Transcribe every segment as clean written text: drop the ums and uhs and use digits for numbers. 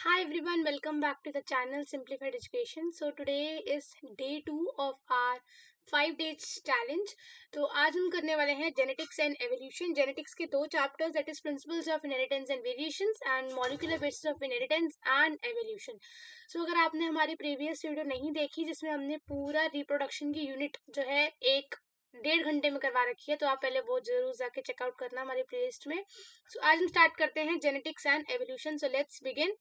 Hi everyone, welcome back to the channel Simplified Education. So today is day 2 of our 5 days challenge. तो आज हम करने वाले हैं जेनेटिक्स एंड एवोल्यूशन. जेनेटिक्स के दो chapters that is principles of inheritance and variations and molecular basis of inheritance and evolution. So अगर आपने हमारी प्रीवियस वीडियो नहीं देखी जिसमें हमने पूरा रिप्रोडक्शन की यूनिट जो है 1-1.5 घंटे में करवा रखी है, तो आप पहले वो जरूर जाके चेकआउट करना हमारी प्लेलिस्ट में. सो आज हम स्टार्ट करते हैं genetics and evolution. So let's begin.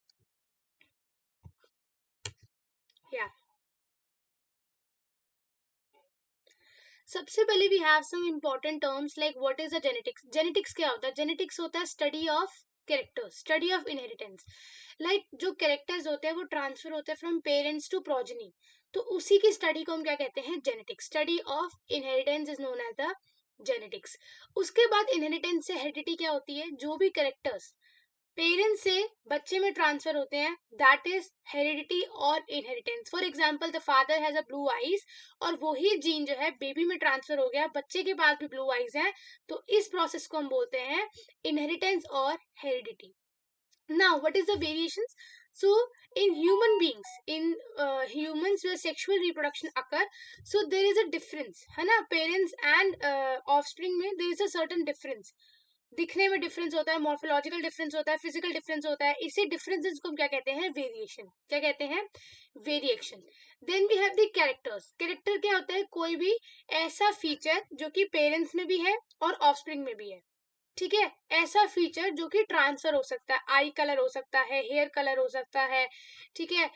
Yeah. सबसे पहले we have some important terms like what is a genetics. Genetics क्या होता है? जेनेटिक्स होता है study of characters, study of inheritance. Like जो कैरेक्टर्स होते हैं वो ट्रांसफर होते हैं फ्रॉम पेरेंट्स टू प्रोजेनी. तो उसी की स्टडी को हम क्या कहते हैं? Genetics. Study of inheritance is known as the genetics. उसके बाद इनहेरिटेंस से हेरिडिटी क्या होती है? जो भी कैरेक्टर्स पेरेंट्स से बच्चे में ट्रांसफर होते हैं दैट इज हेरिडिटी और inheritance. For example the father has a blue eyes और वही जीन जो है बेबी में ट्रांसफर हो गया, बच्चे के पास भी ब्लू आईज हैं, तो इस प्रोसेस को हम बोलते हैं इनहेरिटेंस और heredity. Now what is the variations? So in human beings, in humans where sexual reproduction occur, so there is a difference है ना. parents and offspring में there is a certain difference. दिखने में डिफरेंस होता है, morphological difference होता है, physical difference होता है. इसी डिफरेंसेस को हम क्या कहते हैं? वेरिएशन. क्या कहते हैं? Variation. Then we have the characters. Character क्या होता है? कोई भी ऐसा फीचर जो कि पेरेंट्स में भी है और ऑफस्प्रिंग में भी है. ठीक है, ऐसा फीचर जो कि ट्रांसफर हो सकता है. आई कलर हो सकता है, हेयर कलर हो सकता है. ठीक है,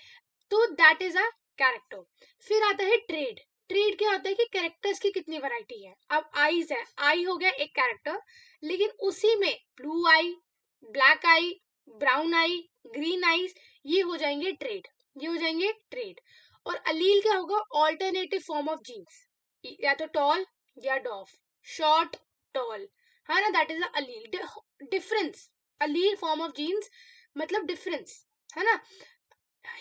तो दैट इज अ कैरेक्टर. फिर आता है ट्रेड. ट्रेड क्या होता है कि कैरेक्टर्स की कितनी वैरायटी है. अब आईज है, आई हो गया एक कैरेक्टर, लेकिन उसी में ब्लू आई, ब्लैक आई, ब्राउन आई, ग्रीन आईज, ये हो जाएंगे ट्रेड. ये हो जाएंगे ट्रेड. और अलील क्या होगा? ऑल्टरनेटिव फॉर्म ऑफ जीन्स, या तो टॉल या डॉफ, शॉर्ट टॉल, है ना. That is a allele. Difference, allele form of genes मतलब डिफरेंस, है ना.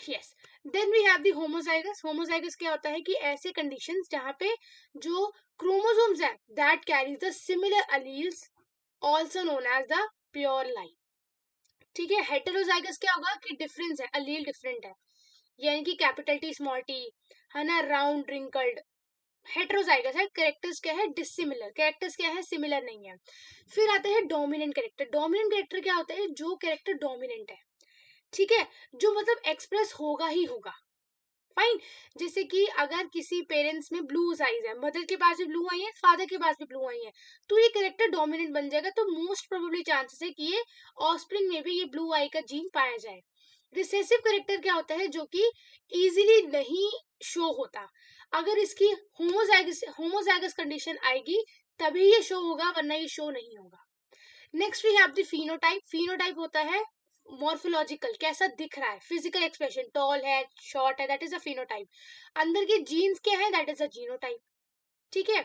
Yes. Then we have the homozygous. Homozygous क्या होता है कि ऐसे कंडीशंस जहां पे जो क्रोमोसोम्स है that carries the similar alleles, also known as the pure line. ठीक है. हेटेरोजाइगस क्या होगा कि डिफरेंस है, अलील डिफरेंट है, यानी कि कैपिटल टी स्मॉल टी, है ना, राउंड रिंकल्ड. हेटेरोजाइगस है. कैरेक्टर्स क्या है? डिसिमिलर. कैरेक्टर्स क्या है? सिमिलर नहीं है. फिर आता है डोमिनेंट कैरेक्टर. डोमिनेंट कैरेक्टर क्या होता है? जो कैरेक्टर डोमिनेंट है, ठीक है, जो मतलब एक्सप्रेस होगा ही होगा. फाइन. जैसे कि अगर किसी पेरेंट्स में ब्लू आईज है, मदर के पास भी ब्लू आई है, फादर के पास भी ब्लू आई है, तो ये कैरेक्टर डोमिनेंट बन जाएगा. तो मोस्ट प्रोबेबली चांसेस है कि ये ऑफस्प्रिंग में भी ये ब्लू आई का जीन पाया जाए. रिसेसिव कैरेक्टर क्या होता है? जो कि इजीली नहीं शो होता. अगर इसकी होमोजाइगस कंडीशन आएगी तभी ये शो होगा, वरना ये शो नहीं होगा. Next we have the phenotype. Phenotype होता है मॉर्फोलॉजिकल, कैसा दिख रहा है, फिजिकल एक्सप्रेशन, टॉल है, शॉर्ट है, दैट इज अ फिनोटाइप. अंदर के जीन्स क्या है? That is a genotype. ठीक है.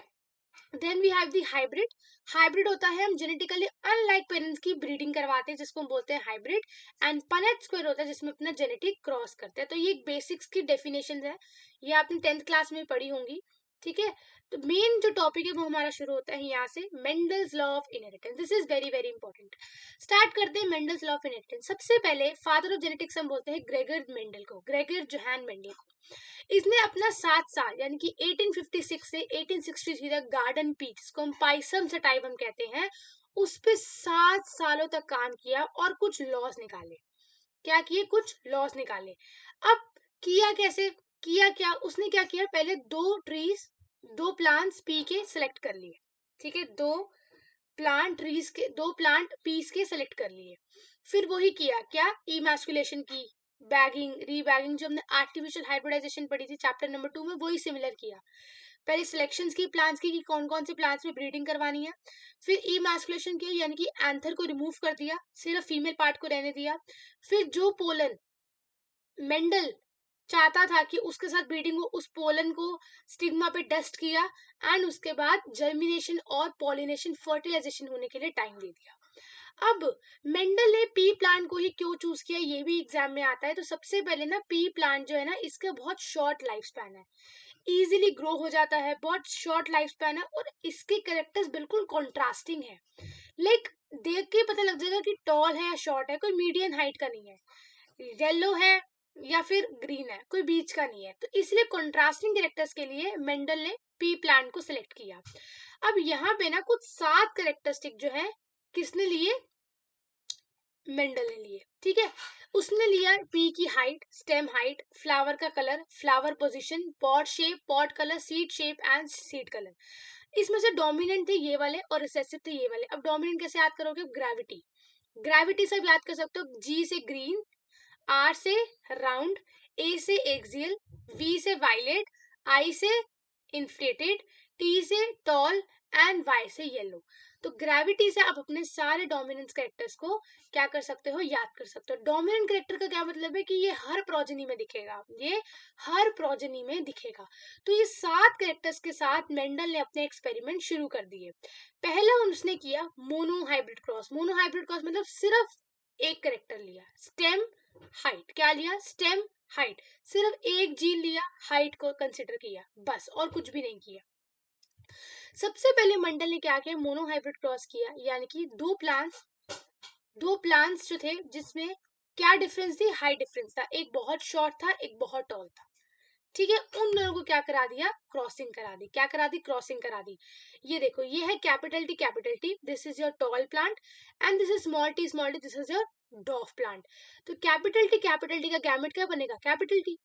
Then we have the hybrid. Hybrid होता है हम जेनेटिकली अनलाइक पेरेंट्स की ब्रीडिंग करवाते हैं, जिसको हम बोलते हैं हाइब्रिड. एंड पनेट स्क्वायर होता है जिसमें अपना जेनेटिक क्रॉस करते हैं. तो ये बेसिक्स की डेफिनेशन है, ये आपने 10th क्लास में पढ़ी होंगी. ठीक है. तो मेन जो टॉपिक है वो हमारा शुरू होता है यहाँ से, Mendel's law of inheritance. This is very very important. Start करते हैं मेंडल्स लॉ ऑफ इनहेरिटेंस. सबसे पहले फादर ऑफ जेनेटिक्स हम बोलते हैं ग्रेगर मेंडल को, ग्रेगर जोहान मेंडल को. इसने अपना 7 साल यानी कि 1856 से 1863 तक गार्डन पीच, जिसको हम पाइसम सटाइवम हम कहते हैं, उस पे 7 सालों तक काम किया और कुछ लॉस निकाले. क्या किए? कुछ लॉस निकाले. अब किया कैसे? किया क्या उसने? क्या किया? पहले दो प्लांट्स पी के सिलेक्ट कर लिए. ठीक है, दो प्लांट पीस के सिलेक्ट कर लिए. फिर वही किया क्या? इमैस्कुलेशन की, बैगिंग, रीबैगिंग, जो हमने आर्टिफिशियल हाइब्रिडाइजेशन पढ़ी थी चैप्टर नंबर 2 में, वही सिमिलर किया. पहले सिलेक्शंस की प्लांट्स की कि कौन कौन से प्लांट्स में ब्रीडिंग करवानी है. फिर इमैस्कुलेशन किया, यानी कि एंथर को रिमूव कर दिया, सिर्फ फीमेल पार्ट को रहने दिया. फिर जो पोलन मेंडल चाहता था कि उसके साथ ब्रीडिंग हो, उस पोलन को स्टिग्मा पे डस्ट किया. एंड उसके बाद जर्मिनेशन और पॉलिनेशन, फर्टिलाइजेशन होने के लिए टाइम दे दिया. अब मेंडल ने पी प्लांट को ही क्यों चूज किया, ये भी एग्जाम में आता है. तो सबसे पहले ना, पी प्लांट जो है ना, इसका बहुत शॉर्ट लाइफ स्पैन है, इजीली ग्रो हो जाता है, बहुत शॉर्ट लाइफ स्पैन है, और इसके कैरेक्टर्स बिल्कुल कॉन्ट्रास्टिंग है. लाइक देख के पता लग जाएगा कि टॉल है या शॉर्ट है, कोई मीडियम हाइट का नहीं है. येलो है या फिर ग्रीन है, कोई बीच का नहीं है। तो इसलिए कंट्रास्टिंग कैरेक्टर्स के लिए मेंडल ने पी प्लांट को सिलेक्ट किया। अब यहाँ पे ना कुछ 7 कैरेक्टरिस्टिक जो है किसने लिए, मेंडल ने लिए, ठीक है। उसने लिया पी की हाइट, स्टेम हाइट, फ्लावर का colour, flower position, pot shape, pot colour, seed shape and seed colour. इसमें से डोमिनेंट थे ये वाले और रिसेसिव थे ये वाले। अब डोमिनेंट कैसे याद करोगे, ग्रेविटी, ग्रेविटी से याद कर सकते हो, जी से ग्रीन, आर से राउंड, ए से एक्सियल, वी से वायलेट, आई से इन्फ्लेटेड, टी से टॉल एंड वाई से येलो। तो ग्रेविटी से आप अपने सारे डोमिनेंस कैरेक्टर्स को क्या कर सकते हो, याद कर सकते हो। डोमिनेंट कैरेक्टर का क्या मतलब है कि ये हर प्रोजेनी में दिखेगा, ये हर प्रोजेनी में दिखेगा। तो ये 7 कैरेक्टर्स के साथ मेंडल ने अपने एक्सपेरिमेंट शुरू कर दिए। पहला उसने किया mono hybrid cross. Mono hybrid cross मतलब सिर्फ एक कैरेक्टर लिया, स्टेम हाइट, क्या लिया, स्टेम हाइट, सिर्फ एक जीन लिया, हाइट को कंसिडर किया, बस और कुछ भी नहीं किया। सबसे पहले मंडल ने क्या किया, मोनो हाइब्रिड क्रॉस किया, यानी कि दो प्लांट्स जो थे जिसमें क्या डिफरेंस थी, हाई डिफरेंस था, एक बहुत शॉर्ट था, एक बहुत टॉल था, ठीक है। उन दोनों को क्या करा दिया, क्रॉसिंग करा दी। क्या करा दी, क्रॉसिंग करा दी। ये देखो, ये है capital T, this is your tall plant and this is small T, this is your डॉफ plant. तो कैपिटल टी का गैमेट क्या बनेगा, कैपिटल टी,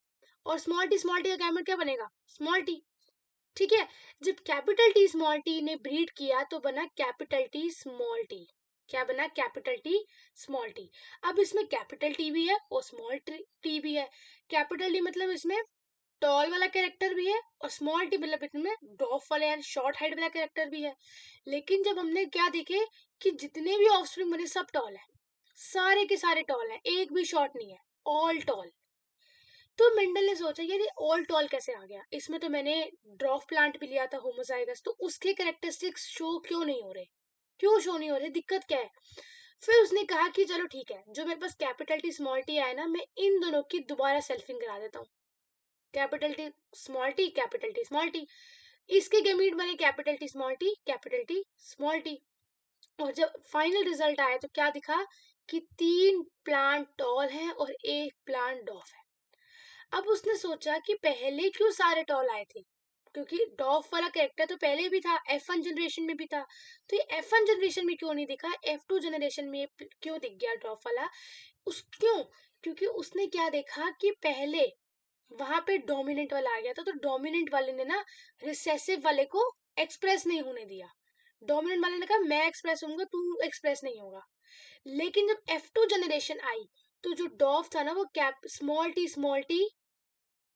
और स्मॉल टी का गैमेट क्या बनेगा, स्मॉल टी, ठीक है। जब कैपिटल टी ने ब्रीड किया तो बना कैपिटल टी स्मॉल टी। क्या बना, कैपिटल टी स्मॉल टी। अब इसमें कैपिटल टी भी है और स्मॉल टी भी है। कैपिटल टी मतलब इसमें टॉल वाला कैरेक्टर भी है और स्मॉल टी मतलब इसमें डॉफ वाला यानी शॉर्ट हाइट वाला कैरेक्टर भी है। लेकिन जब हमने क्या देखे कि जितने भी ऑफस्प्रिंग बने सब टॉल है, सारे के सारे टॉल है, एक भी शॉर्ट नहीं है, ऑल टॉल। तो मेंडल ने सोचा यार ये ऑल टॉल कैसे आ गया, इसमें तो मैंने ड्रॉफ प्लांट भी लिया था होमोजाइगस, तो उसके कैरेक्टरिस्टिक्स शो क्यों नहीं हो रहे, क्यों शो नहीं हो रहे, दिक्कत क्या है। फिर उसने कहा कि चलो ठीक है, जो मेरे पास कैपिटल टी स्मॉल टी आया ना, मैं इन दोनों की दोबारा सेल्फिंग करा देता हूँ, capital T small T, capital T small T. इसके गैमीट बने capital T small T, capital T small T. और जब फाइनल रिजल्ट आया तो क्या दिखा कि 3 प्लांट टॉल हैं और एक प्लांट डॉफ है। अब उसने सोचा कि पहले क्यों सारे टॉल आए थे, क्योंकि डॉफ वाला कैरेक्टर तो पहले भी था, F1 जनरेशन में भी था, तो ये F1 जनरेशन में क्यों नहीं दिखा, F2 जनरेशन में क्यों दिख गया ड्रॉफ वाला, उस क्यों, क्योंकि उसने क्या देखा कि पहले वहां पे डोमिनेंट वाला आ गया था, तो डोमिनेंट वाले ने ना रिसेसिव वाले को एक्सप्रेस नहीं होने दिया। डोमिनेंट वाले ने कहा मैं एक्सप्रेस होऊंगा, तू एक्सप्रेस नहीं होगा। लेकिन जब F2 जनरेशन आई तो जो डॉफ था ना वो कैप स्मॉल टी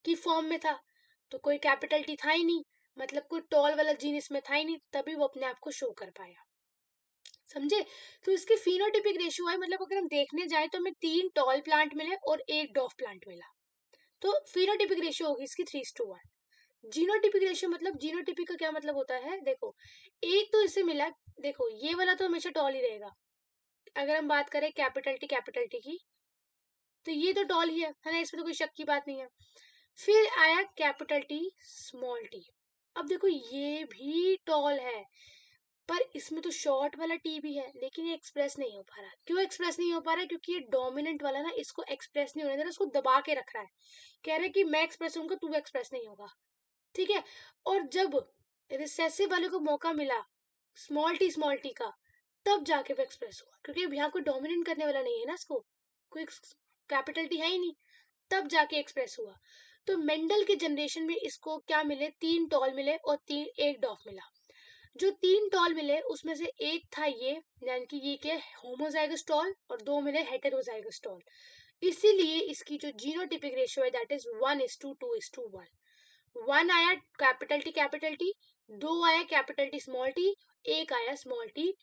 की फॉर्म में था, तो कोई कैपिटल टी था ही नहीं, मतलब कोई टॉल वाला जीन इसमें था ही नहीं, तभी वो अपने आप को शो कर पाया, समझे। तो इसकी फिनोटिपिक रेशियो है, मतलब अगर हम देखने जाए तो हमें 3 टॉल प्लांट मिले और एक डॉफ प्लांट मिला, तो फिनोटिपिक रेशियो होगी इसकी 3:1। जीनोटिपिक रेशियो मतलब, जीनोटिपिक का क्या मतलब होता है, देखो एक तो इससे मिला, देखो ये वाला तो हमेशा टॉल ही रहेगा, अगर हम बात करें कैपिटल टी की, तो ये तो टॉल ही है ना, इसमें तो कोई शक की बात नहीं है। फिर आया कैपिटल टी स्मॉल टी, अब देखो ये भी टॉल है, पर इसमें तो शॉर्ट वाला टी भी है, लेकिन ये एक्सप्रेस नहीं हो पा रहा। क्यों एक्सप्रेस नहीं हो पा रहा है, क्योंकि ये डोमिनेंट वाला ना इसको एक्सप्रेस नहीं होने दे रहा, इसको दबा के रख रहा है, कह रहा है कि मैं एक्सप्रेस होऊंगा, तू एक्सप्रेस नहीं होगा, ठीक है। और जब रिसेसिव वाले को मौका मिला स्मॉल टी का, तब जाके वो एक्सप्रेस हुआ, क्योंकि यहाँ कोई डोमिनेट करने वाला नहीं है ना, इसको कोई कैपिटल टी है ही नहीं, तब जाके एक्सप्रेस हुआ। तो मेंडल के जनरेशन में इसको क्या मिले, 3 टॉल मिले और एक डॉफ मिला। जो 3 टॉल मिले उसमें से एक था ये, यानी कि ये क्या, होमोजाइगस टॉल, और 2 मिले हेटेरोजाइगस टॉल। इसीलिए इसकी जो जीनोटिपिक रेशियो है दैट इज 1:2:1। 1 आया कैपिटल टी, 2 आया कैपिटल टी स्मॉल टी, एक आया स्मॉल टी,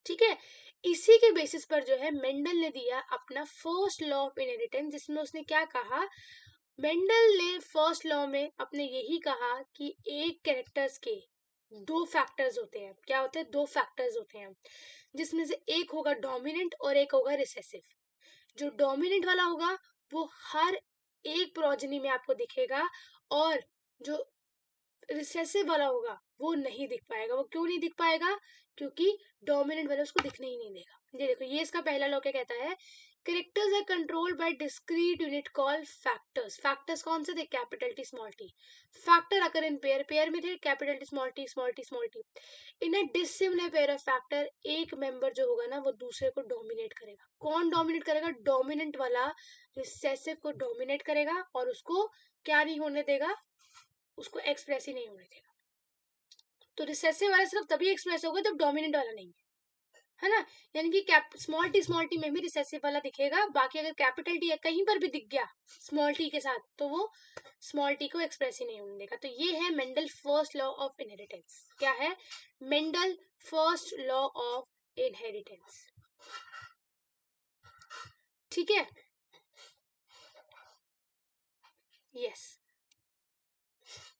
ठीक है। इसी के बेसिस पर जो है मेंडल ने दिया अपना फर्स्ट लॉ ऑफ इनहेरिटेंस, जिसमें उसने क्या कहा, मेंडल ने फर्स्ट लॉ में अपने यही कहा कि एक कैरेक्टर्स के 2 फैक्टर्स होते हैं, क्या होते हैं, 2 फैक्टर्स होते हैं, जिसमें से एक होगा डोमिनेंट और एक होगा रिसेसिव। जो डोमिनेंट वाला होगा वो हर एक प्रोजेनी में आपको दिखेगा, और जो रिसेसिव वाला होगा वो नहीं दिख पाएगा। वो क्यों नहीं दिख पाएगा, क्योंकि डोमिनेंट वाला उसको दिखने ही नहीं देगा। ये देखो, ये इसका पहला लॉ क्या कहता है Characters are controlled by discrete unit called factors. Factors कौन से थे? Capital T small T. Factor अगर इन पेयर पेयर में थे capital T small T small T small T. In a dissimilar pair of factor एक member जो होगा ना वो दूसरे को डोमिनेट करेगा. कौन डोमिनेट करेगा? डोमिनेंट वाला रिसेसिव को डोमिनेट करेगा और उसको क्या नहीं होने देगा? उसको एक्सप्रेस ही नहीं होने देगा. तो रिसेसिव वाला सिर्फ तभी एक्सप्रेस होगा जब डोमिनेंट वाला नहीं है ना. यानी कि स्मॉल टी में भी रिसेसिव वाला दिखेगा. बाकी अगर कैपिटल टी कहीं पर भी दिख गया स्मॉल टी के साथ तो वो स्मॉल टी को एक्सप्रेस ही नहीं होने देगा. तो ये है Mendel first law of inheritance. क्या है? Mendel first law of inheritance. ठीक है. यस.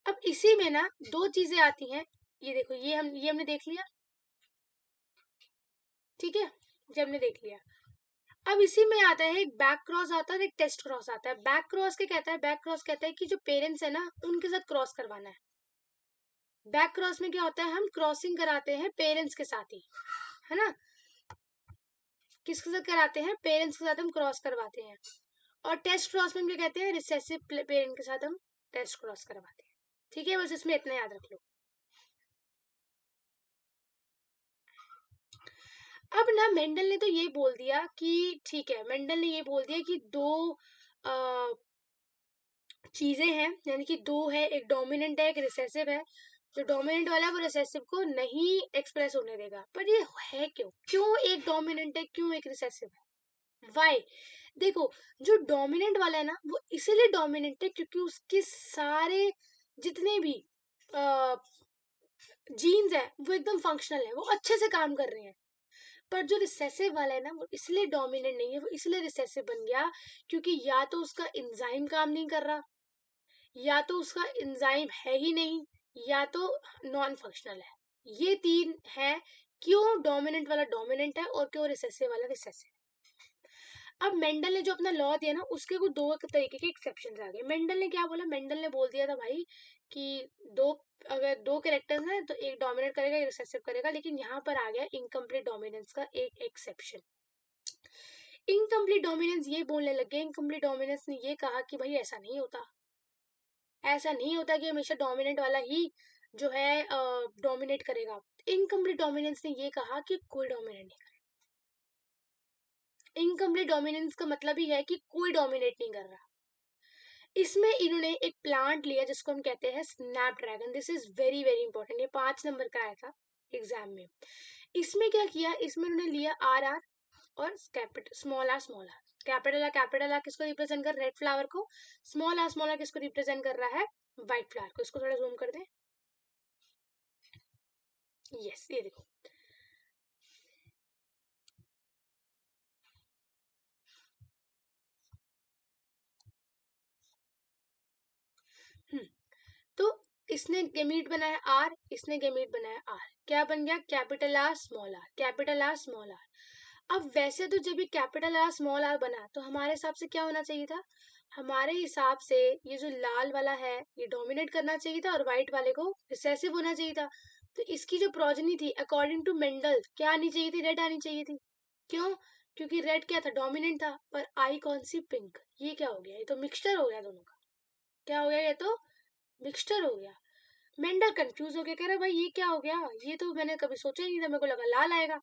अब इसी में ना दो चीजें आती हैं. ये देखो, ये हमने देख लिया. ठीक है, ये हमने देख लिया. अब इसी में आता है एक बैक क्रॉस आता है और एक टेस्ट क्रॉस आता है. बैक क्रॉस क्या कहता है? बैक क्रॉस कहता है कि जो पेरेंट्स है ना उनके साथ क्रॉस करवाना है. बैक क्रॉस में क्या होता है? हम क्रॉसिंग कराते हैं पेरेंट्स के साथ ही, है ना. किसके साथ कराते हैं? पेरेंट्स के साथ हम क्रॉस करवाते हैं. और टेस्ट क्रॉस में हम क्या कहते हैं? रिसेसिव पेरेंट के साथ हम टेस्ट क्रॉस करवाते हैं. ठीक है, बस इसमें इतना याद रख लो. अब ना मेंडल ने तो ये बोल दिया कि ठीक है, मेंडल ने ये बोल दिया कि दो चीजें हैं, यानी कि दो है, एक डोमिनेंट है एक रिसेसिव है. जो डोमिनेंट वाला है वो रिसेसिव को नहीं एक्सप्रेस होने देगा. पर ये है क्यों एक डोमिनेंट है क्यों एक रिसेसिव है? वाई? देखो, जो डोमिनेंट वाला है ना वो इसलिए डोमिनेंट है क्योंकि उसके सारे जितने भी जीन्स है वो एकदम फंक्शनल है, वो अच्छे से काम कर रहे हैं. पर जो रिसेसिव वाला है ना वो इसलिए डोमिनेंट नहीं है, वो इसलिए रिसेसिव बन गया क्योंकि या तो उसका एंजाइम काम नहीं कर रहा, या तो उसका एंजाइम है ही नहीं, या तो नॉन फंक्शनल है. ये तीन है क्यों डोमिनेंट वाला डोमिनेंट है और क्यों रिसेसिव वाला रिसेसिव. अब मेंडल ने जो अपना लॉ दिया ना उसके को दो तरीके के एक्सेप्शन आ गए. मेंडल ने क्या बोला? मेंडल ने बोल दिया था भाई कि दो अगर दो कैरेक्टर्स हैं तो एक डोमिनेट करेगा एक रिसेसिव करेगा. लेकिन यहाँ पर आ गया इनकम्प्लीट डोमिनेंस का एक एक्सेप्शन. इनकम्प्लीट डोमिनेंस ये बोलने लग गए, इनकम्प्लीट डोमिनेंस ने ये कहा कि भाई ऐसा नहीं होता. ऐसा नहीं होता कि हमेशा डोमिनेंट वाला ही जो है डोमिनेट करेगा. इनकम्प्लीट डोमिनेंस ने ये कहा कि कोई डोमिनेट नहीं करेगा. इनकम्प्लीट डोमिनेंस का मतलब ही है कि कोई डोमिनेट नहीं कर रहा. इसमें इन्होंने एक प्लांट लिया जिसको हम कहते हैं Snapdragon. This is very very important. ये 5 नंबर का आया था एग्जाम में. इसमें क्या किया? इसमें उन्होंने लिया आर आर और small R small R. Capital R किसको रिप्रेजेंट कर? रेड फ्लावर को. स्मॉल आर किसको रिप्रेजेंट कर रहा है? व्हाइट फ्लावर को. इसको थोड़ा जूम कर दें. यस, ये देखो. तो इसने गेमीट बनाया आर, इसने गेमीट बनाया आर. क्या बन गया? Capital R small R, capital R small R. अब वैसे तो जब ये कैपिटल आर स्मॉल आर बना तो हमारे हिसाब से क्या होना चाहिए था? हमारे हिसाब से ये जो लाल वाला है ये डोमिनेट करना चाहिए था और व्हाइट वाले को रिसेसिव होना चाहिए था. तो इसकी जो प्रोजनी थी अकॉर्डिंग टू मेंडल क्या आनी चाहिए थी? रेड आनी चाहिए थी. क्यों? क्योंकि रेड क्या था? डोमिनेंट था. पर आई कौन सी? पिंक. ये क्या हो गया? ये तो मिक्सचर हो गया दोनों का. क्या हो गया? ये तो मिक्सचर हो गया. मेंडल कंफ्यूज हो गया, कह रहा भाई ये क्या हो गया? ये तो मैंने कभी सोचा ही नहीं था, मेरे को लगा लाल आएगा.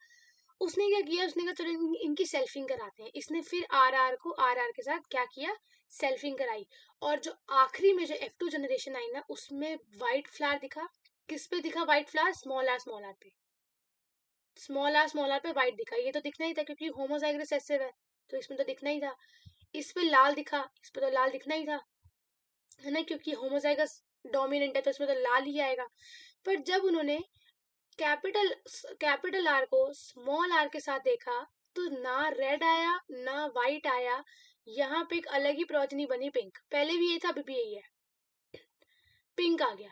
उसने क्या किया? उसने कहा चलो इनकी सेल्फिंग कराते हैं. इसने फिर आर आर को आर आर के साथ क्या किया? सेल्फिंग कराई. और जो आखिरी में जो F2 जनरेशन आई ना उसमें व्हाइट फ्लावर दिखा. किस पे दिखा व्हाइट फ्लावर? स्मॉल आर पे. स्मॉल आर पे व्हाइट दिखा. ये तो दिखना ही था क्योंकि होमोजाइगस रिसेसिव है तो इसमें तो दिखना ही था. इस पे लाल दिखा, इस पे तो लाल दिखना ही था, है ना, क्योंकि होमोजाइगस डोमिनेंट है तो इसमें तो लाल ही आएगा. पर जब उन्होंने कैपिटल कैपिटल आर को स्मॉल आर के साथ देखा तो ना रेड आया ना वाइट आया. यहाँ पे एक अलग ही प्रोजनी बनी पिंक. पहले भी ये था, अभी भी यही है, पिंक आ गया.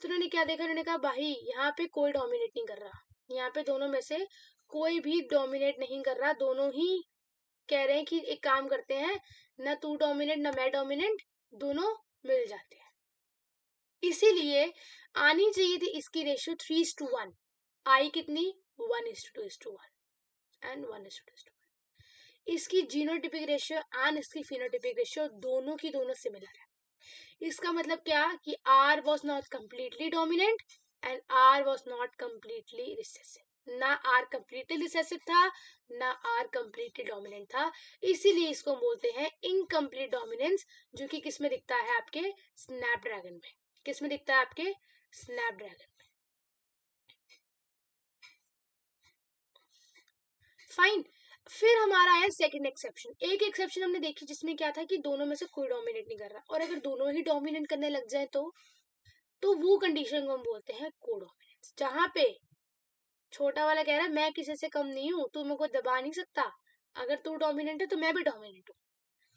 तो उन्होंने क्या देखा? उन्होंने कहा भाई यहाँ पे कोई डोमिनेट नहीं कर रहा. यहाँ पे दोनों में से कोई भी डोमिनेट नहीं कर रहा. दोनों ही कह रहे हैं कि एक काम करते हैं, ना तू डोमिनेट ना मैं डोमिनेंट, दोनों मिल जाते हैं. इसीलिए आनी चाहिए थी इसकी रेशियो 3:1. आई कितनी? 1:2:1 एंड 1:2:1. इसकी जीनोटिपिक रेशियो एंड इसकी फिनोटिपिक रेशियो दोनों की दोनों सिमिलर है। इसका मतलब क्या कि R was not completely dominant and R was not completely recessive। ना R completely recessive था, ना R completely dominant था, इसीलिए इसको बोलते हैं इनकम्प्लीट डोमिनेंस, जो कि किस में दिखता है आपके स्नैपड्रैगन में। किस में दिखता है आपके स्नैपड्रैगन में। फाइन। फिर हमारा आया सेकंड एक्सेप्शन। एक एक्सेप्शन हमने देखी जिसमें क्या था कि दोनों में से कोई डोमिनेट नहीं कर रहा, और अगर दोनों ही डोमिनेट करने लग जाए तो वो कंडीशन को हम बोलते हैं कोडोमिनेंस, जहां पे छोटा वाला कह रहा है मैं किसी से कम नहीं हूं, तू मेरे को दबा नहीं सकता, अगर तू डोमिनेंट है तो मैं भी डोमिनेंट हूँ।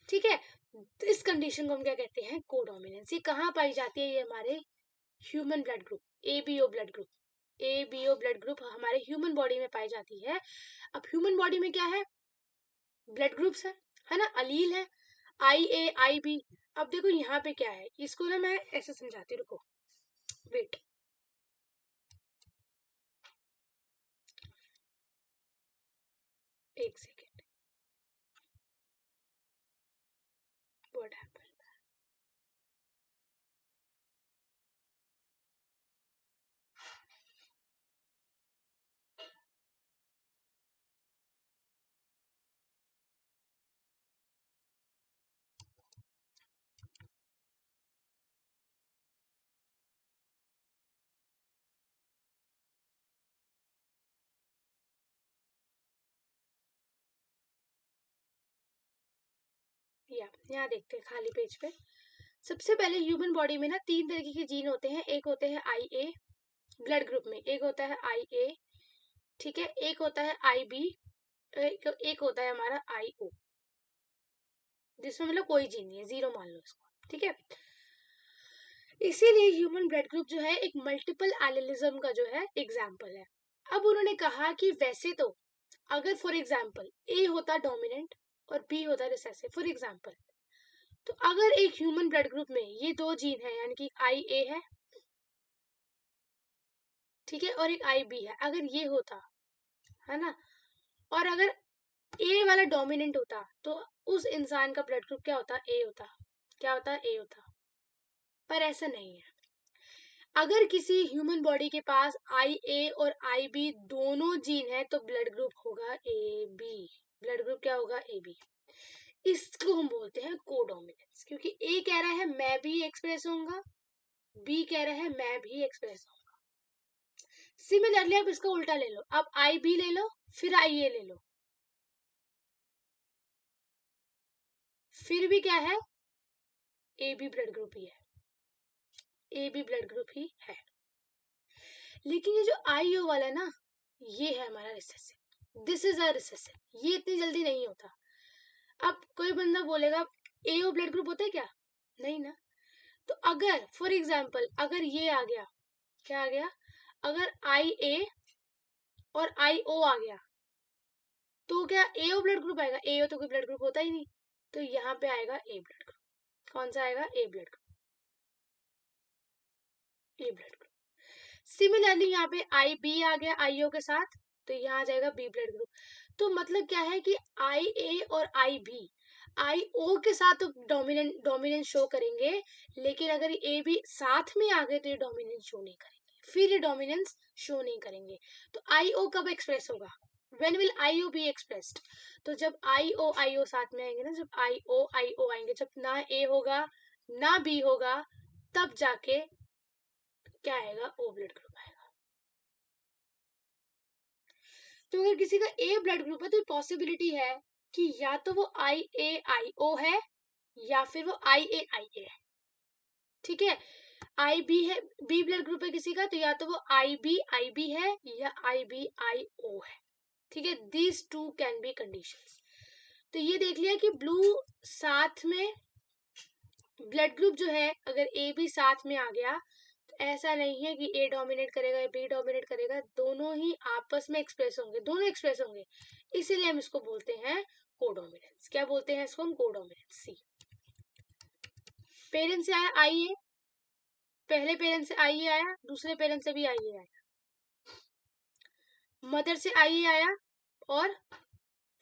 ठीक है, तो इस कंडीशन को हम क्या कहते हैं कोडोमिनेंस। ये कहाँ पाई जाती है? ये हमारे human blood group ABO blood group, ABO blood group हमारे ह्यूमन बॉडी में पाई जाती है। अब ह्यूमन बॉडी में क्या है? ब्लड ग्रुप्स है ना, अलील है, IA IB। अब देखो यहाँ पे क्या है, इसको ना मैं ऐसे समझाती हूँ, रुको वेट। एक सेकेंड, व्हाट हैपेंड? या यहाँ देखते हैं खाली पेज पे। सबसे पहले ह्यूमन बॉडी में ना 3 तरीके के जीन होते हैं। एक होते हैं IA ब्लड ग्रुप में, एक होता है IA, ठीक है, एक होता है IB, एक होता है हमारा IO, जिसमें मतलब कोई जीन नहीं है, 0 मान लो इसको। ठीक है, इसीलिए ह्यूमन ब्लड ग्रुप जो है एक मल्टीपल एलिलिज्म का जो है एग्जाम्पल है। अब उन्होंने कहा कि वैसे तो अगर फॉर एग्जाम्पल A होता डोमिनेंट और B होता रिसेसिव, फॉर एग्जाम्पल, तो अगर एक ह्यूमन ब्लड ग्रुप में ये 2 जीन है, यानी कि IA है, ठीक है, और एक IB है, अगर ये होता है ना, और अगर A वाला डोमिनेंट होता तो उस इंसान का ब्लड ग्रुप क्या होता? A होता। क्या होता? A होता। पर ऐसा नहीं है। अगर किसी ह्यूमन बॉडी के पास IA और IB दोनों जीन है तो ब्लड ग्रुप होगा AB। ब्लड ग्रुप क्या होगा? AB। इसको हम बोलते हैं कोडोमिनेंस, क्योंकि A कह रहा है मैं भी एक्सप्रेस होऊंगा, B कह रहा है मैं भी एक्सप्रेस होऊंगा। सिमिलरली अब इसका उल्टा ले लो, अब IB ले लो, फिर IA ले लो, फिर भी क्या है? AB ब्लड ग्रुप ही है, AB ब्लड ग्रुप ही है। लेकिन ये जो IO वाला है ना, ये है हमारा recessive, this is a recessive, ये इतनी जल्दी नहीं होता। अब कोई बंदा बोलेगा AO ब्लड ग्रुप होता है क्या? नहीं ना। तो अगर फॉर एग्जाम्पल अगर ये आ गया, क्या आ गया? अगर IA और IO आ गया तो क्या AO ब्लड ग्रुप आएगा? AO तो कोई ब्लड ग्रुप होता ही नहीं, तो यहाँ पे आएगा A ब्लड ग्रुप। कौन सा आएगा? A blood group, A blood group. Similarly यहाँ पे IB आ गया IO के साथ, तो यहाँ आ जाएगा B ब्लड ग्रुप। तो मतलब क्या है कि IA और IB IO के साथ तो डोमिनेंस शो करेंगे, लेकिन अगर AB साथ में आ गए तो ये डोमिनेंस शो नहीं करेंगे, फिर ये डोमिनेंस शो नहीं करेंगे। तो IO कब एक्सप्रेस होगा? When will IO be expressed? तो जब IO साथ में आएंगे ना, जब IO आएंगे, जब ना A होगा ना B होगा, तब जाके क्या आएगा? O ब्लड ग्रुप आएगा। तो अगर किसी का A ब्लड ग्रुप है तो पॉसिबिलिटी है कि या तो वो IAIO है या फिर वो IAIA है। ठीक है, IB है, B ब्लड ग्रुप है किसी का, तो या तो वो IBIB है या IBIO है। ठीक है, these two can be conditions. तो ये देख लिया कि ब्लू साथ में ब्लड ग्रुप जो है, अगर A भी साथ में आ गया, ऐसा नहीं है कि A डोमिनेट करेगा या B डोमिनेट करेगा, दोनों ही आपस में एक्सप्रेस होंगे, दोनों एक्सप्रेस होंगे, इसीलिए हम इसको बोलते हैं कोडोमिनेंस। क्या बोलते हैं इसको हम? कोडोमिनेंस। सी, पेरेंट्स से आया IA, पहले पेरेंट्स से IA आया, दूसरे पेरेंट्स से भी IA आया, मदर से IA आया और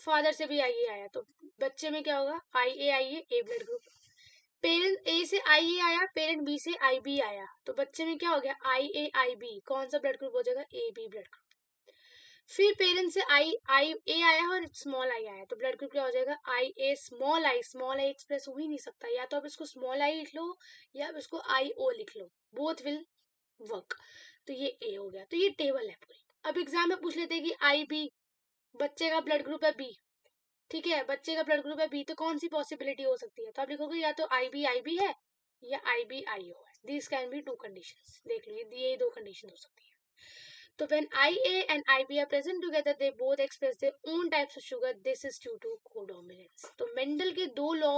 फादर से भी आई ए आया तो बच्चे में क्या होगा, आई ए ब्लड ग्रुप। पेरेंट ए से आई ए आया, पेरेंट बी से आई बी आया, तो बच्चे में क्या हो गया, आई ए आई बी, कौन सा ब्लड ग्रुप हो जाएगा, ए बी ब्लड ग्रुप। फिर पेरेंट से आई आई ए आया और स्मॉल आई आया, तो ब्लड ग्रुप क्या हो जाएगा, I a small I. Small I express हो ही नहीं सकता, या तो आप इसको स्मॉल आई लिख लो या आप इसको आई ओ लिख लो, बोथ विल वर्क। तो ये ए हो गया, तो ये टेबल है पूरी। अब एग्जाम में पूछ लेते हैं कि आई बी, बच्चे का ब्लड ग्रुप है बी, ठीक है, बच्चे का ब्लड ग्रुप है बी, तो कौन सी पॉसिबिलिटी हो सकती है, तो आप लिखोगे या तो आई बी है या आई बी आई ओ है। This can be to conditions, देख लो ये दो कंडीशन हो सकती है। तो when IA and IB are present together, they both express their own types of sugar. This is due to codominance. तो मेंडल के दो लॉ,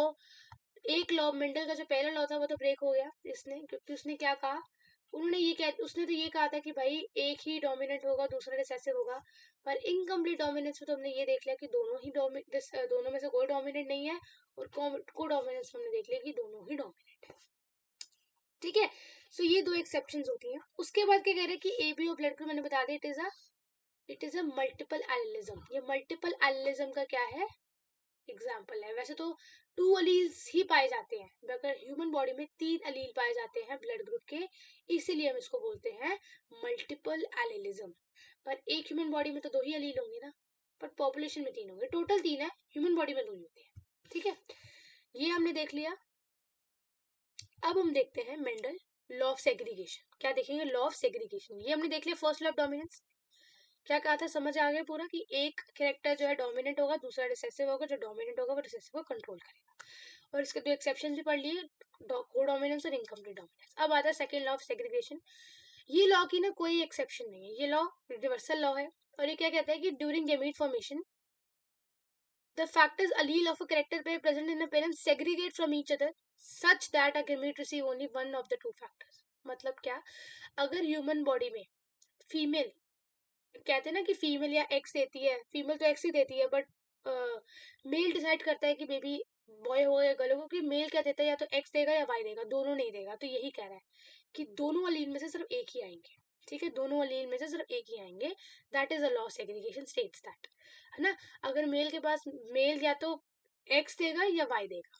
एक लॉ मेंडल का जो पहला लॉ था वो तो ब्रेक हो गया इसने, क्योंकि उसने क्या कहा, उसने तो ये कहा था कि भाई एक ही डोमिनेंट होगा दूसरा रिसेसिव होगा, पर इनकम्प्लीट डोमिनेंस में तो हमने ये देख लिया कि दोनों में से कोई डोमिनेंट नहीं है, और को डोमिनेंस में हमने देख लिया कि दोनों ही डोमिनेंट है, ठीक है। सो ये दो एक्सेप्शंस होती हैं। उसके बाद क्या कह रहे हैं कि एबी और ब्लड ग्रुप मैंने बता दिया, it is a multiple allelism. ये मल्टीपल एलिलिज्म का क्या है, एग्जाम्पल है। वैसे तो 2 अलील्स ही पाए जाते हैं, अगर ह्यूमन बॉडी में 3 अलील पाए जाते हैं ब्लड ग्रुप के, इसीलिए हम इसको बोलते हैं मल्टीपल एलिलिज्म। पर एक ह्यूमन बॉडी में तो 2 ही अलील होंगे ना, पर पॉपुलेशन में 3 होंगे, टोटल 3 है, ह्यूमन बॉडी में 2 ही होते हैं, ठीक है। ये हमने देख लिया। अब हम देखते हैं मेंडल लॉ ऑफ सेग्रीगेशन। क्या देखेंगे, लॉ ऑफ सेग्रीगेशन। ये हमने देख लिया फर्स्ट लॉ ऑफ डोमिनेंस। क्या कहा था, समझ आ गया पूरा कि एक कैरेक्टर जो है डोमिनेंट होगा, दूसरा रिसेसिव होगा, जो डोमिनेंट होगा वो रिसेसिव को कंट्रोल करेगा। और इसके दो एक्सेप्शन भी पढ़ लिए, को डोमिनेंस और इनकम्प्लीट डोमिनेंस। अब आता है सेकंड लॉ ऑफ सेग्रीगेशन। ये लॉ की ना कोई एक्सेप्शन नहीं है, ये लॉ रिवर्सल लॉ है। और ये क्या कहता है कि during gamete formation the factors allele of a character pair present in a parent segregate from each other such that a gamete receive only one of the two factors। मतलब क्या, अगर ह्यूमन बॉडी में female, कहते हैं ना कि female या x देती है, फीमेल तो एक्स ही देती है, बट मेल डिसाइड करता है कि बेबी बॉय होगा या गर्ल होगा, क्योंकि मेल क्या देता है, या तो एक्स देगा या वाई देगा, दोनों नहीं देगा। तो यही कह रहा है कि दोनों अलील में से सिर्फ एक ही आएंगे, ठीक है, दोनों अलील में से सिर्फ एक ही आएंगे। That is a law segregation states that, है ना। अगर मेल के पास मेल या तो एक्स देगा या वाई देगा,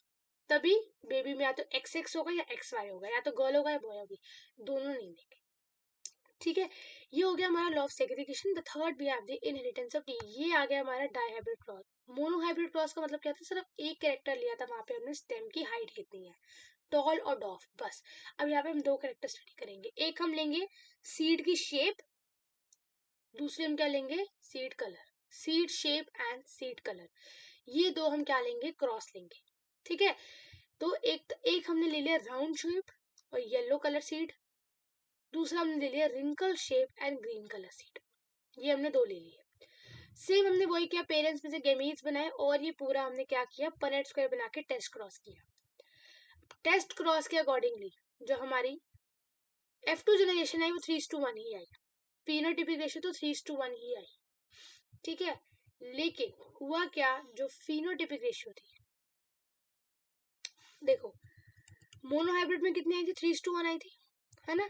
तभी बेबी में या तो एक्स एक्स होगा या एक्स वाई होगा, या तो गर्ल होगा या बॉय होगी, दोनों नहीं देंगे, ठीक है। ये हो गया हमारा law of segregation. The third we have the inheritance of D. ये आ गया हमारा डायहाइब्रिड क्रॉस। मोनोहाइब्रिड क्रॉस का मतलब क्या था, सिर्फ एक कैरेक्टर लिया था, वहां पे हमने स्टेम की हाइट कितनी है, टॉल और डॉफ, बस। अब यहाँ पे हम दो कैरेक्टर स्टडी करेंगे, एक हम लेंगे सीड की शेप, दूसरे हम क्या लेंगे, seed colour, seed shape and seed colour. ये दो हम क्या लेंगे, क्रॉस लेंगे, ठीक है। तो एक हमने ले लिया राउंड शेप और येलो कलर सीड, दूसरा हमने ले लिया wrinkle shape and green colour seed. ये हमने दो ले लिए। सेम हमने वही किया, पेरेंट्स में से गेमीट्स बनाए, और ये पूरा हमने क्या किया, पनेट स्क्वायर बना के टेस्ट क्रॉस किया। टेस्ट क्रॉस के अकॉर्डिंगली जो हमारी F2 जनरेशन आई वो 3:1 ही आई, फिनोटाइपिक रेशियो तो 3:1 ही आई, ठीक है। लेकिन हुआ क्या, जो फिनोटाइपिक रेशियो थी, देखो मोनोहाइब्रिड में कितनी आई थी, 3:1 आई थी, है ना।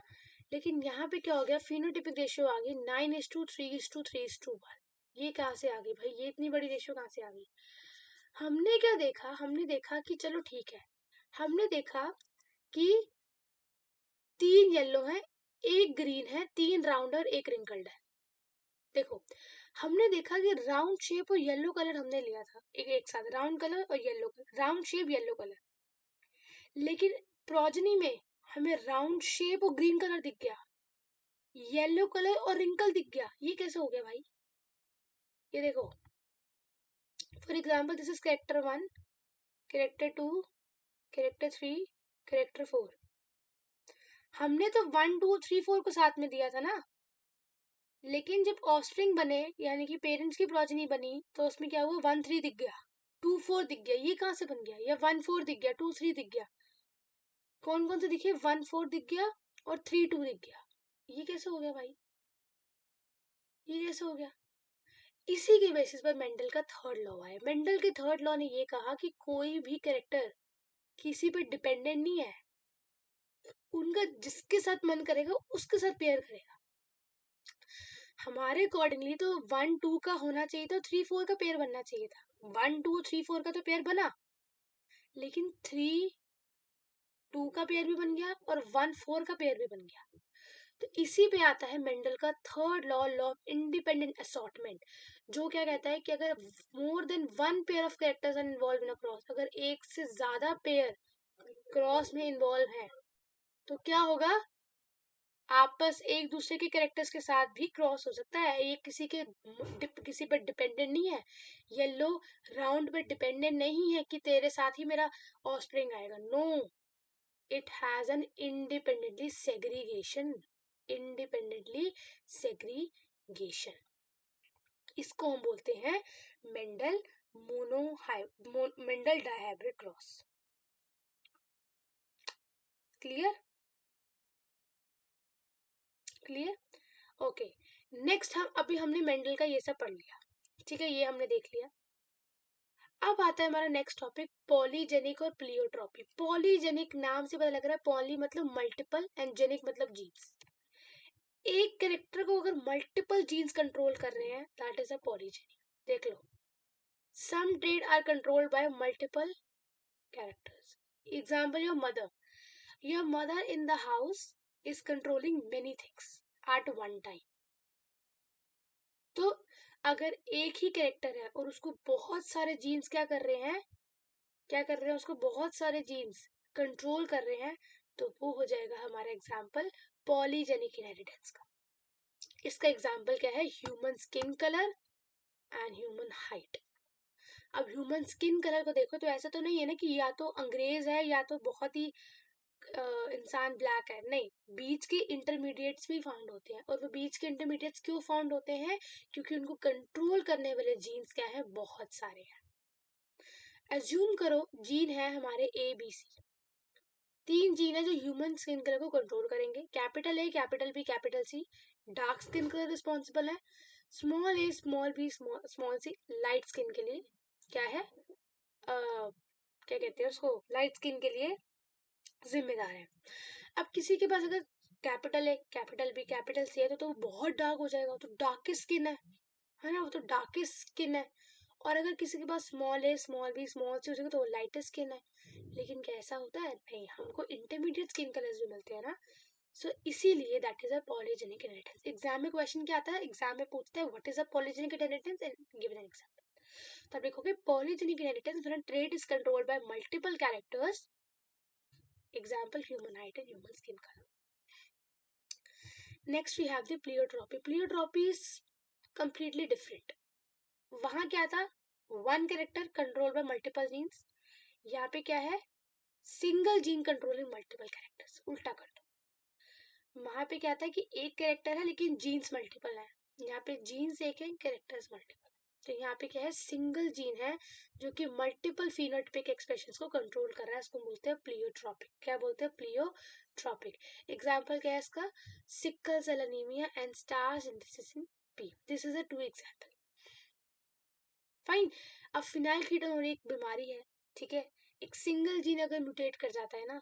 लेकिन यहाँ पे क्या हो गया, फिनोटाइपिक रेशियो आ गई 9:3:3:1। ये कहाँ से आ गई भाई, ये इतनी बड़ी रेशियो कहाँ से आ गई। हमने क्या देखा, हमने देखा कि चलो ठीक है, हमने देखा कि 3 येलो है, एक ग्रीन है, 3 राउंड और एक रिंकल्ड है। देखो हमने देखा कि राउंड शेप और येलो कलर हमने लिया था एक साथ, राउंड कलर और yellow colour, round shape yellow colour, लेकिन प्रोजनी में हमें राउंड शेप और ग्रीन कलर दिख गया, येलो कलर और रिंकल दिख गया। ये कैसे हो गया भाई, ये देखो, for example this is character 1, character 2, character 3, character 4। हमने तो 1 2 3 4 को साथ में दिया था ना, लेकिन जब ऑफस्प्रिंग बने यानी कि पेरेंट्स की प्रोजनी बनी, तो उसमें क्या हुआ, 1 3 दिख गया, 2 4 दिख गया। ये कहाँ से बन गया, या 1 4 दिख गया, 2 3 दिख गया, कौन कौन से दिखे, 1 4 दिख गया और 3 2 दिख गया। ये कैसे हो गया भाई, ये कैसे हो गया। इसी के बेसिस पर मेंडल का थर्ड लॉ आया। मेंडल के थर्ड लॉ ने ये कहा कि कोई भी कैरेक्टर किसी पर डिपेंडेंट नहीं है, उनका जिसके साथ मन करेगा उसके साथ पेयर करेगा। हमारे अकॉर्डिंगली तो 1 2 का होना चाहिए था, 3 4 का पेयर बनना चाहिए था। 1 2 3 4 का तो पेयर बना, लेकिन 3 2 का पेयर भी बन गया और 1 4 का पेयर भी बन गया। तो इसी पे आता है मेंडल का third law, law of independent assortment, जो क्या कहता है कि अगर more than 1 pair of characters are involve in a cross, अगर एक से ज्यादा पेयर क्रॉस में इन्वॉल्व है तो क्या होगा, आपस एक दूसरे के कैरेक्टर्स के साथ भी क्रॉस हो सकता है। ये किसी पर डिपेंडेंट नहीं है। येलो राउंड पे डिपेंडेंट नहीं है कि तेरे साथ ही मेरा ऑफस्प्रिंग आएगा। No, it has an independently segregation. इसको हम बोलते हैं Mendel Mendel dihybrid cross. Clear? Okay. Next हमने मेंडल का ये सब पढ़ लिया, ठीक है, ये हमने देख लिया। अब आता है हमारा नेक्स्ट टॉपिक, पॉलीजेनिक और प्लियोट्रॉपी। पॉलीजेनिक नाम से पता लग रहा है, पॉली मतलब मल्टीपल एंड जेनिक मतलब जीन्स। एक कैरेक्टर को अगर मल्टीपल जीन्स कंट्रोल कर रहे हैं, दैट इज अ पॉलीजेनिक। देख लो, some trait are controlled by multiple characters. Example, your mother in the house is controlling many things at one time. तो अगर एक ही कैरेक्टर है और उसको बहुत सारे जीन्स क्या कर रहे हैं, उसको बहुत सारे जीन्स कंट्रोल कर रहे हैं, तो वो हो जाएगा हमारा एग्जाम्पल पॉलीजेनिक इनहेरिटेंस का। इसका एग्जाम्पल क्या है, human skin colour and human height. अब ह्यूमन स्किन कलर को देखो तो ऐसा तो नहीं है ना कि या तो अंग्रेज है या तो बहुत ही इंसान ब्लैक है, नहीं, बीच के इंटरमीडिएट्स भी फाउंड होते हैं। और वो बीच के इंटरमीडिएट्स क्यों फाउंड होते हैं, क्योंकि उनको कंट्रोल करने वाले जीन्स क्या है, बहुत सारे हैं। एज्यूम करो जीन है हमारे ABC, 3 जीन है जो ह्यूमन स्किन कलर को कंट्रोल करेंगे। Capital A, capital B, capital C dark skin colour responsible है। Small A, small B, small C light skin के लिए क्या है, क्या कहते हैं उसको, लाइट स्किन के लिए जिम्मेदार है। अब किसी के पास अगर capital A, capital B, capital C है तो वो बहुत डार्क हो जाएगा, तो डार्केस्ट स्किन है ना, वो तो डार्केस्ट स्किन है। और अगर किसी के पास small A, small B, small C हो जाएगा तो वो लाइटेस्ट स्किन है। लेकिन क्या ऐसा होता है, नहीं, हमको इंटरमीडिएट स्किन कलर्स भी मिलते हैं ना। सो इसीलिए that is a polygenic inheritance. Exam में क्वेश्चन क्या आता है, एग्जाम में पूछते हैं what is a polygenic inheritance and given an example. तो आप देखोगे polygenic inheritance when trait is controlled by multiple characters, example human height and human skin colour. Next we have the pleiotropy. Pleiotropy is completely different. वहां क्या था, one character control by multiple genes. यहाँ पे क्या है, single gene controlling multiple characters. उल्टा कर दो, वहां पे क्या था कि एक कैरेक्टर है लेकिन जीन्स मल्टीपल है, यहाँ पे जीन्स एक है, कैरेक्टर्स मल्टीपल। तो यहाँ पे क्या है, सिंगल जीन है जो कि मल्टीपल फिनोटाइपिक एक्सप्रेशंस को कंट्रोल कर रहा है, इसको बोलते हैं प्लियोट्रॉपिक। क्या बोलते हैं, प्लियोट्रॉपिक। एग्जांपल क्या है इसका, sickle cell anaemia and starch synthesis in pea. This is a 2 example. Fine. अब फिनाइलकीटोन एक बीमारी है, ठीक है, एक सिंगल जीन अगर म्यूटेट कर जाता है ना,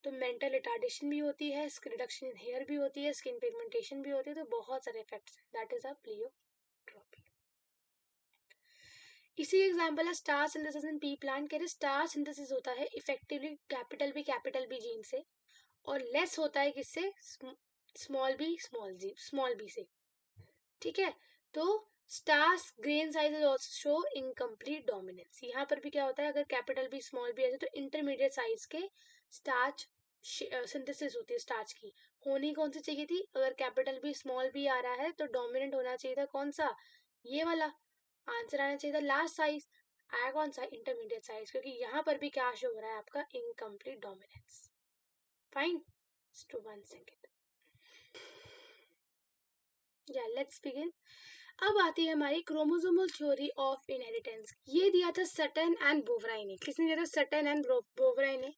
तो मेंटल रिटार्डेशन भी होती है, स्किन रिडक्शन इन हेयर भी होती है, स्किन पिगमेंटेशन भी होती है, तो बहुत सारे इफेक्ट्स हैं। That is a pleiotropy. इसी एग्जांपल है star synthesis in P plant. कह रहे स्टार सिंथेसिस होता है इफेक्टिवली कैपिटल बी जीन से, और लेस होता है किससे, स्मॉल बी से, ठीक है। तो stars grain size also show incomplete dominance. यहाँ पर भी क्या होता है, अगर कैपिटल बी स्मॉल बी है तो इंटरमीडिएट साइज के स्टार्च सिंथेसिस होती है स्टार्च की। होनी कौन सी चाहिए थी, अगर कैपिटल बी स्मॉल बी आ रहा है तो डोमिनेंट होना चाहिए था कौन सा, ये वाला। आंसर आना चाहिए था लास्ट साइज, आया कौन सा, इंटरमीडिएट साइज, क्योंकि यहाँ पर भी क्या शो हो रहा है आपका, incomplete dominance. Fine, to 1 second, या लेट्स बिगिन। अब आती है हमारी क्रोमोसोमल थ्योरी ऑफ इनहेरिटेंस। ये दिया था सटन एंड बोवराई ने। किसने दिया था, सटन एंड बोवराई ने।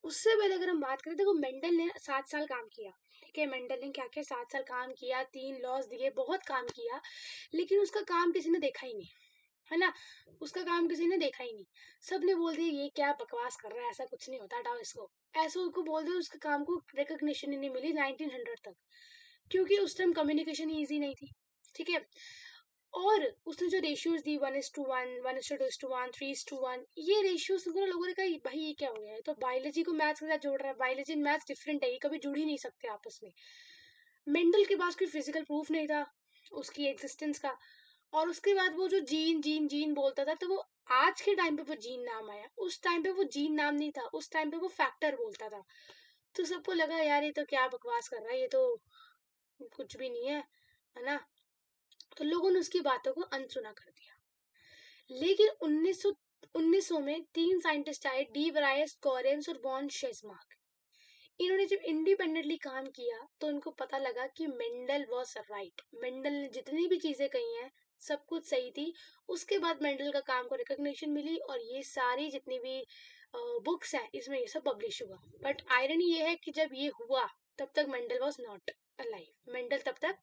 उससे पहले अगर हम बात करें, देखो मेंडल ने 7 साल काम किया, ठीक है, मेंडल ने क्या किया, 7 साल काम किया, 3 लॉज दिए, बहुत काम किया, लेकिन उसका काम किसी ने देखा ही नहीं, है ना, उसका काम किसी ने देखा ही नहीं। सबने बोल दिया ये क्या बकवास कर रहा है, ऐसा कुछ नहीं होता, हटाओ इसको, ऐसा उसको बोल दिया। उसके काम को रिकॉग्निशन ही नहीं मिली 1900 तक। क्योंकि उस टाइम कम्युनिकेशन ईजी नहीं थी, ठीक है। और उसने जो रेशियोज दी 1:1, 1:2:1, 3:1, ये रेशियोज सुनकर लोगों ने कहा भाई ये क्या हो गया है, तो बायोलॉजी को मैथ्स के साथ जोड़ रहा है, बायोलॉजी एंड मैथ्स डिफरेंट है, ये कभी जुड़ ही नहीं सकते आपस में। मेंडल के पास कोई फिजिकल प्रूफ नहीं था उसकी एग्जिस्टेंस का, और उसके बाद वो जो जीन जीन जीन बोलता था, तो वो आज के टाइम पे वो जीन नाम आया, उस टाइम पे वो जीन नाम नहीं था, उस टाइम पे वो फैक्टर बोलता था। तो सबको लगा यार ये तो क्या बकवास कर रहा है, ये तो कुछ भी नहीं है ना। तो लोगों ने उसकी बातों को अनसुना कर दिया। लेकिन 1900 में 3 साइंटिस्ट आए, डी ब्रायस, गॉरेंस और वॉन शेज़मार्क। इन्होंने जब इंडिपेंडेंटली काम किया तो उनको पता लगा कि मेंडल वॉज राइट, मेंडल ने जितनी भी चीजें कही हैं सब कुछ सही थी। उसके बाद मेंडल का काम को रिकॉग्निशन मिली और ये सारी जितनी भी बुक्स हैं इसमें ये सब पब्लिश हुआ। बट आयरनी ये है कि जब ये हुआ तब तक Mendel was not alive, Mendel तब तक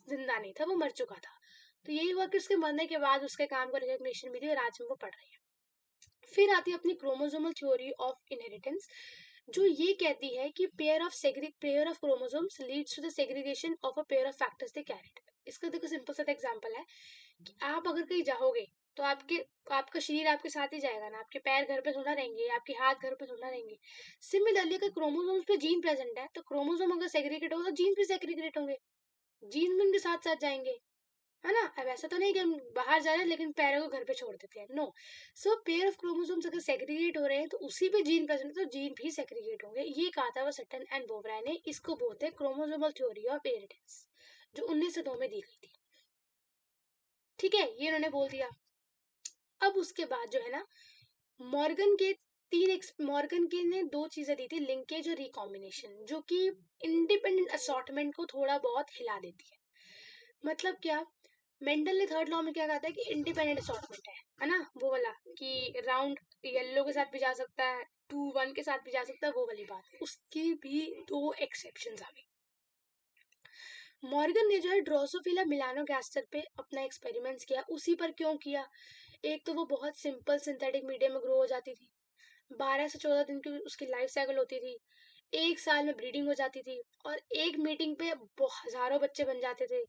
जिंदा नहीं था, वो मर चुका था। तो यही हुआ कि उसके मरने के बाद उसके काम को रिकॉग्निशन मिली और आज हम वो पढ़ रहे हैं। फिर आती है अपनी क्रोमोसोमल थ्योरी ऑफ इनहेरिटेंस, जो ये कहती है कि pair of chromosomes leads to the segregation of a pair of factors they carry. इसका देखो सिंपल सा एग्जांपल है कि आप अगर कहीं जाओगे तो आपका शरीर आपके साथ ही जाएगा ना, आपके पैर घर पे थोड़ा रहेंगे, आपके हाथ घर पे थोड़ा रहेंगे। सिमिलरली अगर क्रोमोसोम्स पे जीन प्रेजेंट है तो क्रोमोसोम अगर सेग्रीगेट होगा तो जीन भी सेग्रीगेट होंगे, जीन भी उनके साथ साथ जाएंगे, है ना। अब ऐसा तो नहीं कि हम बाहर जा रहे हैं लेकिन पैरों को घर पे छोड़ देते हैं, no. So pair of chromosomes अगर सेग्रीगेट हो रहे हैं तो उसी पे जीन प्रेजेंट है तो जीन भी सेग्रीगेट होंगे। ये कहा था वो सटन एंड बोब्राय ने, इसको बोलते हैं क्रोमोसोमल थ्योरी ऑफ इनहेरिटेंस, जो 1902 में दी गई थी, ठीक है, ये उन्होंने बोल दिया। अब उसके बाद जो है ना, मॉर्गन के मॉर्गन के ने 2 चीजें दी थी, लिंकेज और रिकॉम्बिनेशन, जो कि इंडिपेंडेंट असॉर्टमेंट को थोड़ा बहुत हिला देती है। मतलब क्या, मेंडल ने थर्ड लॉ में क्या कहा था कि इंडिपेंडेंट असॉर्टमेंट है ना, वो वाला कि राउंड येलो के साथ भी जा सकता है, 2 1 के साथ भी जा सकता है, वो वाली बात। उसकी भी 2 एक्सेप्शंस आ गई। मॉर्गन ने जो है ड्रोसोफिला मिलानोगास्टर पे अपना एक्सपेरिमेंट्स किया। उसी पर क्यों किया, एक तो वो बहुत सिंपल सिंथेटिक मीडियम में ग्रो हो जाती थी, 12 से 14 दिन की उसकी लाइफ साइकिल होती थी, 1 साल में ब्रीडिंग हो जाती थी, और एक मीटिंग पे हजारों बच्चे बन जाते थे।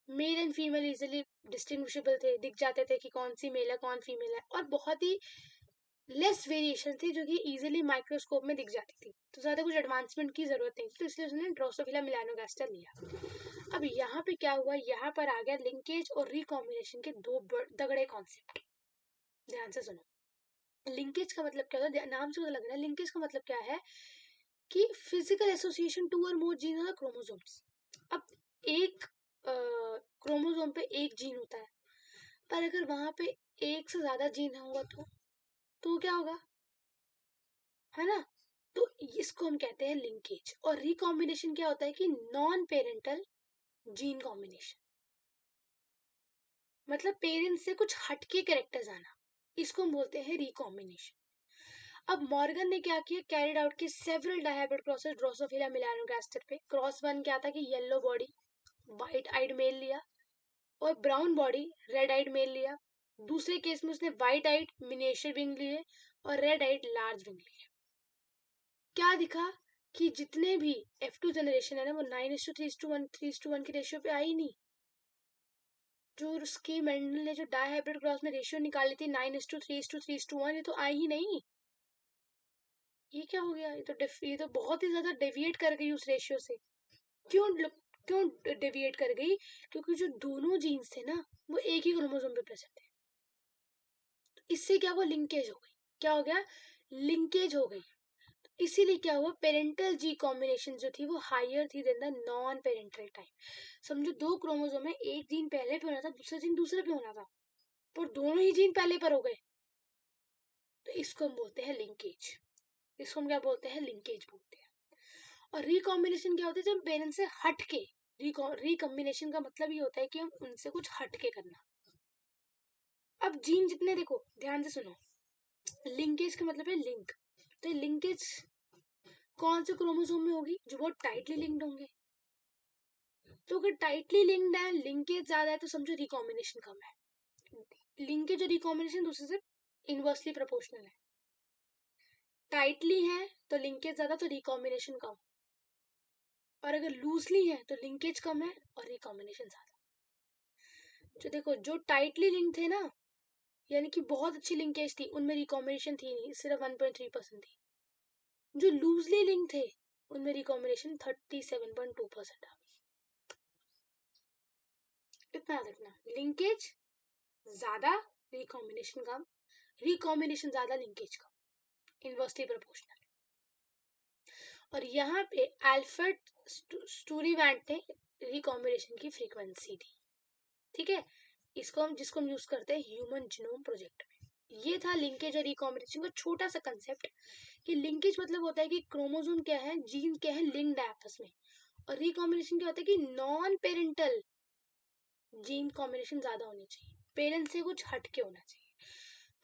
Male and female easily distinguishable थे, दिख जाते थे कि कौन सी मेल है कौन फीमेल है, और बहुत ही लेस वेरिएशन थी जो कि इजीली माइक्रोस्कोप में दिख जाती थी, तो ज्यादा कुछ एडवांसमेंट की जरूरत नहीं थी, तो इसलिए उसने ड्रोसोफिला मिलानोगास्टर लिया। अब यहाँ पे क्या हुआ, यहाँ पर आ गया लिंकेज और रिकॉम्बिनेशन के 2 तगड़े कॉन्सेप्ट। ध्यान से सुनो, लिंकेज का मतलब क्या होता है, नाम से पता लग रहा है, लिंकेज का मतलब क्या है कि फिजिकल एसोसिएशन 2 और मोर जीन ऑफ क्रोमोसोम्स। अब एक क्रोमोसोम पे एक जीन होता है, पर अगर वहां पे एक से ज्यादा जीन होगा तो क्या होगा, है ना। तो इसको हम कहते हैं लिंकेज। और रिकॉम्बिनेशन क्या होता है कि नॉन पेरेंटल जीन कॉम्बिनेशन, मतलब पेरेंट्स से कुछ हटके कैरेक्टर्स आना, इसको हम बोलते हैं रिकॉम्बिनेशन। अब मॉर्गन ने क्या किया, कैरिड आउट की several dihybrid crosses Drosophila melanogaster पे। क्रॉस 1 क्या था कि yellow body white eyed male लिया, और brown body red eyed male लिया। दूसरे केस में उसने व्हाइट आइड मिनिएचर विंग लिए और रेड आइड लार्ज विंग लिए। क्या दिखा कि जितने भी F2 जनरेशन है ना, वो 9:3:1 3:1 की रेशियो पे आई नहीं। जो उसकी मेंडल ने जो डायहाइब्रिड क्रॉस में रेशियो निकाली थी 9:3:3:1, ये तो आई ही नहीं। ये क्या हो गया, ये तो बहुत ही ज्यादा डेविएट कर गई उस रेशियो से। क्यों क्यों डेविएट कर गई, क्योंकि जो दोनों जीन्स थे ना वो एक ही क्रोमोसोम पे प्रेजेंट थे। तो इससे क्या हुआ, लिंकेज हो गई। क्या हो गया, लिंकेज हो गई। इसीलिए क्या हुआ, पेरेंटल जी कॉम्बिनेशन जो थी वो हायर थी then the non parental type. समझो 2 क्रोमोसोम है, एक जीन पहले पे होना था, दूसरा जीन दूसरे पे होना था, पर दोनों ही जीन पहले पर हो गए, तो इसको हम बोलते हैं लिंकेज। इसको हम क्या बोलते हैं, लिंकेज बोलते हैं। और रिकॉम्बिनेशन क्या होता है, जब पेरेंट्स से हट के, रिकॉम्बिनेशन का मतलब ये होता है कि हम उनसे कुछ हट के करना। अब जीन जितने, देखो ध्यान से सुनो, लिंकेज का मतलब है लिंक। तो लिंकेज कौन से क्रोमोसोम में होगी, जो बहुत टाइटली लिंक्ड होंगे। तो अगर टाइटली लिंक्ड है, लिंकेज ज्यादा है, तो समझो रिकॉम्बिनेशन कम है। लिंकेज और रिकॉम्बिनेशन दूसरे से इनवर्सली प्रोपोर्शनल है। टाइटली है तो लिंकेज ज्यादा, तो रिकॉम्बिनेशन कम। और अगर लूजली है तो लिंकेज कम है और रिकॉम्बिनेशन ज्यादा। जो देखो जो टाइटली लिंक थे ना, यानी कि बहुत अच्छी लिंकेज थी, उनमें रिकॉम्बिनेशन थी नहीं, सिर्फ 1.3% थी। जो लूजली लिंक थे उनमें रिकॉम्बिनेशन 37.2% आ गई। इतना याद रखना, लिंकेज ज्यादा रिकॉम्बिनेशन कम, रिकॉम्बिनेशन ज्यादा लिंकेज कम, इनवर्सली प्रोपोर्शनल। और यहाँ पे अल्फ्रेड स्टूरीवैंट ने रिकॉम्बिनेशन की फ्रीक्वेंसी दी, ठीक है, इसको हम जिसको हम यूज करते हैं ह्यूमन जीनोम प्रोजेक्ट में। ये था लिंकेज और रिकॉम्बिनेशन का छोटा सा कंसेप्ट कि लिंकेज मतलब होता है कि क्रोमोसोम क्या है, जीन क्या है, लिंक्ड है आपस में, और रिकॉम्बिनेशन क्या होता है कि नॉन पेरेंटल जीन कॉम्बिनेशन ज्यादा होनी चाहिए, पेरेंट से कुछ हटके होना चाहिए।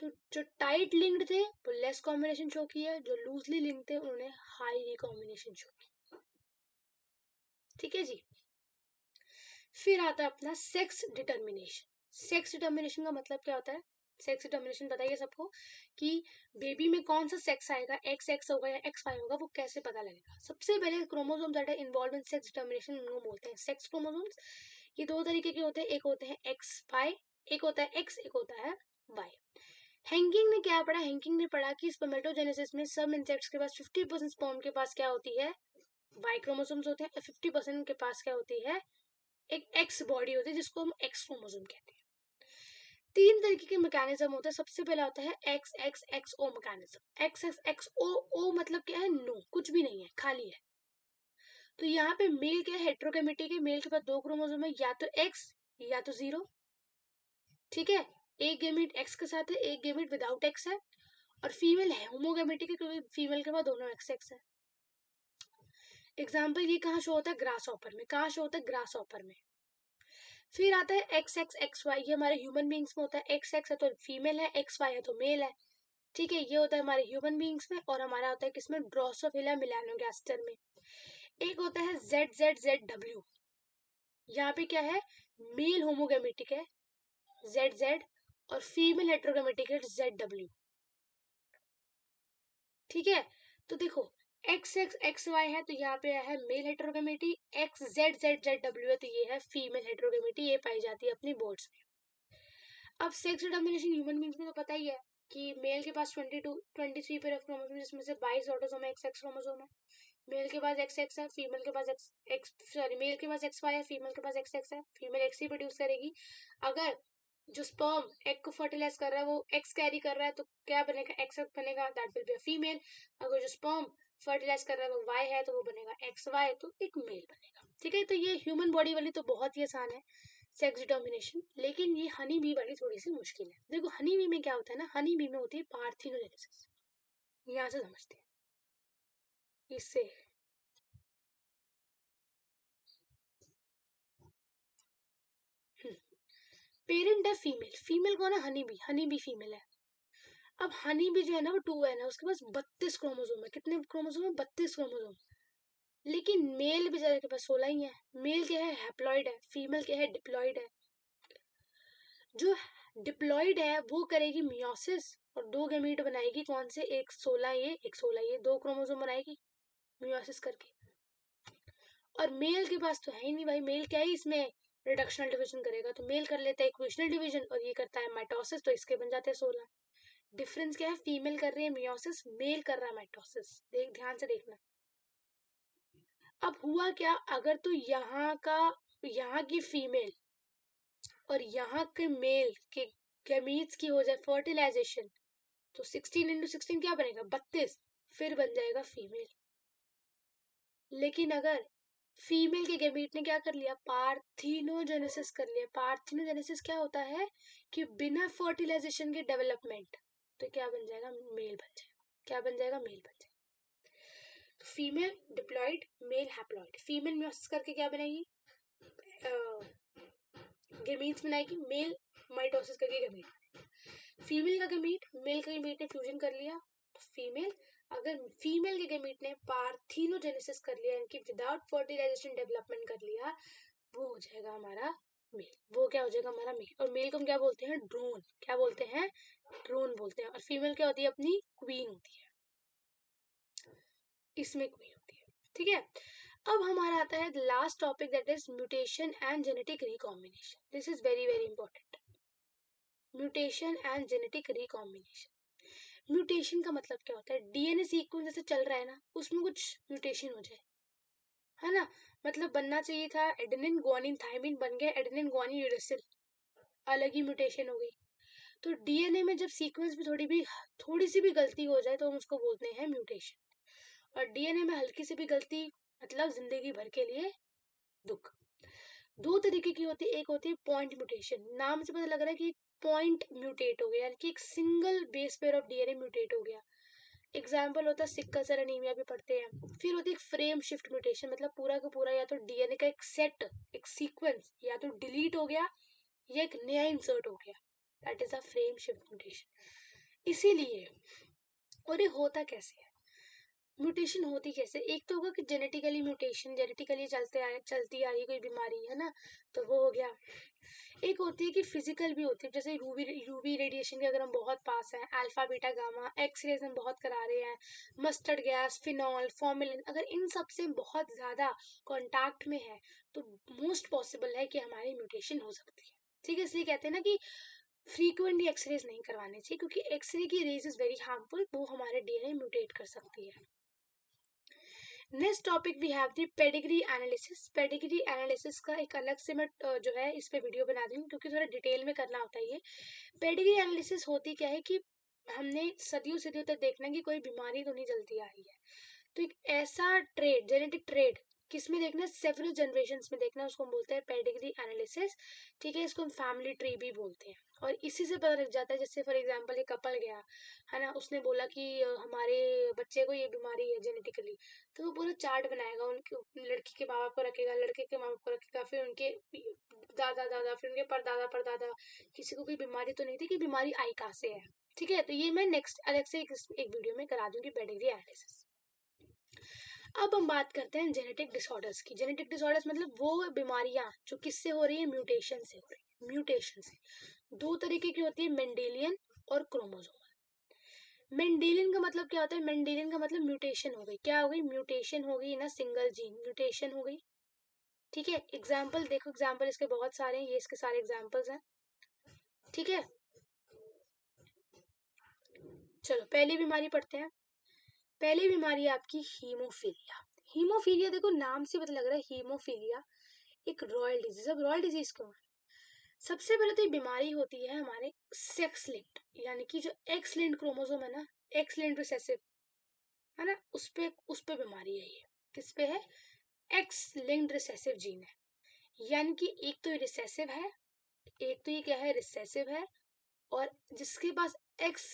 तो जो टाइट लिंक्ड थे वो लेस कॉम्बिनेशन शो किया, जो लूजली लिंक्ड थे उन्होंने हाई रिकॉम्बिनेशन शो किया, ठीक है जी। फिर आता है अपना सेक्स डिटर्मिनेशन। सेक्स डिटर्मिनेशन का मतलब क्या होता है? सेक्स डिटर्मिनेशन बताइए सबको कि बेबी में कौन सा सेक्स आएगा, एक्स एक्स होगा या एक्स वाई होगा, वो कैसे पता लगेगा? सबसे पहले chromosome that are involve in sex determination उनको बोलते हैं सेक्स क्रोमोसोम्स। ये दो तरीके के होते हैं, एक होते हैं एक्स वाई, एक होता है एक्स, एक होता है वाई। हैंकिंग ने क्या पढ़ा? हैंकिंग ने पढ़ा कि स्पर्मेटोजेनेसिस में सब इंसेक्ट्स के पास 50% स्पर्म के पास क्या होती है, वाई क्रोमोसोम्स होते हैं, और 50% के पास क्या होती है, एक एक्स बॉडी होती है जिसको हम एक्स क्रोमोसोम कहते हैं। तीन तरीके के मैकेनिज्म होते हैं। सबसे पहला होता है एक्स एक्स एक्स ओ मैकेनिज्म। एक्स एक्स एक्स ओ, ओ मतलब क्या है? नो, कुछ भी नहीं है, खाली है। तो यहाँ पे मेल क्या है? हेट्रोगेमेटिक है, मेल के पास दो क्रोमोसोम है, या तो एक्स या तो जीरो, ठीक है। एक गेमेट एक्स के साथ है, एक गेमेट विदाउट एक्स है, और फीमेल है होमोगेमेटिक है क्योंकि फीमेल के पास दोनों एक्स एक्स है। एग्जाम्पल ये कहाँ शो होता है? ग्रास ऑपर में। कहाँ शो होता है? ग्रास ऑपर में। फिर आता है एक्स एक्स एक्स वाई, ये हमारे ह्यूमन बींग्स में होता है। एक्स एक्स है तो फीमेल है, एक्स वाई है तो मेल है, ठीक है। ये होता है हमारे ह्यूमन बींग्स में। और हमारा होता है किसमें? ड्रोसोफिला मेलानोगास्टर में। एक होता है जेड जेड जेड डब्ल्यू, यहाँ पे क्या है? मेल होमोगेमेटिक है जेड जेड, और फीमेल हेट्रोगेमेटिक है जेड डब्ल्यू, ठीक है। तो देखो एक्स एक्स एक्स वाई है तो यहाँ पे है male heterogamety, X Z Z Z W है तो ये है फीमेल हेट्रोगेमेटी, ये पाई जाती है अपनी बोर्ड्स में। अब सेक्स डिटर्मिनेशन ह्यूमन बींग्स में तो पता ही है कि मेल के पास 23 पेयर ऑफ क्रोमोसोम, जिसमें से 22 ऑटोसोम है, एक्स एक्स क्रोमोसोम है। मेल के पास एक्स एक्स है, फीमेल के पास एक्स एक्स सॉरी मेल के पास एक्स वाई है, फीमेल के पास एक्स एक्स है। फीमेल एक्स ही प्रोड्यूस करेगी। अगर जो स्पर्म एग को फर्टिलाइज कर रहा है वो एक्स कैरी कर रहा है तो क्या बनेगा? एक्स बनेगा, that will be a female. अगर जो स्पर्म फर्टिलाइज कर रहा है वो वाई है तो वो बनेगा एक्स वाई, तो एक मेल बनेगा, ठीक है। तो ये ह्यूमन बॉडी वाली तो बहुत ही आसान है सेक्स डिटर्मिनेशन, लेकिन ये हनी बी वाली थोड़ी सी मुश्किल है। देखो हनी बी में क्या होता है ना, हनी बी में होती है पार्थिनोजेनेसिस, यहाँ से समझते हैं इससे। पेरेंट है फीमेल, फीमेल कौन है? Honey bee, honey bee female है। अब हनी बी जो है ना वो 2 है ना, उसके पास 32 क्रोमोसोम है। कितने क्रोमोसोम है? 32 क्रोमोसोम। लेकिन मेल बेचारे के पास 16 ही है। मेल क्या है? हैप्लॉइड है, फीमेल क्या है? डिप्लॉइड है। जो डिप्लॉइड है वो करेगी मियोसिस और दो गैमीट बनाएगी, कौन से? एक 16 ये, एक 16 ये, दो क्रोमोसोम बनाएगी मियोसिस करके। और मेल के पास तो है ही नहीं भाई, मेल क्या है इसमें? रिडक्शनल डिवीजन करेगा, तो मेल कर लेता है इक्वेशनल डिवीजन और ये करता है माइटोसिस, तो इसके बन जाते हैं 16। डिफरेंस क्या है? फीमेल कर रही है मियोसिस, मेल कर रहा है माइटोसिस। देख, ध्यान से देखना। अब हुआ क्या? अगर तो यहाँ की फीमेल और यहाँ के मेल के गैमीट्स की हो जाए फर्टिलाइजेशन, तो 16 इंटू 16 क्या बनेगा? 32, फिर बन जाएगा फीमेल। लेकिन अगर फीमेल के गैमीट ने क्या कर लिया? पार्थिनोजेनेसिस कर लिया। पार्थिनोजेनेसिस क्या होता है कि बिना फर्टिलाइजेशन के डेवलपमेंट, तो क्या बन जाएगा? मेल बन जाएगा। क्या बन जाएगा? मेल बन जाएगा। Female diploid, male haploid. Female meiosis करके क्या बनाएगी? गैमीट्स बनाएगी। मेल माइटोसिस करके गैमीट। फीमेल का गैमीट मेल का गैमीट ने फ्यूजन कर लिया, तो फीमेल, अगर फीमेल के गैमीट ने पार्थिनोजेनेसिस कर लिया, यानी कि विदाउट फर्टिलाइजेशन डेवलपमेंट कर लिया, वो हो जाएगा हमारा मेल। वो क्या हो जाएगा? हमारा मेल। और मेल को हम क्या बोलते हैं? ड्रोन। क्या बोलते हैं? ड्रोन बोलते हैं। और फीमेल क्या होती है? अपनी क्वीन होती है, इसमें क्वीन होती है, ठीक है। अब हमारा आता है last topic, that is mutation and genetic recombination. This is very very important. Mutation and genetic recombination. Mutation का मतलब क्या होता है? डीएनए सीक्वेंस जैसे चल रहा है ना, उसमें कुछ म्यूटेशन हो जाए, है ना. मतलब बनना चाहिए था एडेनिन ग्वानिन थायमिन, बन गया एडेनिन ग्वानिन यूरेसिल, अलग ही म्यूटेशन हो गई. तो डीएनए में जब सीक्वेंस में थोड़ी सी भी गलती हो जाए तो हम उसको बोलते हैं म्यूटेशन. और डीएनए में हल्की सी भी गलती मतलब जिंदगी भर के लिए दुख. दो तरीके की होती है. एक होती है पॉइंट म्यूटेशन. नाम से पता लग रहा है कि पॉइंट म्यूटेट हो गया, यानी कि एक single base pair of DNA mutate हो गया. एग्जाम्पल होता है सिकल सेल एनीमिया भी पढ़ते हैं. फिर होती है फ्रेम शिफ्ट म्यूटेशन, मतलब पूरा का पूरा या तो डीएनए का एक सेट, एक सीक्वेंस या तो डिलीट हो गया या एक नया इंसर्ट हो गया. That is a frame shift mutation. इसीलिए, और ये होता कैसे है, म्यूटेशन होती कैसे? एक तो होगा कि जेनेटिकली म्यूटेशन, जेनेटिकली चलती आ रही कोई बीमारी है ना, तो वो हो गया. एक होती है कि फिजिकल भी होती है, जैसे यूवी रेडिएशन के अगर हम बहुत पास हैं, अल्फा बीटा गामा, एक्सरेज हम बहुत करा रहे हैं, मस्टर्ड गैस, फिनॉल, फॉर्मेलिन, अगर इन सब से बहुत ज्यादा कांटेक्ट में है तो मोस्ट पॉसिबल है कि हमारी म्यूटेशन हो सकती है. ठीक है, इसलिए कहते हैं ना कि फ्रीक्वेंटली एक्सरेज नहीं करवाने चाहिए, क्योंकि एक्सरे की रेज इज वेरी हार्मफुल, वो हमारे डीएनए म्यूटेट कर सकती है. Next topic we have the pedigree analysis. Pedigree analysis का एक अलग से मैं जो है इस पे वीडियो बना दूंगी, क्योंकि थोड़ा डिटेल में करना होता है ये. पेडिग्री एनालिसिस होती क्या है कि हमने सदियों सदियों तक देखना कि कोई बीमारी तो नहीं जल्दी आ रही है, तो एक ऐसा ट्रेड, जेनेटिक ट्रेड, किसमें देखना है? सेवरल जनरेशंस में देखना है, उसको हम बोलते हैं पेडिग्री एनालिसिस. ठीक है, इसको हम फैमिली ट्री भी बोलते हैं. और इसी से पता लग जाता है, जैसे फॉर एग्जांपल एक कपल गया है ना, उसने बोला कि हमारे बच्चे को ये बीमारी है जेनेटिकली, तो वो पूरा चार्ट बनाएगा, उनके लड़की के माँ बाप को रखेगा, लड़के के माँ बाप को रखेगा, फिर उनके दादा दादा, फिर उनके परदादा परदादा, किसी को कोई बीमारी तो नहीं थी, कि बीमारी आई कहाँ से है. ठीक है, तो ये मैं नेक्स्ट अलग से एक वीडियो में करा दूंगी पेडिग्री एनालिसिस. अब हम बात करते हैं जेनेटिक डिसऑर्डर्स की. जेनेटिक डिसऑर्डर्स मतलब वो बीमारियां जो किससे हो रही है? म्यूटेशन से हो रही है. म्यूटेशन से दो तरीके की होती है, मेंडेलियन और क्रोमोसोमल. मेंडेलियन का मतलब क्या होता है? मेंडेलियन का मतलब म्यूटेशन हो गई. क्या हो गई? म्यूटेशन हो गई ना, सिंगल जीन म्यूटेशन हो गई. ठीक है, एग्जाम्पल देखो, एग्जाम्पल इसके बहुत सारे हैं, ये इसके सारे एग्जाम्पल्स हैं. ठीक है, चलो पहली बीमारी पढ़ते हैं. पहली बीमारी है आपकी हीमोफीलिया. हीमोफीलिया देखो नाम से पता लग रहा है, हीमोफीलिया एक रॉयल डिजीज. अब रॉयल डिजीज क्यों है? सबसे पहले तो ये बीमारी होती है हमारे सेक्स लिंक्ड, यानी कि जो एक्स लिंक्ड क्रोमोसोम है ना, एक्स लिंक्ड रिसेसिव है ना, उस पे बीमारी है ये. किस पे है? एक्स लिंक्ड रिसेसिव जीन है. यानी कि एक तो ये रिसेसिव है, एक तो ये क्या है? रिसेसिव है. और जिसके पास एक्स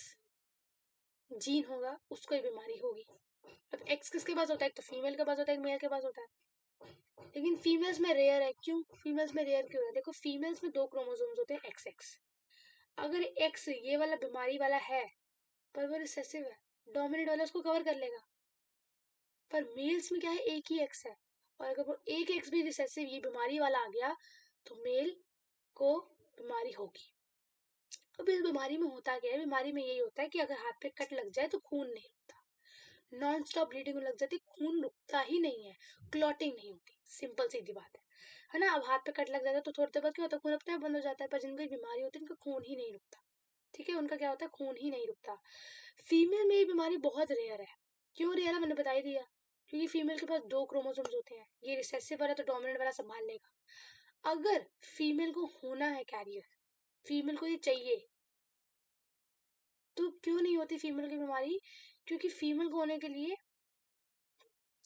जीन होगा उसको ये बीमारी होगी. अब एक्स किसके पास होता है? एक तो फीमेल के पास होता है, एक मेल के पास होता है. लेकिन फीमेल्स में रेयर है. क्यों फीमेल्स में रेयर क्यों है? देखो फीमेल्स में दो क्रोमोसोम्स होते हैं, एक्स एक्स. अगर एक्स ये वाला बीमारी वाला है पर वो रिसेसिव है, डोमिनेंट वाला उसको कवर कर लेगा. पर मेल्स में क्या है? एक ही एक्स है, और अगर वो एक एक्स भी रिसेसिव ये बीमारी वाला आ गया तो मेल को बीमारी होगी. अब इस बीमारी में होता क्या है? बीमारी में यही होता है कि अगर हाथ पे कट लग जाए तो खून नहीं रुकता, नॉन स्टॉप ब्लीडिंग लग जाती, खून रुकता ही नहीं है, क्लॉटिंग नहीं होती. सिंपल सीधी बात है ना. अब हाथ पे कट लग जाता है तो थोड़ी देर बाद क्या होता है? खून अपने आप बंद हो जाता है. पर जिनको ये बीमारी होती है उनका खून ही नहीं रुकता. ठीक है, उनका क्या होता है? खून ही नहीं रुकता. फीमेल में ये बीमारी बहुत रेयर है. क्यों रेयर है? मैंने बता ही दिया, क्योंकि फीमेल के पास दो क्रोमोसोम्स होते हैं. ये रिसेसिव वाला तो डोमिनेंट वाला संभाल लेगा. अगर फीमेल को होना है कैरियर, फीमेल को ये चाहिए, तो क्यों नहीं होती फीमेल की बीमारी? क्योंकि फीमेल को होने के लिए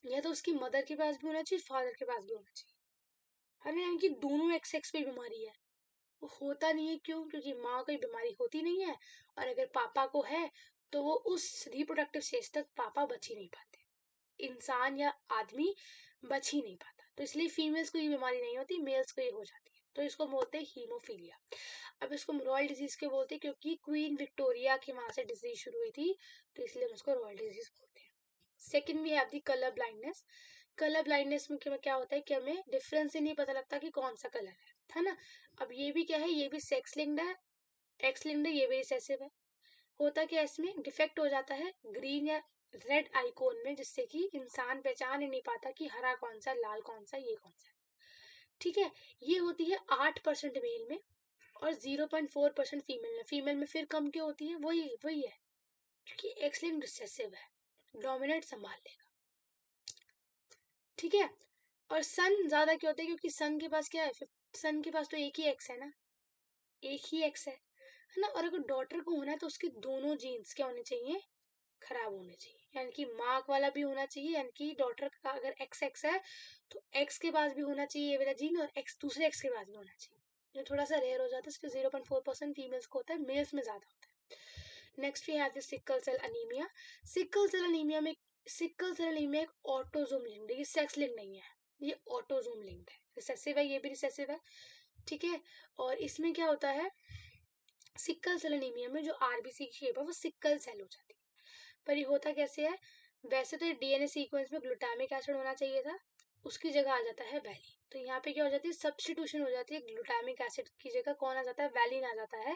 या तो उसकी मदर के पास भी होना चाहिए, फादर के पास भी होना चाहिए, है ना. इनकी दोनों एक्स एक्स पे बीमारी है. वो होता नहीं है. क्यों? क्योंकि माँ को बीमारी होती नहीं है, और अगर पापा को है तो वो उस रिप्रोडक्टिव स्टेज तक पापा बच ही नहीं पाते, इंसान या आदमी बच ही नहीं पाता. तो इसलिए फीमेल्स को ये बीमारी नहीं होती, मेल्स को ये हो जाती है. तो इसको बोलते हैं हीमोफीलिया. अब इसको रॉयल डिजीज क्यों बोलते हैं? क्योंकि क्वीन विक्टोरिया की वहां से डिजीज शुरू हुई थी, तो इसलिए हम उसको रॉयल डिजीज बोलते हैं. Second we have the colour blindness. Colour blindness में क्या होता है कि हमें डिफरेंस ही नहीं पता लगता कि कौन सा कलर है ना. अब ये भी क्या है? ये भी सेक्स लिंक्ड है, एक्स लिंक्ड है, ये भी रिसेसिव है. होता क्या है? इसमें डिफेक्ट हो जाता है, ग्रीन या रेड आइकॉन में, जिससे कि इंसान पहचान ही नहीं पाता कि हरा कौन सा, लाल कौन सा, ये कौन सा। ठीक है, ये होती है 8% मेल में और 0.4% फीमेल में। फीमेल में फिर कम क्यों होती है? वही वही है, क्योंकि एक्स लिंक्ड रिसेसिव है, डोमिनेट संभाल लेगा। ठीक है, और सन ज्यादा क्यों होता है? क्योंकि सन के पास क्या है? सन के पास तो एक ही एक्स है ना, एक ही एक्स है ना। और अगर डॉटर को होना है तो उसके दोनों जीन्स क्या होने चाहिए? खराब होने चाहिए, यानी कि मार्क वाला भी होना चाहिए, यानी कि डॉटर का अगर एक्स एक्स है तो एक्स के पास भी होना चाहिए ये वाला जीन, और एक्स दूसरे एक्स के पास भी होना चाहिए, जो थोड़ा सा रेयर हो जाता है। इसके 0.4% फीमेल्स को होता है, मेल्स में ज्यादा होता है। Next we have the sickle cell anaemia. Sickle cell anaemia में, सिकल सेल अनीमिया एक ऑटोजोम लिंक्ड है, ये सेक्स लिंक्ड नहीं है, ये ऑटोजोम लिंक्ड है। रिसेसिव है, ये भी रिसेसिव है। ठीक है, और इसमें क्या होता है? सिकल सेल अनीमिया में जो आरबीसी की शेप है वो सिकल सेल हो जाती है। पर ये होता कैसे है? वैसे तो डीएनए सीक्वेंस में ग्लूटामिक एसिड होना चाहिए था, उसकी जगह आ जाता है वैलिन। तो यहाँ पे क्या हो जाती है? सब्स्टिट्यूशन हो जाती है, ग्लूटामिक एसिड की जगह कौन आ जाता है? वैलिन आ जाता है,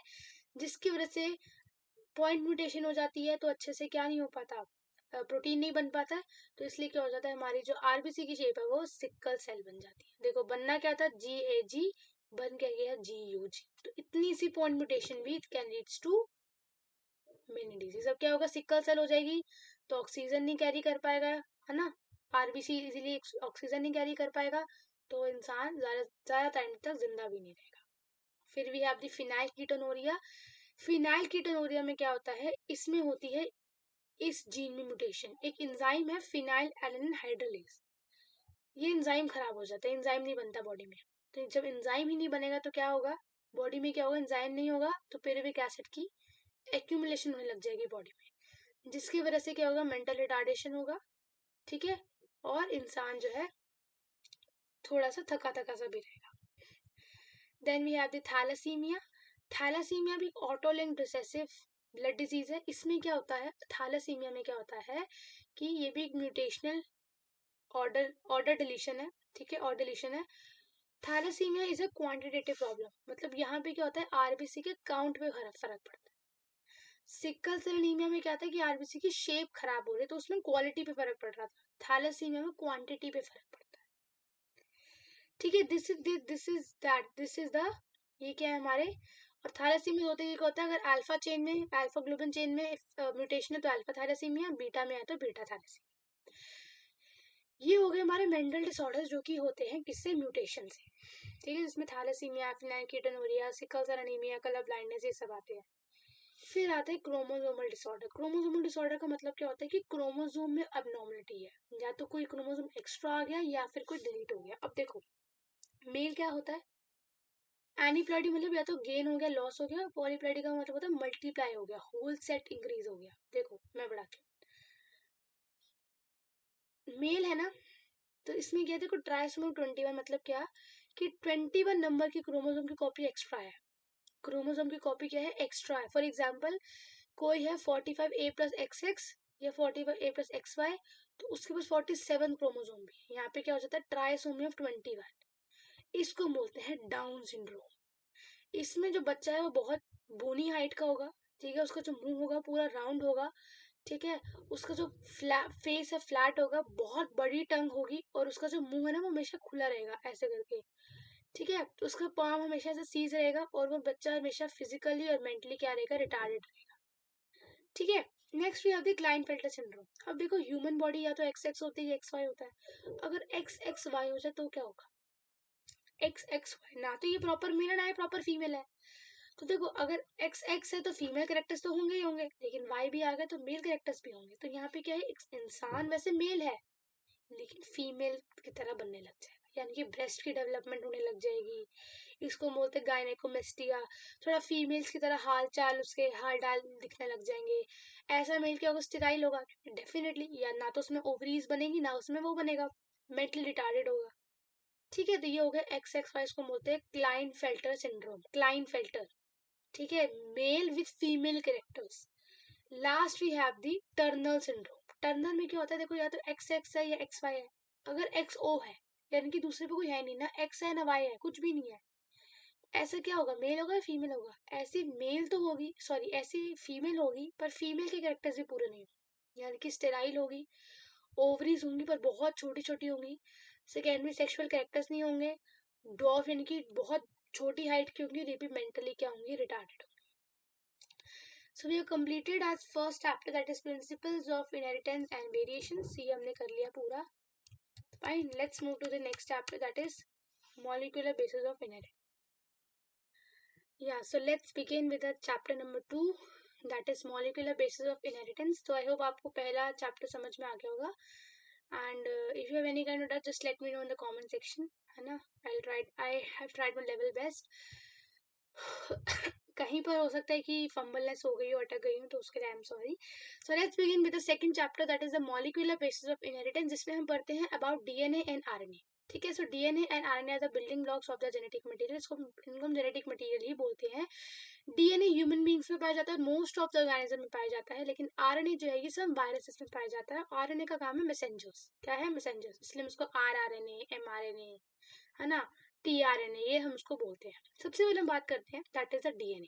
जिसकी वजह से पॉइंट म्यूटेशन हो जाती है, तो अच्छे से क्या नहीं हो पाता? प्रोटीन नहीं बन पाता है। तो इसलिए क्या हो जाता है? हमारी जो आरबीसी की शेप है वो सिकल सेल बन जाती है। देखो बनना क्या था? GAG, बन क्या गया? GUG। तो इतनी सी पॉइंट म्यूटेशन भी can leads to many disease. अब क्या होगा? सिकल सेल हो जाएगी तो ऑक्सीजन नहीं कैरी कर पाएगा, है ना, आरबीसी इजीली ऑक्सीजन नहीं कैरी कर पाएगा, तो इंसान ज्यादा टाइम तक जिंदा भी नहीं रहेगा। फिर भी है फिनाइल कीटोनूरिया। फिनाइल कीटोनूरिया में क्या होता है? इसमें होती है इस जीन में म्यूटेशन, एक एंजाइम है फिनाइल एलेनिन हाइड्रोलेज, ये एंजाइम खराब हो जाता है, एंजाइम नहीं बनता बॉडी में। तो जब एंजाइम ही नहीं बनेगा तो क्या होगा? बॉडी में क्या होगा? एंजाइम नहीं होगा तो pyruvic एसिड की एक्यूमुलेशन होने लग जाएगी बॉडी में, जिसकी वजह से क्या होगा? मेंटल रिटार्डेशन होगा। ठीक है, और इंसान जो है थोड़ा सा थका थका सा भी रहेगा। Then we have the thalassemia. Thalassemia भी ऑटोलिंक्ड रिसेसिव ब्लड डिजीज है। इसमें क्या होता है? थैलेसीमिया में क्या होता है कि ये भी एक म्यूटेशनल ऑर्डर ऑर्डर डिलीशन है। ठीक है, ऑर्डर डिलीशन है। Thalassemia is a quantitative problem, मतलब यहाँ पे क्या होता है? आरबीसी के काउंट पे फर्क पड़ता है। सिकल सेल एनीमिया में क्या था कि आरबीसी की शेप खराब हो रही है, तो उसमें क्वालिटी पे फर्क पड़ रहा था। थैलेसीमिया में क्वांटिटी पे फर्क पड़ता है। ठीक है, दिस इज द, ये क्या है हमारे? और थैलेसीमिया होता है, ये क्या होता है? अगर अल्फा चेन में, अल्फा ग्लोबिन चेन में म्यूटेशन है तो अल्फा थैलेसीमिया, बीटा में है तो बीटा थैलेसीमिया। ये हो गए हमारे मेंटल डिसऑर्डर्स जो कि होते हैं किससे? म्यूटेशन से। ठीक है, जिसमें thalassemia, phenyl ketonuria, sickle cell anaemia, colour blindness, ये सब आते हैं। फिर आता है क्रोमोसोमल डिसऑर्डर। क्रोमोसोमल डिसऑर्डर का मतलब क्या होता है कि क्रोमोसोम में अबनॉर्मलिटी है, या तो कोई क्रोमोसोम एक्स्ट्रा आ गया या फिर कोई डिलीट हो गया। अब देखो मेल क्या होता है? एनीप्लॉइडी मतलब या तो गेन हो गया, लॉस हो गया। पॉलीप्लॉइडी का मतलब होता है मल्टीप्लाई हो गया, होल सेट इंक्रीज हो गया। देखो मैं बढ़ाती हूँ, मेल है ना, तो इसमें क्या? देखो ट्राइसोम 21 मतलब क्या? कि 21 नंबर की क्रोमोसोम की कॉपी एक्स्ट्रा है। क्रोमोसोम की कॉपी क्या है? एक्स्ट्रा है। फॉर एग्जाम्पल कोई है 45A+XX या 45A+XY, तो उसके पास 47 क्रोमोसोम भी है। यहाँ पे क्या हो जाता है? Trisomy of 21। इसको बोलते हैं डाउन सिंड्रोम। इसमें जो बच्चा है वो बहुत बोनी हाइट का होगा। ठीक है, उसका जो मुंह होगा पूरा राउंड होगा। ठीक है, उसका जो फेस है फ्लैट होगा, बहुत बड़ी टंग होगी, और उसका जो मुंह है ना वो हमेशा खुला रहेगा ऐसे करके। ठीक है, तो उसका पाम हमेशा से सीज रहेगा, और वो बच्चा हमेशा फिजिकली और मेंटली क्या रहेगा? रिटार्डेड रहेगा। ठीक है, next we have the Klinefelter syndrome. अब देखो ह्यूमन बॉडी या तो एक्स एक्स होती है या एक्स वाई होता है। अगर एक्स एक्स वाई हो जाए तो क्या होगा? एक्स एक्स वाई, ना तो ये प्रॉपर मेल है ना ये प्रॉपर फीमेल है। तो देखो अगर एक्स एक्स है तो फीमेल कैरेक्टर्स तो होंगे ही होंगे, लेकिन वाई भी आ गए तो मेल कैरेक्टर्स भी होंगे। तो यहाँ पे क्या है? एक इंसान वैसे मेल है लेकिन फीमेल की तरह बनने लग जाएगा, यानी कि ब्रेस्ट की डेवलपमेंट होने लग जाएगी। इसको बोलते हैं गायनेकोमेस्टिया। थोड़ा फीमेल्स की तरह हाल चाल, उसके हाल डाल दिखने लग जाएंगे। ऐसा मेल क्या होगा? स्टेराइल होगा डेफिनेटली, या ना तो उसमें ओवरीज बनेगी ना उसमें वो बनेगा, मेंटली रिटार्डेड होगा। ठीक है, तो ये हो गया एक्स एक्स वाई, इसको बोलते हैं क्लाइनफेल्टर सिंड्रोम, क्लाइनफेल्टर। ठीक है, male with female characters. Last we have the Turner syndrome. Turner में क्या होता है? देखो या तो एक्स एक्स है या एक्स वाई है। अगर एक्स ओ है यानी कि दूसरे पे कोई है नहीं, ना एक्स है ना वाई है, कुछ भी नहीं है, ऐसा क्या होगा? मेल होगा या फीमेल होगा? ऐसी मेल तो होगी, सॉरी ऐसी फीमेल होगी पर फीमेल के कैरेक्टर्स भी पूरे नहीं होंगे। यानी कि स्टेराइल होगी, ओवरीज होंगी पर बहुत छोटी छोटी होंगी, सेकेंडरी सेक्सुअल कैरेक्टर्स नहीं होंगे, डॉफ यानी कि बहुत छोटी हाइट की होंगी, मेंटली क्या होंगी, रिटार्डेड होंगी. So we have completed our first chapter, that is principles of inheritance and variations. ये हमने कर लिया पूरा. Fine, let's move to the next chapter, that is molecular basis of inheritance. Yeah, so let's begin with the chapter number 2, that is molecular basis of inheritance. So I hope आपको पहला chapter समझ में आ गया होगा. And if you have any kind of doubt, just let me know in the comment section, है ना. I have tried my level best. कहीं पर हो सकता है कि फंबलनेस हो गई हो, अटक गई हूँ, तो उसके लिए I am sorry. So let's begin with the second chapter, that is the molecular basis of inheritance, जिसमें हम पढ़ते हैं अबाउट डीएनए एंड आरएनए. ठीक है. So DNA and RNA are the building blocks of the genetic material. इनको हम genetic material ही बोलते हैं. डीएनए ह्यूमन बींग्स में पाया जाता है, मोस्ट ऑफ द ऑर्गेनिज्म में पाया जाता है, लेकिन आरएनए जो है ये सब वायरसेस में पाया जाता है. आरएनए का काम है मैसेंजर्स. क्या है? मैसेंजर्स. इसलिए हम इसको आरआरएनए, एमआरएनए, है ना, टीआरएनए, ये हम उसको बोलते हैं. सबसे पहले हम बात करते हैं दैट इज द डीएनए.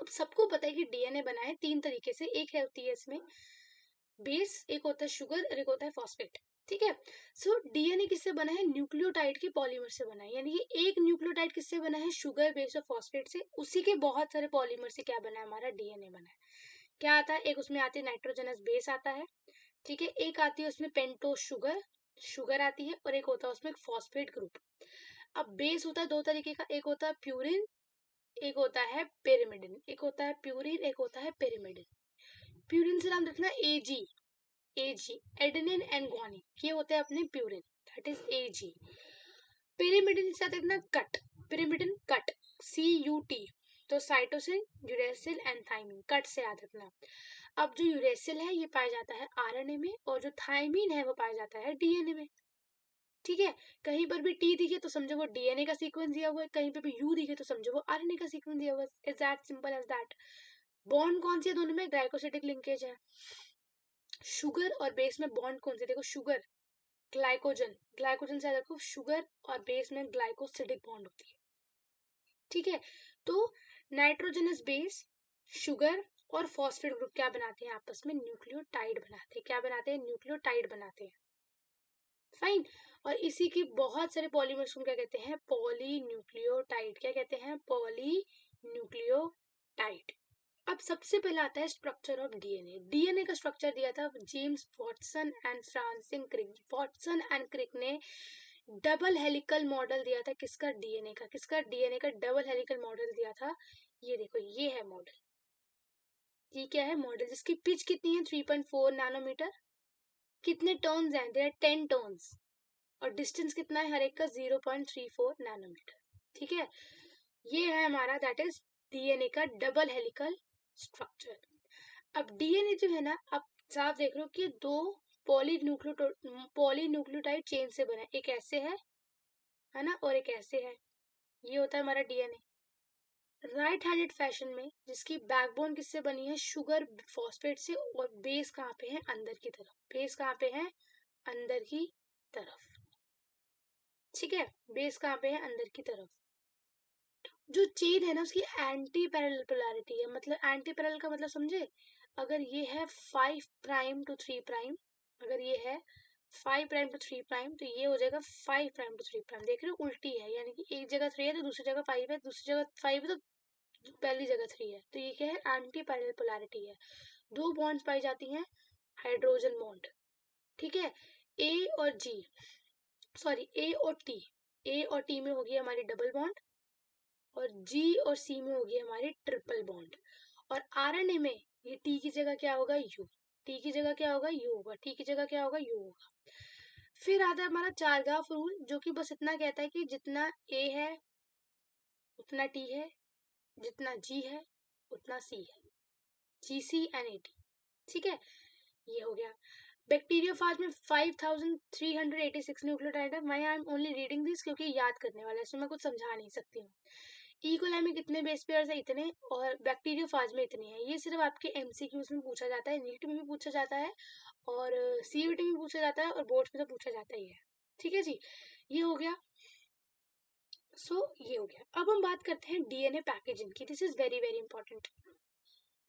अब सबको पता है कि डीएनए बना है 3 तरीके से. एक होती है इसमें बेस, एक होता है शुगर और एक होता है फॉस्फेट. ठीक है. सो डीएनए किससे बना है? न्यूक्लियोटाइड के पॉलीमर से बना है. यानी कि एक न्यूक्लियोटाइड किससे बना है? शुगर, बेस और फॉस्फेट से. उसी के बहुत सारे पॉलीमर से क्या बना है? हमारा डीएनए बना है. क्या आता है? एक उसमें आती है नाइट्रोजनस बेस आता है. ठीक है. एक आती है उसमें पेंटोस शुगर आती है, और एक होता है उसमें फॉस्फेट ग्रुप. अब बेस होता है 2 तरीके का. एक होता है प्यूरिन, एक होता है पेरिमिडिन. एक होता है प्यूरिन, एक होता है पेरिमिडिन. प्यूरिन से नाम रखना एजी, एडेनिन एंड ग्वानिन, ये होते हैं अपने प्यूरिन, दैट इज एजी. पेरिमिडिन से रखना कट, पिरिमिडिन कट, CUT. तो cytosine, uracil and thymine, cut से याद रखना. अब जो यूरेसिल है ये पाया जाता है आरएनए में, और जो थाइमिन है वो पाया जाता है डीएनए में. ठीक है. कहीं पर भी टी दिखे तो समझो वो डीएनए का सीक्वेंस दिया हुआ है, कहीं पर भी यू दिखे तो समझो वो आरएनए का सीक्वेंस दिया हुआ है. Is that simple as that. Bond कौन सी है दोनों में? ग्लाइकोसिडिक लिंकेज है. शुगर और बेस में बॉन्ड कौन से? देखो शुगर, ग्लाइकोजन से देखो शुगर और बेस में ग्लाइकोसिडिक बॉन्ड होती है. ठीक है. तो नाइट्रोजनस बेस, शुगर और फॉस्फेट ग्रुप क्या बनाते हैं? आपस में न्यूक्लियोटाइड बनाते हैं. क्या बनाते हैं? न्यूक्लियोटाइड बनाते हैं. फाइन. और इसी की बहुत सारे पॉलीमर्स को क्या कहते हैं? पॉलीन्यूक्लियोटाइड. क्या कहते हैं? पॉलीन्यूक्लियोटाइड. अब सबसे पहले आता है स्ट्रक्चर ऑफ डीएनए. डीएनए का स्ट्रक्चर दिया था James Watson and Francis Crick. Watson and Crick ने डबल हेलिकल मॉडल दिया था. किसका? डीएनए का. किसका? डीएनए का डबल हेलिकल मॉडल दिया था. ये देखो, ये है मॉडल. ये क्या है? मॉडल जिसकी पिच कितनी है? 3.4 नैनोमीटर. कितने टर्न्स हैं? There are 10 turns. और डिस्टेंस कितना है हर एक का? 0.34 नैनोमीटर. ठीक है. ये है हमारा दैट इज डीएनए का डबल हेलिकल स्ट्रक्चर. अब डीएनए जो है ना, आप साफ देख रहे हो कि दो पॉलीन्यूक्लियोटाइड चेन से बना है. एक ऐसे है ना, और एक ऐसे है. ये होता है हमारा डीएनए. राइट हैंडेड फैशन में, जिसकी बैकबोन किससे बनी है? शुगर, फॉस्फेट से. और बेस कहाँ पे है? अंदर की तरफ. बेस कहाँ पे है? अंदर की तरफ. ठीक है. बेस कहाँ पे है? अंदर की तरफ. जो चेन है ना उसकी एंटी पैरेलल पोलैरिटी है. मतलब एंटी पैरेलल का मतलब समझे? अगर ये है 5 प्राइम टू 3 प्राइम, अगर ये है 5 प्राइम टू 3 प्राइम, तो ये हो जाएगा 5 प्राइम टू 3 प्राइम. देख रहे हो? उल्टी है. यानी कि एक जगह 3 है तो दूसरी जगह 5 है, दूसरी जगह 5 है तो पहली जगह 3 है. तो ये क्या है? एंटी पैरेलल पोलैरिटी है. दो बॉन्ड्स पाई जाती हैं, हाइड्रोजन बॉन्ड. ठीक है. ए और जी, सॉरी ए और टी. ए और टी में होगी हमारी डबल बॉन्ड, और जी और सी में होगी हमारी ट्रिपल बॉन्ड. और आरएनए में ये टी की जगह क्या होगा? यू. टी की जगह क्या होगा? यू होगा. टी की जगह क्या होगा? यू होगा. फिर आता है हमारा चारगाफ रूल, जो कि बस इतना कहता है कि जितना ए है उतना टी है, जितना जी है उतना सी है. GC and AT. ठीक है. ये हो गया. बैक्टीरियोफाज में 5386 न्यूक्लियोटाइड है. मैं I am only reading this क्योंकि याद करने वाला है, इसमें मैं कुछ समझा नहीं सकती हूँ. इकोलाई में कितने बेस पेयर्स है? इतने. और बैक्टीरियोफाज में इतने हैं. ये सिर्फ आपके एमसीक्यूज में पूछा जाता है, नीट में भी पूछा जाता है, और सीयूटी में पूछा जाता है, और बोर्ड में तो पूछा जाता ही है. ठीक है जी. ये हो गया. ये हो गया. अब हम बात करते हैं डीएनए पैकेजिंग की. This is very very important.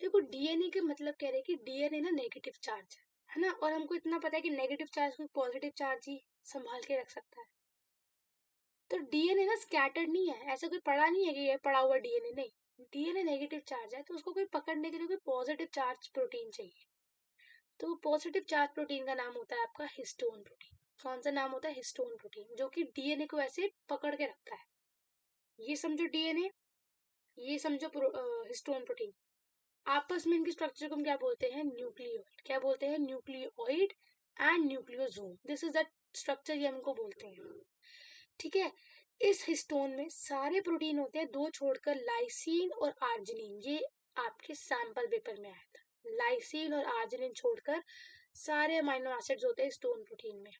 देखो, डीएनए के मतलब कह रहे हैं कि डीएनए ना नेगेटिव चार्ज है. है ना। और हमको इतना पता है कि नेगेटिव चार्ज को पॉजिटिव चार्ज ही संभाल के रख सकता है। तो डीएनए ना स्कैटर्ड नहीं है, ऐसा कोई पड़ा नहीं है कि ये पड़ा हुआ डीएनए, नहीं। डीएनए नेगेटिव चार्ज है, तो उसको कोई पकड़ने के लिए कोई पॉजिटिव चार्ज प्रोटीन चाहिए। तो पॉजिटिव चार्ज प्रोटीन का नाम होता है आपका हिस्टोन प्रोटीन। कौन सा नाम होता है? हिस्टोन प्रोटीन, जो कि डीएनए को ऐसे पकड़ के रखता है। ये समझो डीएनए, ये समझो हिस्टोन प्रोटीन। आपस में इनके स्ट्रक्चर को हम क्या बोलते हैं? न्यूक्लियोइड। क्या बोलते हैं? Nucleoid and nucleosome, this is the structure, ये हमको बोलते हैं। ठीक है। इस हिस्टोन में सारे प्रोटीन होते हैं, दो छोड़कर, लाइसिन और आर्जिनिन। ये आपके सैंपल पेपर में आया था। लाइसिन और आर्जिनिन छोड़कर सारे अमीनो एसिड्स होते हैं हिस्टोन प्रोटीन में।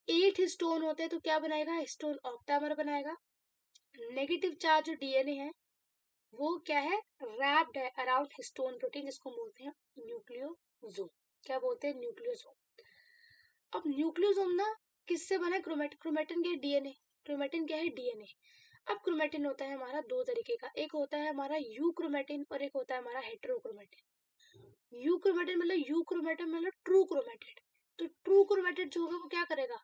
8 हिस्टोन होते हैं, तो क्या बनाएगा? हिस्टोन ऑक्टामर बनाएगा। नेगेटिव चार्ज जो डीएनए है वो क्या है? रैप्ड है अराउंड हिस्टोन प्रोटीन, जिसको बोलते हैं न्यूक्लियोसोम। क्या बोलते हैं? न्यूक्लियोसोम। अब न्यूक्लियोसोम ना किससे बना है? क्रोमेटिन। क्रोमेटिन क्या है? डीएनए। क्रोमेटिन क्या है? डीएनए। अब क्रोमेटिन होता है हमारा दो तरीके का, एक होता है हमारा यू क्रोमेटिन और एक होता है हमारा हेटेरोक्रोमेटिन। यू क्रोमेटिन मतलब ट्रू क्रोमेटिड। तो ट्रू क्रोमेटिड जो होगा वो क्या करेगा?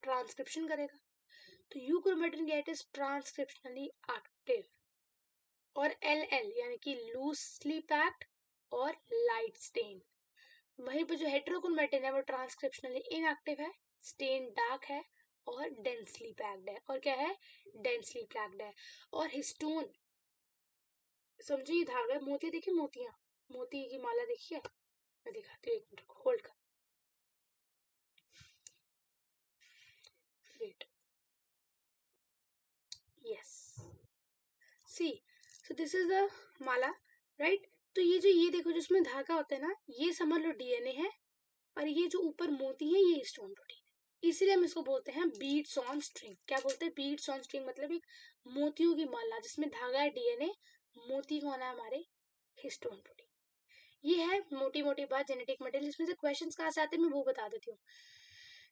ट्रांसक्रिप्शन करेगा। तो यू क्रोमेटिन क्या? It is transcriptionally active. और एल एल यानी कि लूजली पैक्ड और लाइट स्टेन। वहीं पर जो हेटेरोक्रोमेटिन है वो ट्रांसक्रिप्शनली इनएक्टिव है, स्टेन डार्क है और डेंसली पैक्ड है। और क्या है? डेंसली पैक्ड है। और हिस्टोन, समझिए धागा, मोती देखिए, मोतियां, मोती की माला देखिए, मैं दिखाती हूँ, एक मिनट होल्ड कर, wait, yes, see, so this is the mala, right. तो ये देखो जिसमें धागा होता है ना, ये समझ लो डीएनए है, और ये जो ऊपर मोती है ये हिस्टोन प्रोटीन है। इसीलिए हम इसको बोलते हैं बीड्स ऑन स्ट्रिंग। क्या बोलते हैं? बीड्स ऑन स्ट्रिंग, मतलब एक मोतियों की माला जिसमें धागा है डीएनए, मोती कौन है? हमारे हिस्टोन प्रोटीन। ये है मोटी मोटी बात जेनेटिक मटेरियल। इसमें से क्वेश्चंस कहाँ से आते हैं मैं वो बता देती हूँ।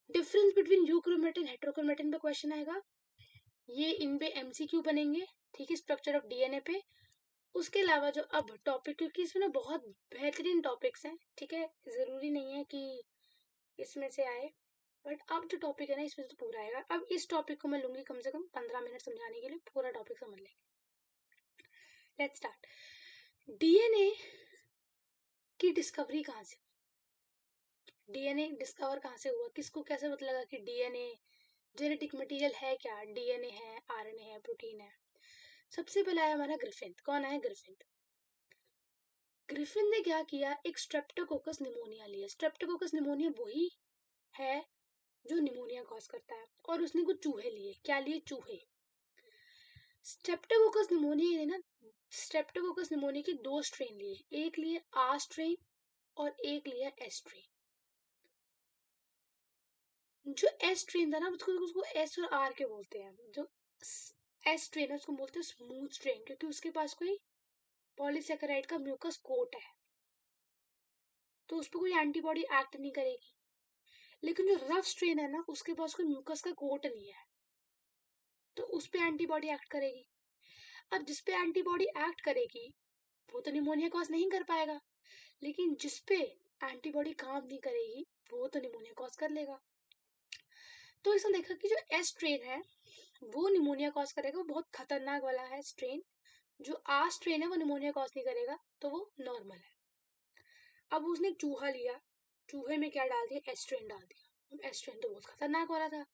डिफरेंस बिटवीन यूक्रोमेटिन हेटेरोक्रोमेटिन पे क्वेश्चन आएगा, ये इन पे एमसीक्यू बनेंगे, ठीक है, स्ट्रक्चर ऑफ डीएनए पे। उसके अलावा जो अब टॉपिक, क्योंकि इसमें ना बहुत बेहतरीन टॉपिक्स हैं, ठीक है, जरूरी नहीं है कि इसमें से आए, बट अब जो टॉपिक है ना इसमें से तो पूरा आएगा। अब इस टॉपिक को मैं लूंगी कम से कम 15 मिनट समझाने के लिए, पूरा टॉपिक समझ लेंगे। Let's start. डीएनए की डिस्कवरी कहाँ से? डीएनए डिस्कवर कहाँ से हुआ? किसको कैसे पता लगा कि डीएनए जेनेटिक मटेरियल है? क्या डीएनए है, आरएनए है, प्रोटीन है? सबसे पहले आया हमारा ग्रिफिन। कौन आया? ग्रिफिन। ग्रिफिन ने क्या किया? एक स्ट्रेप्टोकोकस निमोनिया लिया। स्ट्रेप्टोकोकस निमोनिया वही है जो निमोनिया कॉज करता है, और उसने कुछ चूहे लिए। क्या लिए? चूहे। स्ट्रेप्टोकोकस निमोनिया ने ना, स्ट्रेप्टोकोकस निमोनिया के दो स्ट्रेन लिए, एक लिए आर स्ट्रेन और एक लिया एस स्ट्रेन। जो एस स्ट्रेन था ना उसको एस और आर के बोलते हैं। जो एस स्ट्रेन है उसको बोलते हैं स्मूथ स्ट्रेन, क्योंकि उसके पास कोई पॉलीसेकेराइड का म्यूकस कोट है, तो उस पर कोई एंटीबॉडी एक्ट नहीं करेगी। लेकिन जो रफ स्ट्रेन है ना उसके पास कोई म्यूकस का कोट नहीं है, तो उस पर एंटीबॉडी एक्ट करेगी। अब जिस पे एंटीबॉडी एक्ट करेगी वो तो निमोनिया कॉज नहीं कर पाएगा, लेकिन जिस पे एंटीबॉडी काम नहीं करेगी वो तो निमोनिया कॉज कर लेगा। तो इसने देखा कि जो एस स्ट्रेन है वो निमोनिया कॉज करेगा, वो बहुत खतरनाक वाला है स्ट्रेन। जो आर स्ट्रेन है वो निमोनिया कॉज नहीं करेगा, तो वो नॉर्मल है। अब उसने एक चूहा लिया, चूहे में क्या डाल दिया? एस स्ट्रेन डाल दिया। एस स्ट्रेन तो बहुत खतरनाक वाला था।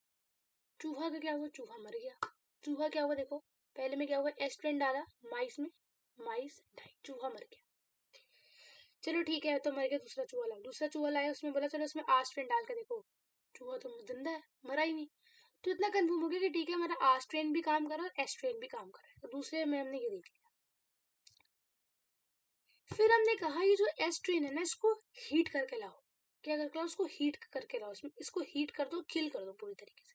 चूहा का क्या हुआ? चूहा मर गया। चूहा क्या हुआ देखो, पहले में क्या हुआ? एस स्ट्रेन डाला माइस में, माइस डाई, चूहा मर गया। चलो ठीक है, तो मर गया, दूसरा चूहा लाया। दूसरा चूहा लाया, उसमें बोला चलो इसमें आर स्ट्रेन डाल के देखो, चूहा तो जिंदा है, मरा ही नहीं। तो इतना कंफर्म हो गया कि ठीक है हमारा आर स्ट्रेन भी काम कर रहा है और एस स्ट्रेन भी काम कर रहा है। तो दूसरे में हमने ये देख लिया। फिर हमने कहा ये जो एस स्ट्रेन है ना इसको हीट करके लाओ। क्या करके लाओ? उसको हीट करके लाओ, इसको हीट कर दो, किल कर दो पूरी तरीके से।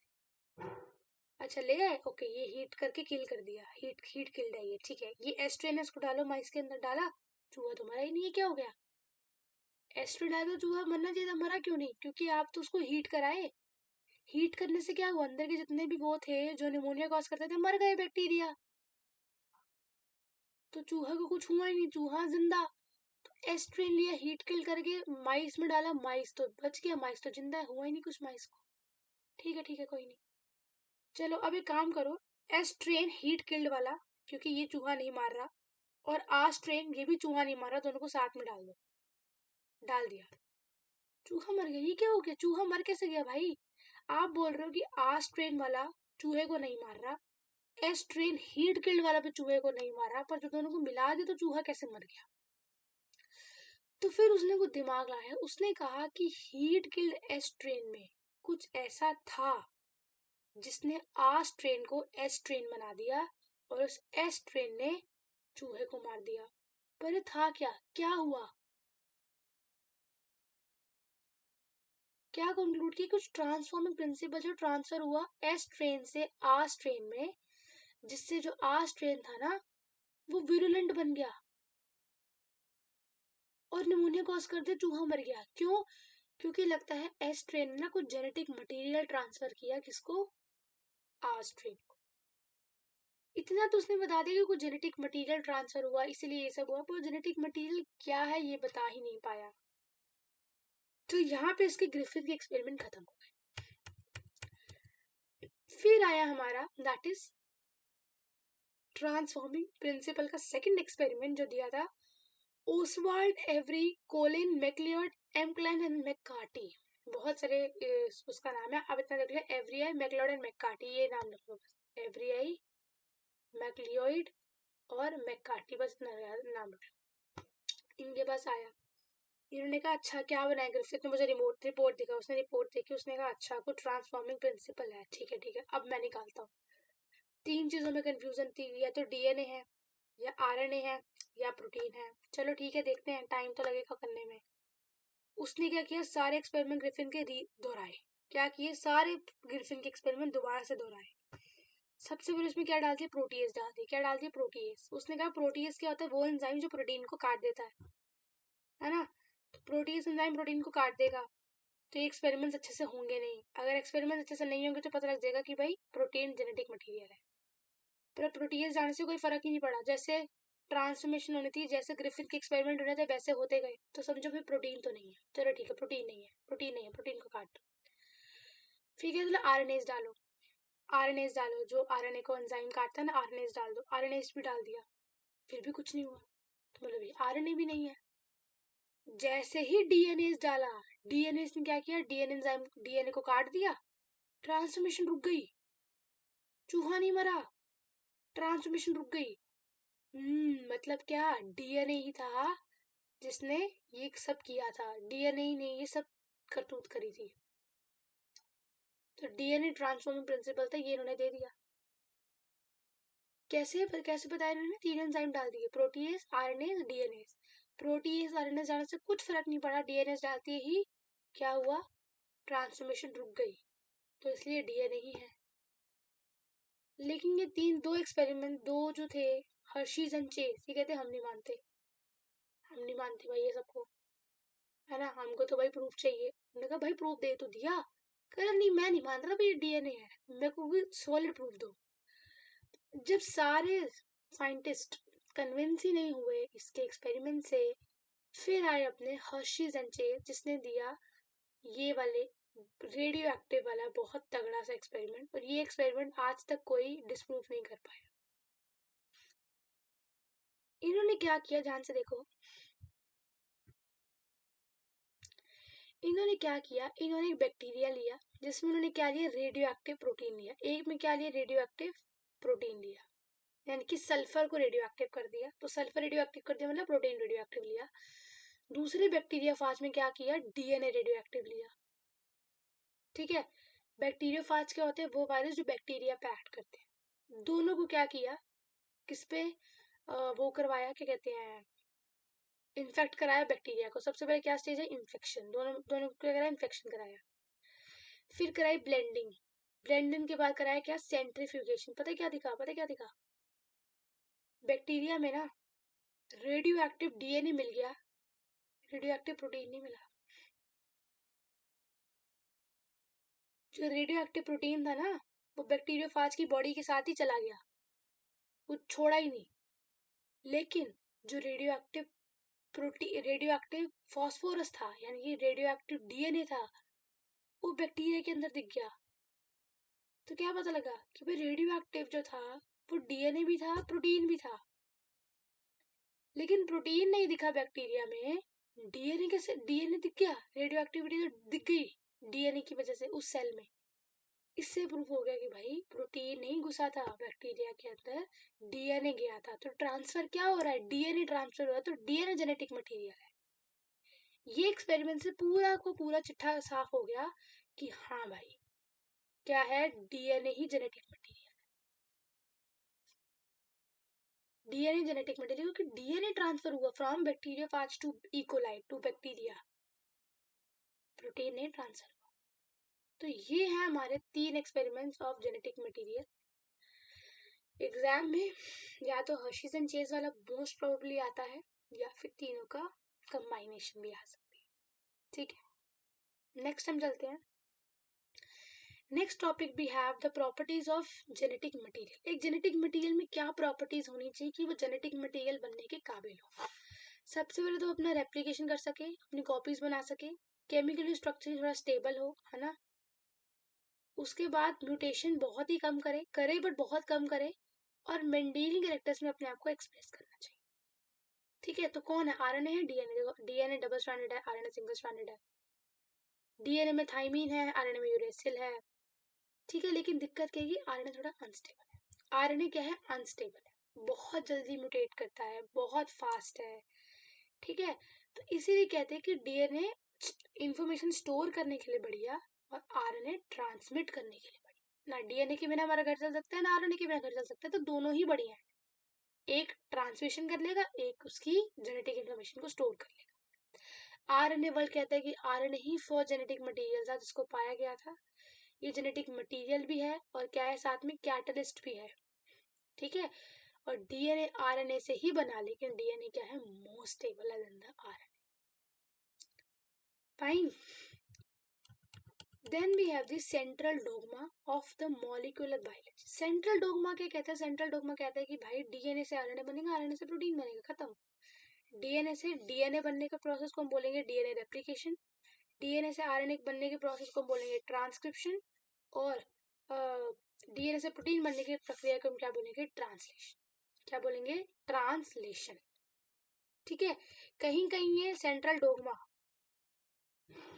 अच्छा ले आए, ओके, ये हीट करके किल कर दिया, हीट हीट किल्ड है ये, ठीक है। ये एस स्ट्रेन है, इसको डालो माइस के अंदर, डाला, चूहा तो मरा ही नहीं है। क्या हो गया? एस्ट्रो डाल दो, चूहा मरना चाहिए था, मरा क्यों नहीं? क्योंकि आप तो उसको हीट कराए। हीट करने से क्या हुआ? अंदर के जितने भी वो थे जो निमोनिया कॉज करते थे मर गए, बैक्टीरिया। तो चूहा को कुछ हुआ ही नहीं, चूहा जिंदा। तो एस्ट्रेन लिया, हीट किल करके माइस में डाला, माइस तो बच गया, माइस तो जिंदा है, हुआ ही नहीं कुछ माइस को। ठीक है कोई नहीं। चलो अब एक काम करो, एस्ट्रेन हीट किल्ड वाला, क्योंकि ये चूहा नहीं मार रहा, और आस्ट्रेन ये भी चूहा नहीं मार रहा, दोनों को साथ में डाल दो। डाल दिया, चूहा मर गया। ये क्या हो गया, चूहा मर कैसे गया भाई? आप बोल रहे हो कि आस्ट्रेन वाला चूहे को नहीं मार रहा, एस्ट्रेन हीट किल्ड वाला भी चूहे को नहीं मारा, पर जो दोनों को मिला दिया तो चूहा कैसे मर गया? तो फिर उसने कुछ दिमाग लाया, उसने कहा कि हीट किल्ड एस्ट्रेन में कुछ ऐसा था जिसने आस्ट्रेन को एस्ट्रेन बना दिया, और उस एस्ट्रेन ने चूहे को मार दिया। पर ये था क्या, क्या हुआ, क्या कंक्लूड किया? कुछ ट्रांसफॉर्मिंग प्रिंसिपल जो ट्रांसफर हुआ एस ट्रेन से आस ट्रेन में, जिससे जो आस ट्रेन था ना वो विरुलेंट बन गया और निमोनिया कॉज कर दिया, चूहा मर गया। क्यों? क्योंकि लगता है एस ट्रेन ने ना कुछ जेनेटिक मटेरियल ट्रांसफर किया, किसको? आस ट्रेन को। इतना तो उसने बता दिया कि कुछ जेनेटिक मटेरियल ट्रांसफर हुआ इसीलिए ये सब हुआ, पर जेनेटिक मटेरियल क्या है ये बता ही नहीं पाया। तो यहाँ पे इसके ग्रिफिथ के एक्सपेरिमेंट खत्म हो गए। फिर आया हमारा दैट इज ट्रांसफॉर्मिंग प्रिंसिपल का सेकंड एक्सपेरिमेंट जो दिया था ओसवाल्ड एवरी, कोलिन मैक्लियोड, एमक्लाइन एंड मैककार्टी। बहुत सारे उसका नाम है, अब इतना देख लिया, Avery I, MacLeod and McCarty, ये नाम रख लो बस, एवरी आई, मैक्लियोड और मैककार्टी, बस नाम रख लो। इनके पास आया, इन्होंने कहा अच्छा क्या बनाया ग्रिफिथ ने, मुझे रिपोर्ट दिखा, उसने रिपोर्ट देखी, उसने कहा अच्छा कुछ ट्रांसफॉर्मिंग प्रिंसिपल है, ठीक है अब मैं निकालता हूँ। तीन चीजों में कंफ्यूजन थी, या तो डीएनए है, या आरएनए है, या प्रोटीन है। चलो ठीक है, देखते हैं, टाइम तो लगेगा करने में। उसने क्या किया, सारे एक्सपेरिमेंट ग्रिफिन के दोहराए। क्या किए, सारे ग्रिफिन के एक्सपेरिमेंट दोबारा से दोहराए। सबसे पहले उसमें क्या डाल दिया, प्रोटीएस डाल दिया। क्या डाल दिया, प्रोटीएस। उसने कहा प्रोटीएस क्या होता है, वो एंजाइम जो प्रोटीन को काट देता है ना? तो प्रोटीएस एंजाइम प्रोटीन को काट देगा, तो ये एक्सपेरिमेंट्स अच्छे से होंगे नहीं। अगर एक्सपेरिमेंट अच्छे से नहीं होंगे तो पता लग जाएगा कि भाई प्रोटीन जेनेटिक मटेरियल है। पर प्रोटीएस जाने से कोई फर्क ही नहीं पड़ा, जैसे ट्रांसफॉर्मेशन होनी थी, जैसे ग्रिफिथ के एक्सपेरिमेंट होने थे वैसे होते गए, तो समझो फिर प्रोटीन तो नहीं है। चलो ठीक है, प्रोटीन नहीं है, प्रोटीन को काट दो। ठीक है, तो आरएनएस डालो, आरएनएस डालो, जो आरएनए को एंजाइम काटता है ना, आरएनएस डाल दो, आरएनएस भी डाल दिया, फिर भी कुछ नहीं हुआ, तो मतलब ये आरएनए भी नहीं है। जैसे ही डीएनए डाला, डीएनए ने क्या किया, डीएनए एंजाइम डीएनए को काट दिया, ट्रांसफॉर्मेशन रुक गई, चूहा नहीं मरा, ट्रांसफॉर्मेशन रुक गई। मतलब क्या, डीएनए ही था जिसने ये सब किया था, डीएनए ने ये सब करतूत करी थी। तो डीएनए ट्रांसफॉर्मिंग प्रिंसिपल था, ये इन्होंने दे दिया। कैसे कैसे बताया इन्होंने, तीन एंजाइम डाल दिए, protease, RNS, DNS. Protease RNS डालने से कुछ फर्क नहीं पड़ा, डीएनएस डालते ही क्या हुआ, ट्रांसफॉर्मेशन रुक गई, तो इसलिए डीएनए ही है। लेकिन ये दो एक्सपेरिमेंट, दो जो थे, हर्शीज एंड चेस, ये कहते हम नहीं मानते, हम नहीं मानते भाई ये सबको, है ना, हमको तो भाई प्रूफ चाहिए। मैंने कहा भाई प्रूफ दे, तो दिया। कह रहा नहीं मैं नहीं मान रहा भाई, डीएनए है, मेरे को भी सॉलिड प्रूफ दो। जब सारे साइंटिस्ट कन्विंस ही नहीं हुए इसके एक्सपेरिमेंट से, फिर आए अपने हर्शीज एंड चेस, जिसने दिया ये वाले रेडियो एक्टिव वाला बहुत तगड़ा सा एक्सपेरिमेंट, और ये एक्सपेरिमेंट आज तक कोई डिस्प्रूव नहीं कर पाया। इन्होंने क्या किया, ध्यान से देखो, इन्होंने क्या किया, इन्होंने एक बैक्टीरिया लिया जिसमें उन्होंने क्या लिया, रेडियो एक्टिव प्रोटीन लिया। एक में क्या लिया, रेडियो एक्टिव प्रोटीन लिया, यानी कि सल्फर को रेडियो एक्टिव कर दिया, तो सल्फर रेडियो एक्टिव कर दिया मतलब प्रोटीन रेडियो एक्टिव लिया। दूसरे बैक्टीरिया फाज में क्या किया, डीएनए रेडियो एक्टिव लिया। ठीक है, बैक्टीरियोफाज क्या होते हैं, वो वायरस जो बैक्टीरिया पे एक्ट करते हैं। दोनों को क्या किया, किस पे वो करवाया, क्या कहते हैं, इन्फेक्ट कराया बैक्टीरिया को। सबसे पहले क्या स्टेज है, इन्फेक्शन, दोनों दोनों को क्या कराया, इन्फेक्शन कराया। फिर कराई ब्लेंडिंग, ब्लेंडिंग के बाद कराया क्या, सेंट्रीफ्यूगेशन। पता है क्या दिखा, बैक्टीरिया में ना रेडियो एक्टिव डीएनए मिल गया, रेडियो एक्टिव प्रोटीन नहीं मिला। जो रेडियो एक्टिव प्रोटीन था ना, वो बैक्टीरियोफाज की बॉडी के साथ ही चला गया, वो छोड़ा ही नहीं। लेकिन जो radio active protein radio active phosphorus था, यानी कि रेडियो एक्टिव डीएनए था, वो बैक्टीरिया के अंदर दिख गया। तो क्या पता लगा कि भाई रेडियो एक्टिव जो था वो डीएनए भी था, प्रोटीन भी था। लेकिन प्रोटीन नहीं दिखा बैक्टीरिया में, डीएनए कैसे, डीएनए दिख गया, रेडियो एक्टिविटी तो दिख गई डीएनए की वजह से उस सेल में। इससे प्रूफ हो गया कि भाई प्रोटीन नहीं घुसा था बैक्टीरिया के अंदर, डीएनए गया था। तो ट्रांसफर क्या हो रहा है, डीएनए ट्रांसफर हो रहा है, तो डीएनए जेनेटिक मटेरियल है। ये एक्सपेरिमेंट से पूरा को पूरा चिट्ठा साफ हो गया कि हाँ भाई क्या है, डीएनए ही genetic material. DNA genetic material, क्योंकि डीएनए ट्रांसफर हुआ from bacteriophage to E coli to bacteria, protein नहीं ट्रांसफर हुआ। तो ये है हमारे 3 experiments of genetic material. Exam में या तो हर्शीज एंड चेज वाला मोस्ट प्रोबेबली आता है, या फिर तीनों का कंबाइनेशन भी आ सकती है। ठीक है, नेक्स्ट हम चलते हैं। Next topic we have the properties of genetic material. एक जेनेटिक मटेरियल में क्या प्रॉपर्टीज होनी चाहिए कि वो जेनेटिक मटेरियल बनने के काबिल हो। सबसे पहले तो अपना रेप्लिकेशन कर सके, अपनी कॉपीज बना सके, केमिकली स्ट्रक्चर थोड़ा स्टेबल हो, है ना। उसके बाद म्यूटेशन बहुत ही कम करे बट बहुत कम करे, और मेंडेलियन कैरेक्टर्स में अपने आप को एक्सप्रेस करना चाहिए। ठीक है, तो कौन है, आरएनए है, डीएनए। डीएनए डबल स्ट्रैंडेड है, आरएनए सिंगल स्ट्रैंडेड है। डीएनए में थाइमीन है, आरएनए में यूरेसिल है। ठीक है, लेकिन दिक्कत क्या है, आरएनए थोड़ा अनस्टेबल है। आरएनए क्या है, अनस्टेबल है, बहुत जल्दी म्यूटेट करता है, बहुत फास्ट है। ठीक है, तो इसीलिए कहते हैं कि डीएनए इंफॉर्मेशन स्टोर करने के लिए बढ़िया, और आरएनए ट्रांसमिट करने के लिए बढ़िया। ना डीएनए के बिना हमारा घर चल सकता है, ना आरएनए के बिना घर चल सकता है, तो दोनों ही बढ़िया है। एक ट्रांसमिशन कर लेगा, एक उसकी जेनेटिक इन्फॉर्मेशन को स्टोर कर लेगा। आरएनए वर्ल्ड कहता है कि RNA he for genetic material था जिसको पाया गया था। ये जेनेटिक मटेरियल भी है, और क्या है, साथ में कैटलिस्ट भी है। ठीक है, और डीएनए आरएनए से ही बना, लेकिन डीएनए क्या है, more stable than the RNA. Fine, then we have the central dogma of the molecular biology. Central dogma क्या कहता है, सेंट्रल डोगमा कहता है कि भाई डीएनए से आरएनए बनेगा, आरएनए से प्रोटीन बनेगा, खत्म। डीएनए से डीएनए बनने का प्रोसेस को हम बोलेंगे डीएनए रेप्लिकेशन, डीएनए से आरएनए बनने के प्रोसेस को हम बोलेंगे ट्रांसक्रिप्शन, और डीएनए से प्रोटीन बनने की प्रक्रिया को हम क्या बोलेंगे, ट्रांसलेशन। क्या बोलेंगे, ट्रांसलेशन। ठीक है, कहीं कहीं ये सेंट्रल डोगमा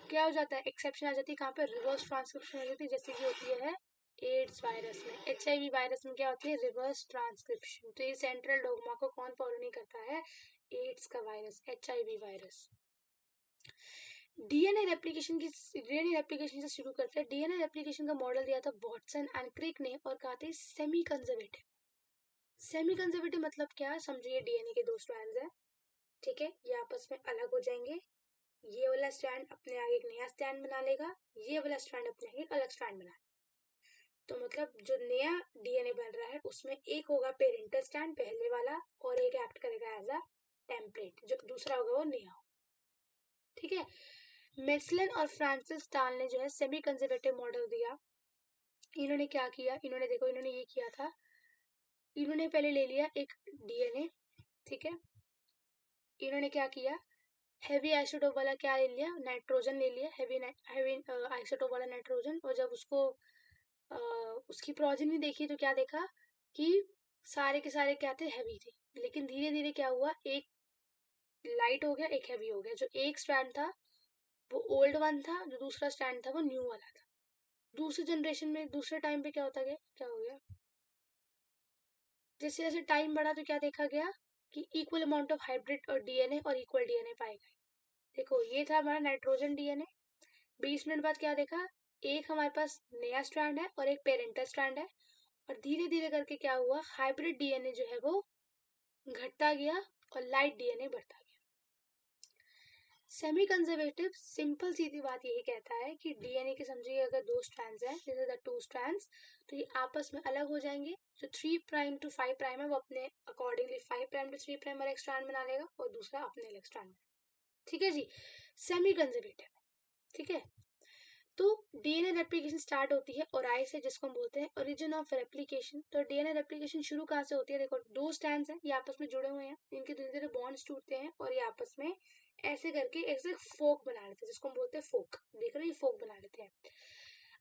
क्या हो जाता है, एक्सेप्शन आ जाती है, कहाँ पे, रिवर्स ट्रांसक्रिप्शन हो जाती है, जैसे कि होती है एड्स वायरस में, एचआईवी वायरस में क्या होती है, रिवर्स ट्रांसक्रिप्शन। तो ये सेंट्रल डोगमा को कौन फॉलो नहीं करता है, एड्स का virus, HIV virus. DNA replication से शुरू करते हैं। डीएनए रेप्लिकेशन का मॉडल दिया था वॉटसन एंड क्रिक ने, और कहा था सेमी कंजर्वेटिव। सेमी कंजर्वेटिव मतलब क्या, समझिए डीएनए के 2 स्ट्रैंड्स हैं। ठीक है, ये आपस में अलग हो जाएंगे, ये वाला स्ट्रैंड अपने आगे एक नया स्ट्रैंड बना लेगा, ये वाला स्ट्रैंड अपने आगे एक अलग स्ट्रैंड बना। तो मतलब जो नया डीएनए बन रहा है उसमें एक होगा पेरेंटल स्ट्रैंड पहले वाला, और एक एक्ट करेगा एज अ टेम्पलेट, जो दूसरा होगा वो नया होगा। ठीक है, मेस्लन और फ्रांसिस टाल ने जो है सेमी कंजर्वेटिव मॉडल दिया। इन्होंने क्या किया, इन्होंने देखो, इन्होंने ये किया था, इन्होंने पहले ले लिया एक डीएनए। ठीक है, इन्होंने क्या किया, हैवी आइसोटोप वाला क्या ले लिया, नाइट्रोजन ले लिया, हैवी आइसोटोप वाला नाइट्रोजन। और जब उसको उसकी प्रोजेनी देखी तो क्या देखा कि सारे के सारे क्या थे, हैवी थे। लेकिन धीरे धीरे क्या हुआ, एक लाइट हो गया, एक हैवी हो गया। जो एक स्ट्रैंड था वो ओल्ड वन था, जो दूसरा स्ट्रैंड था वो न्यू वाला था। दूसरे जनरेशन में, दूसरे टाइम पे क्या होता गया, क्या हो गया, जैसे जैसे टाइम बढ़ा तो क्या देखा गया कि इक्वल अमाउंट ऑफ हाइब्रिड और डीएनए और इक्वल डीएनए पाए गए। देखो, ये था हमारा नाइट्रोजन डीएनए। 20 मिनट बाद क्या देखा, एक हमारे पास नया स्ट्रैंड है और एक पेरेंटल स्ट्रैंड है। और धीरे धीरे करके क्या हुआ, हाइब्रिड डीएनए जो है वो घटता गया और लाइट डीएनए बढ़ता गया। सेमी कंजर्वेटिव सिंपल सीधी बात यही कहता है कि डीएनए के, समझिए अगर 2 स्ट्रैंड्स हैं, जैसे द 2 स्ट्रैंड्स, तो ये आपस में अलग हो जाएंगे। जो 3 प्राइम टू 5 प्राइम है वो अपने अकॉर्डिंगली 5 प्राइम टू 3 प्राइम वाला एक स्ट्रैंड बना लेगा, और दूसरा अपने अलग स्ट्रैंड। ठीक है जी, सेमी कंजर्वेटिव। ठीक है, तो डीएनए रेप्लिकेशन स्टार्ट होती है ओराई से, जिसको हम बोलते हैं ओरिजिन ऑफ रेप्लिकेशन। तो डीएनए रेप्लिकेशन शुरू कहाँ से होती है? देखो, दो स्ट्रैंड्स हैं, ये आपस में जुड़े हुए हैं, इनके धीरे धीरे बॉन्ड्स टूटते हैं और ये आपस में ऐसे करके ऐसे फोक बना लेते हैं, जिसको हम बोलते हैं फोक। देख रहे हो, ये फोक बना लेते हैं।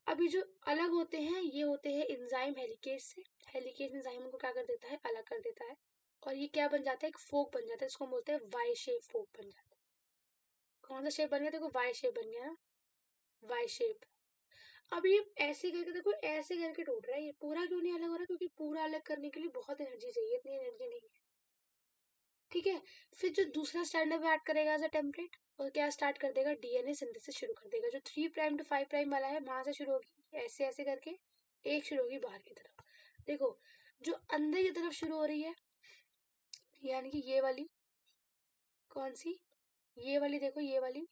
अभी जो अलग होते हैं ये होते हैं एंजाइम हेलिकेज से। हेलिकेज एंजाइम को क्या कर देता है? अलग कर देता है, और ये क्या बन जाता है? एक फोक बन जाता है, जिसको हम बोलते हैं वाई शेप फोक बन जाता है। कौन सा शेप बन गया? देखो, वाई शेप बन गया, वाई शेप। अब ये ऐसे करके देखो, ऐसे करके टूट रहा है। ये पूरा क्यों नहीं अलग हो रहा? क्योंकि पूरा अलग करने के लिए बहुत एनर्जी चाहिए, इतनी एनर्जी नहीं है। ठीक है, फिर जो दूसरा स्टैंडर्ड में ऐड करेगा एज अ टेम्पलेट, और क्या स्टार्ट कर देगा? डीएनए सिंथेसिस शुरू कर देगा। जो 3 प्राइम टू 5 प्राइम वाला है, वहां से शुरू होगी, ऐसे ऐसे करके एक शुरू होगी बाहर की तरफ। देखो, जो अंदर की तरफ शुरू हो रही है, यानी कि ये वाली, कौन सी? ये वाली, देखो ये वाली,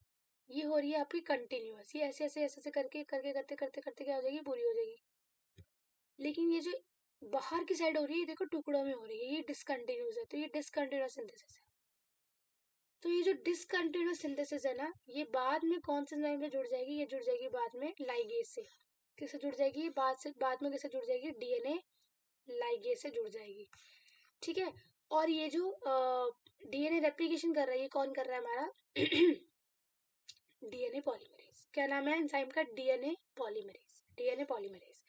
ये हो रही है आपकी कंटिन्यूअस। ये ऐसे ऐसे ऐसे ऐसे करके करके करते करते करते क्या हो जाएगी? पूरी हो जाएगी। लेकिन ये जो बाहर की साइड हो रही है, देखो टुकड़ों में हो रही है, ये डिसकंटिन्यूस है, तो ये डिसकंटिन्यूस सिंथेसिस है। तो ये जो डिसकंटिन्यूस सिंथेसिस है ना, ये बाद में कौन से एंजाइम से जुड़ जाएगी? ये जुड़ जाएगी बाद में लाइगेज से। किससे जुड़ जाएगी? बाद में किससे जुड़ जाएगी? डीएनए लाइगेज से जुड़ जाएगी। ठीक है, और ये जो डीएनए रेप्लिकेशन कर रहा है, ये कौन कर रहा है? हमारा डीएनए पॉलीमरेज। क्या नाम है एंजाइम का? DNA polymerase. DNA polymerase.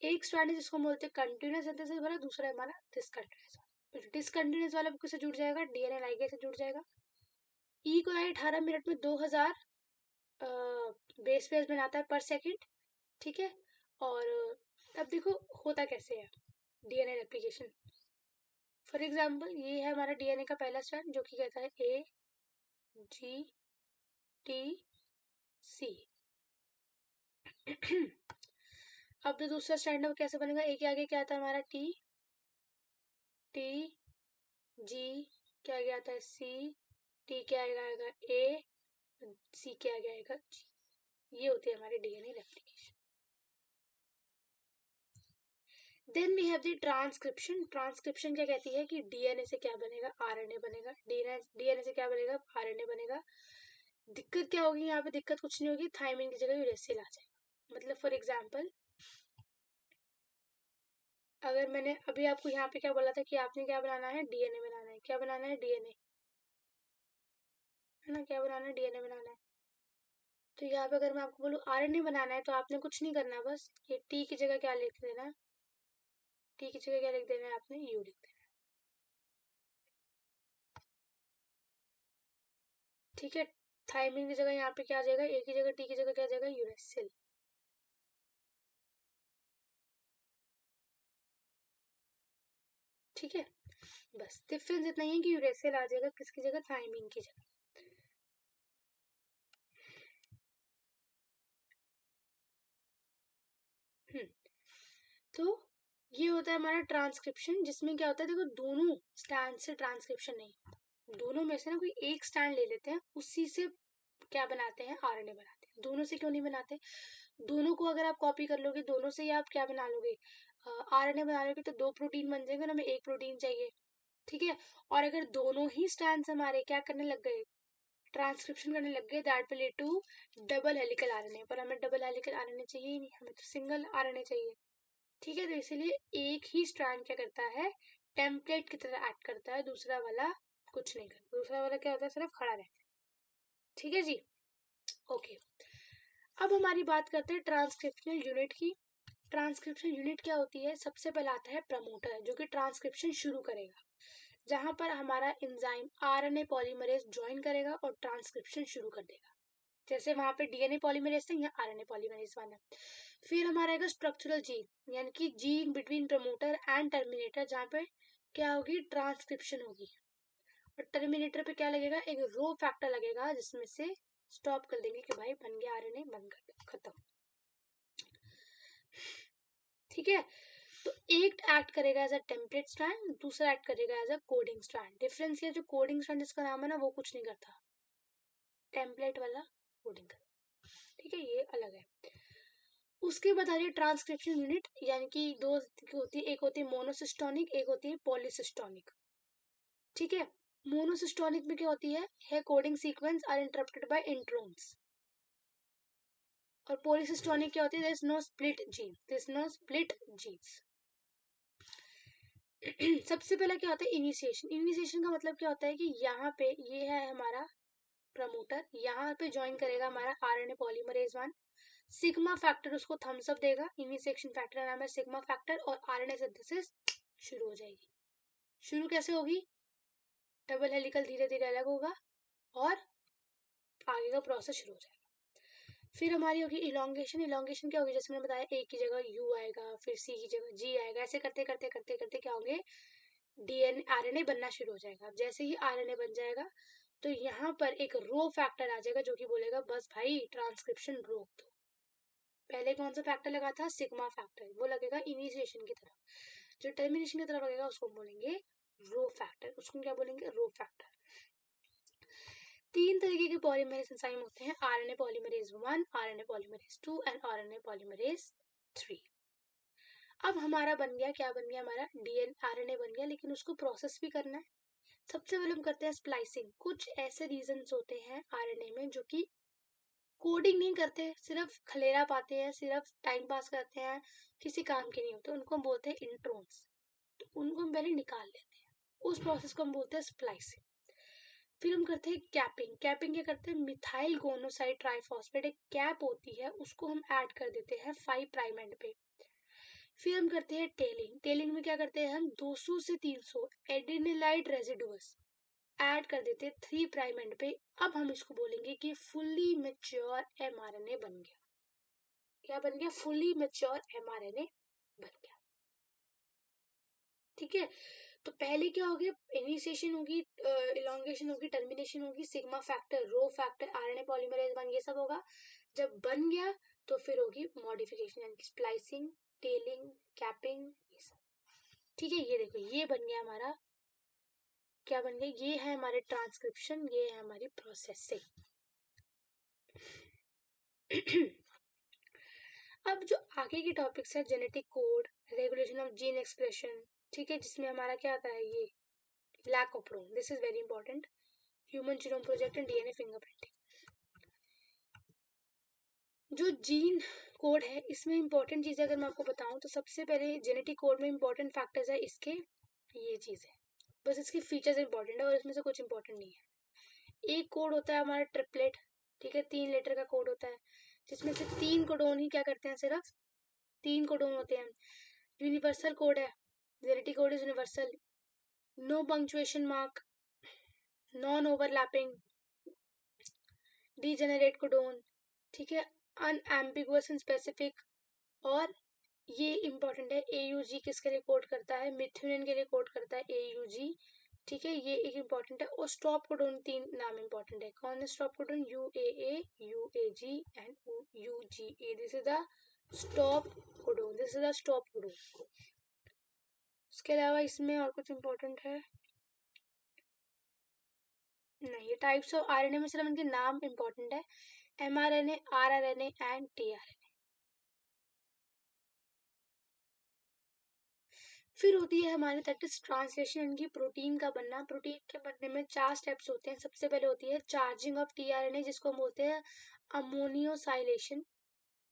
एक स्ट्रैंड है जिसको हम बोलते हैं कंटिन्यूअस सिंथेसिस वाला, दूसरा है हमारा डिसकंटिन्यूअस वाला। डिसकंटिन्यूअस वाला किससे जुड़ जाएगा? डीएनए लाइगेज से जुड़ जाएगा। ई को 18 मिनट में 2000 बेस पेयर बनाता है पर सेकंड। ठीक है, और अब देखो होता कैसे है डीएनए रेप्लिकेशन। फॉर एग्जांपल, ये है हमारा डीएनए का पहला स्ट्रैंड, जो कि कहता है ए जी टी सी। अब जो दूसरा स्ट्रैंड है वो कैसे बनेगा? ए के आगे क्या आता है हमारा? टी, टी जी के आगे आता है सी, टी के आगे आएगा ए, सी के आगे आएगा जी। ये होती है हमारी DNA replication. Then we have the transcription. Transcription क्या कहती है कि डीएनए से क्या बनेगा? आरएनए बनेगा। डीएनए से क्या बनेगा? आरएनए बनेगा। दिक्कत क्या होगी यहाँ पे? दिक्कत कुछ नहीं होगी, थायमिन की जगह यूरेसिल आ जाएगा। मतलब फॉर एग्जांपल, अगर मैंने अभी आपको यहाँ पे क्या बोला था कि आपने क्या बनाना है? डीएनए बनाना है। क्या बनाना है? डीएनए, है ना? क्या बनाना है? डीएनए बनाना है। तो यहाँ पे अगर मैं आपको बोलूँ आरएनए बनाना है, तो आपने कुछ नहीं करना, बस ये टी की जगह क्या लिख देना? टी की जगह क्या लिख देना है आपने? यू लिख देना। ठीक है, थायमिन की जगह यहाँ पे क्या आ जाएगा? ए की जगह, टी की जगह क्या आ जाएगा? यूरेसिल। ठीक है, बस डिफरेंस इतना ही है कि यूरेसिल आ जाएगा किसकी जगह? थायमिन की जगह। हम्म, तो ये होता है हमारा ट्रांसक्रिप्शन, जिसमें क्या होता है? देखो, दोनों स्टैंड से ट्रांसक्रिप्शन नहीं, दोनों में से ना कोई एक स्टैंड ले लेते हैं, उसी से क्या बनाते हैं? आरएनए बनाते हैं। दोनों से क्यों नहीं बनाते? दोनों को अगर आप कॉपी कर लोगे, दोनों से ही आप क्या बना लोगे? आरएनए बना लोगे, तो 2 प्रोटीन बन जाएंगे, हमें 1 प्रोटीन चाहिए। ठीक है, और अगर दोनों ही स्ट्रैंड्स हमारे क्या करने लग गए? ट्रांसक्रिप्शन करने लग गए, that will lead to double helical RNA. पर हमें डबल हेलिकल आरएनए चाहिए ही नहीं, हमें तो सिंगल आरएनए चाहिए। ठीक है, तो इसीलिए एक ही स्ट्रैंड क्या करता है? टेम्पलेट की तरह एक्ट करता है, दूसरा वाला कुछ नहीं करता। दूसरा वाला क्या होता है? सिर्फ खड़ा रहता है। ठीक है जी, ओके। अब हमारी बात करते हैं ट्रांसक्रिप्शनल यूनिट की। ट्रांसक्रिप्शन यूनिट क्या होती है? सबसे पहले आता है प्रमोटर, जो कि ट्रांसक्रिप्शन शुरू करेगा, जहां पर हमारा एंजाइम आरएनए पॉलीमरेज ज्वाइन करेगा और ट्रांसक्रिप्शन शुरू कर देगा। जैसे वहां पे डीएनए पॉलीमरेज था, यहाँ आरएनए पॉलीमरेज बना। फिर हमारा आएगा स्ट्रक्चरल जीन, यानी कि gene between promoter and terminator, जहाँ पे क्या होगी? ट्रांसक्रिप्शन होगी। और टर्मिनेटर पे क्या लगेगा? एक रो फैक्टर लगेगा, जिसमें से स्टॉप कर देंगे कि भाई बन गया आरएनए, बन कर खत्म। ठीक है, तो एक एक्ट करेगा एज अ टेम्पलेट स्ट्रैंड, दूसरा एक्ट करेगा as a coding strand. Difference ये, जो कोडिंग स्ट्रैंड जिसका नाम है ना, वो कुछ नहीं करता, टेम्पलेट वाला कोडिंग करता। ठीक है, ये अलग है। उसके बाद आ रही है ट्रांसक्रिप्शन यूनिट, यानी कि दो होती है, एक होती है मोनोसिस्टोनिक, एक होती है पॉलीसिस्टोनिक। ठीक है, मोनोसिस्टोनिक में क्या होती है? Coding sequence are interrupted by introns. और पॉलीसिस्टोनिक क्या होती है, there is no split gene, there is no split genes. सबसे पहले क्या होता है इनिशिएशन। इनिशिएशन का मतलब क्या होता है कि यहाँ पे ये है हमारा प्रमोटर, यहाँ पे ज्वाइन करेगा हमारा आरएनए पॉलीमरेज 1, सिग्मा फैक्टर उसको थम्स अप देगा, इनिशिएशन फैक्टर का नाम है सिग्मा फैक्टर, और आरएनए सिंथेसिस शुरू हो जाएगी। शुरू कैसे होगी, डबल हेलिकल धीरे धीरे अलग होगा और आगे का प्रोसेस शुरू हो जाएगा। फिर हमारी होगी इलोंगेशन। इलोंगेशन क्या होगी, जैसे मैंने बताया ए की जगह यू आएगा, फिर सी की जगह जी आएगा, ऐसे करते करते करते करते क्या होंगे, डीएनए आरएनए बनना शुरू हो जाएगा। जैसे ही आरएनए बन जाएगा तो यहाँ पर एक रो फैक्टर आ जाएगा जो कि बोलेगा बस भाई ट्रांसक्रिप्शन रोक दो। पहले कौन सा फैक्टर लगा था, सिग्मा फैक्टर, वो लगेगा इनिशिएशन की तरफ। जो टर्मिनेशन की तरफ लगेगा उसको बोलेंगे रो फैक्टर, उसको क्या बोलेंगे, रो फैक्टर। तीन तरीके के पॉलीमरेज एंजाइम होते हैं, RNA polymerase 1, RNA polymerase 2 and RNA polymerase 3। अब हमारा बन गया, क्या बन गया हमारा, डीएनए आरएनए बन गया, लेकिन उसको प्रोसेस भी करना है। सबसे पहले हम करते हैं स्प्लाइसिंग। कुछ ऐसे रीजन्स होते हैं आरएनए में जो कि कोडिंग नहीं करते, सिर्फ खलेरा पाते हैं, सिर्फ टाइम पास करते हैं, किसी काम के नहीं होते, उनको हम बोलते हैं इंट्रोन्स। तो उनको हम पहले निकाल लेते हैं, उस प्रोसेस को हम बोलते हैं स्प्लाइसिंग। फिर हम करते हैं कैपिंग। कैपिंग क्या करते हैं, मिथाइल गोनोसाइड ट्राइफॉस्फेट एक कैप होती है, उसको हम ऐड कर देते हैं 5 प्राइम एंड पे। फिर हम करते हैं टेलिंग। टेलिंग में क्या करते हैं हम 200 से 300 एडिनिलाइड रेजिडुअस ऐड कर देते हैं 3 प्राइम एंड पे। अब हम इसको बोलेंगे कि फुल्ली मैच्योर एमआरएनए बन गया। क्या बन गया, फुल्ली मैच्योर एमआरएनए बन गया। ठीक है, तो पहले क्या होगी, इनिशिएशन होगी, इलोंगेशन होगी, टर्मिनेशन होगी, sigma factor, rho factor, RNA polymerase 1, ये सब होगा। जब बन गया तो फिर होगी मॉडिफिकेशन, यानी स्प्लाइसिंग, टेलिंग, कैपिंग, ये सब। ठीक है, ये देखो ये बन गया हमारा, क्या बन गया, ये है हमारे ट्रांसक्रिप्शन, ये है हमारी प्रोसेसिंग। अब जो आगे के टॉपिक्स है, genetic code, regulation of gene expression, ठीक है, जिसमें हमारा क्या आता है, ये lac operon, this is very important, human genome project and DNA fingerprinting. जो जीन कोड है इसमें इंपॉर्टेंट चीजें अगर मैं आपको बताऊं तो सबसे पहले जेनेटिक कोड में इंपॉर्टेंट फैक्टर्स है इसके, ये चीज है, बस इसके फीचर्स इंपॉर्टेंट है और इसमें से कुछ इंपॉर्टेंट नहीं है। एक कोड होता है हमारा ट्रिपलेट, ठीक है, 3 लेटर का कोड होता है, जिसमें से 3 कोडोन ही क्या करते हैं, सिर्फ 3 कोडोन होते हैं। यूनिवर्सल कोड है, genetic code is universal, no punctuation mark, non overlapping, degenerate codon, ठीक है, अनएम्बिगुअस एंड स्पेसिफिक, और ये इंपॉर्टेंट है, एयूजी किसके लिए कोड करता है, मिथ्यूनिन के लिए कोड करता है एयूजी, ठीक है, ये एक इंपॉर्टेंट है। और स्टॉप कोडोन 3 नाम इंपॉर्टेंट है, कौन है stop codon, यूएए, यूएजी and UGA, this is the stop codon, this is the stop codon. इसके अलावा इसमें और कुछ इंपॉर्टेंट है नहीं, ये टाइप्स ऑफ आरएनए में सिर्फ इनके नाम इंपॉर्टेंट है, एमआरएनए, आरआरएनए एंड टीआरएनए। फिर होती है हमारे दैट इज ट्रांसलेशन, इनकी प्रोटीन का बनना। प्रोटीन के बनने में 4 स्टेप्स होते हैं। सबसे पहले होती है चार्जिंग ऑफ टीआरएनए, जिसको हम बोलते हैं अमोनियोसाइलेशन,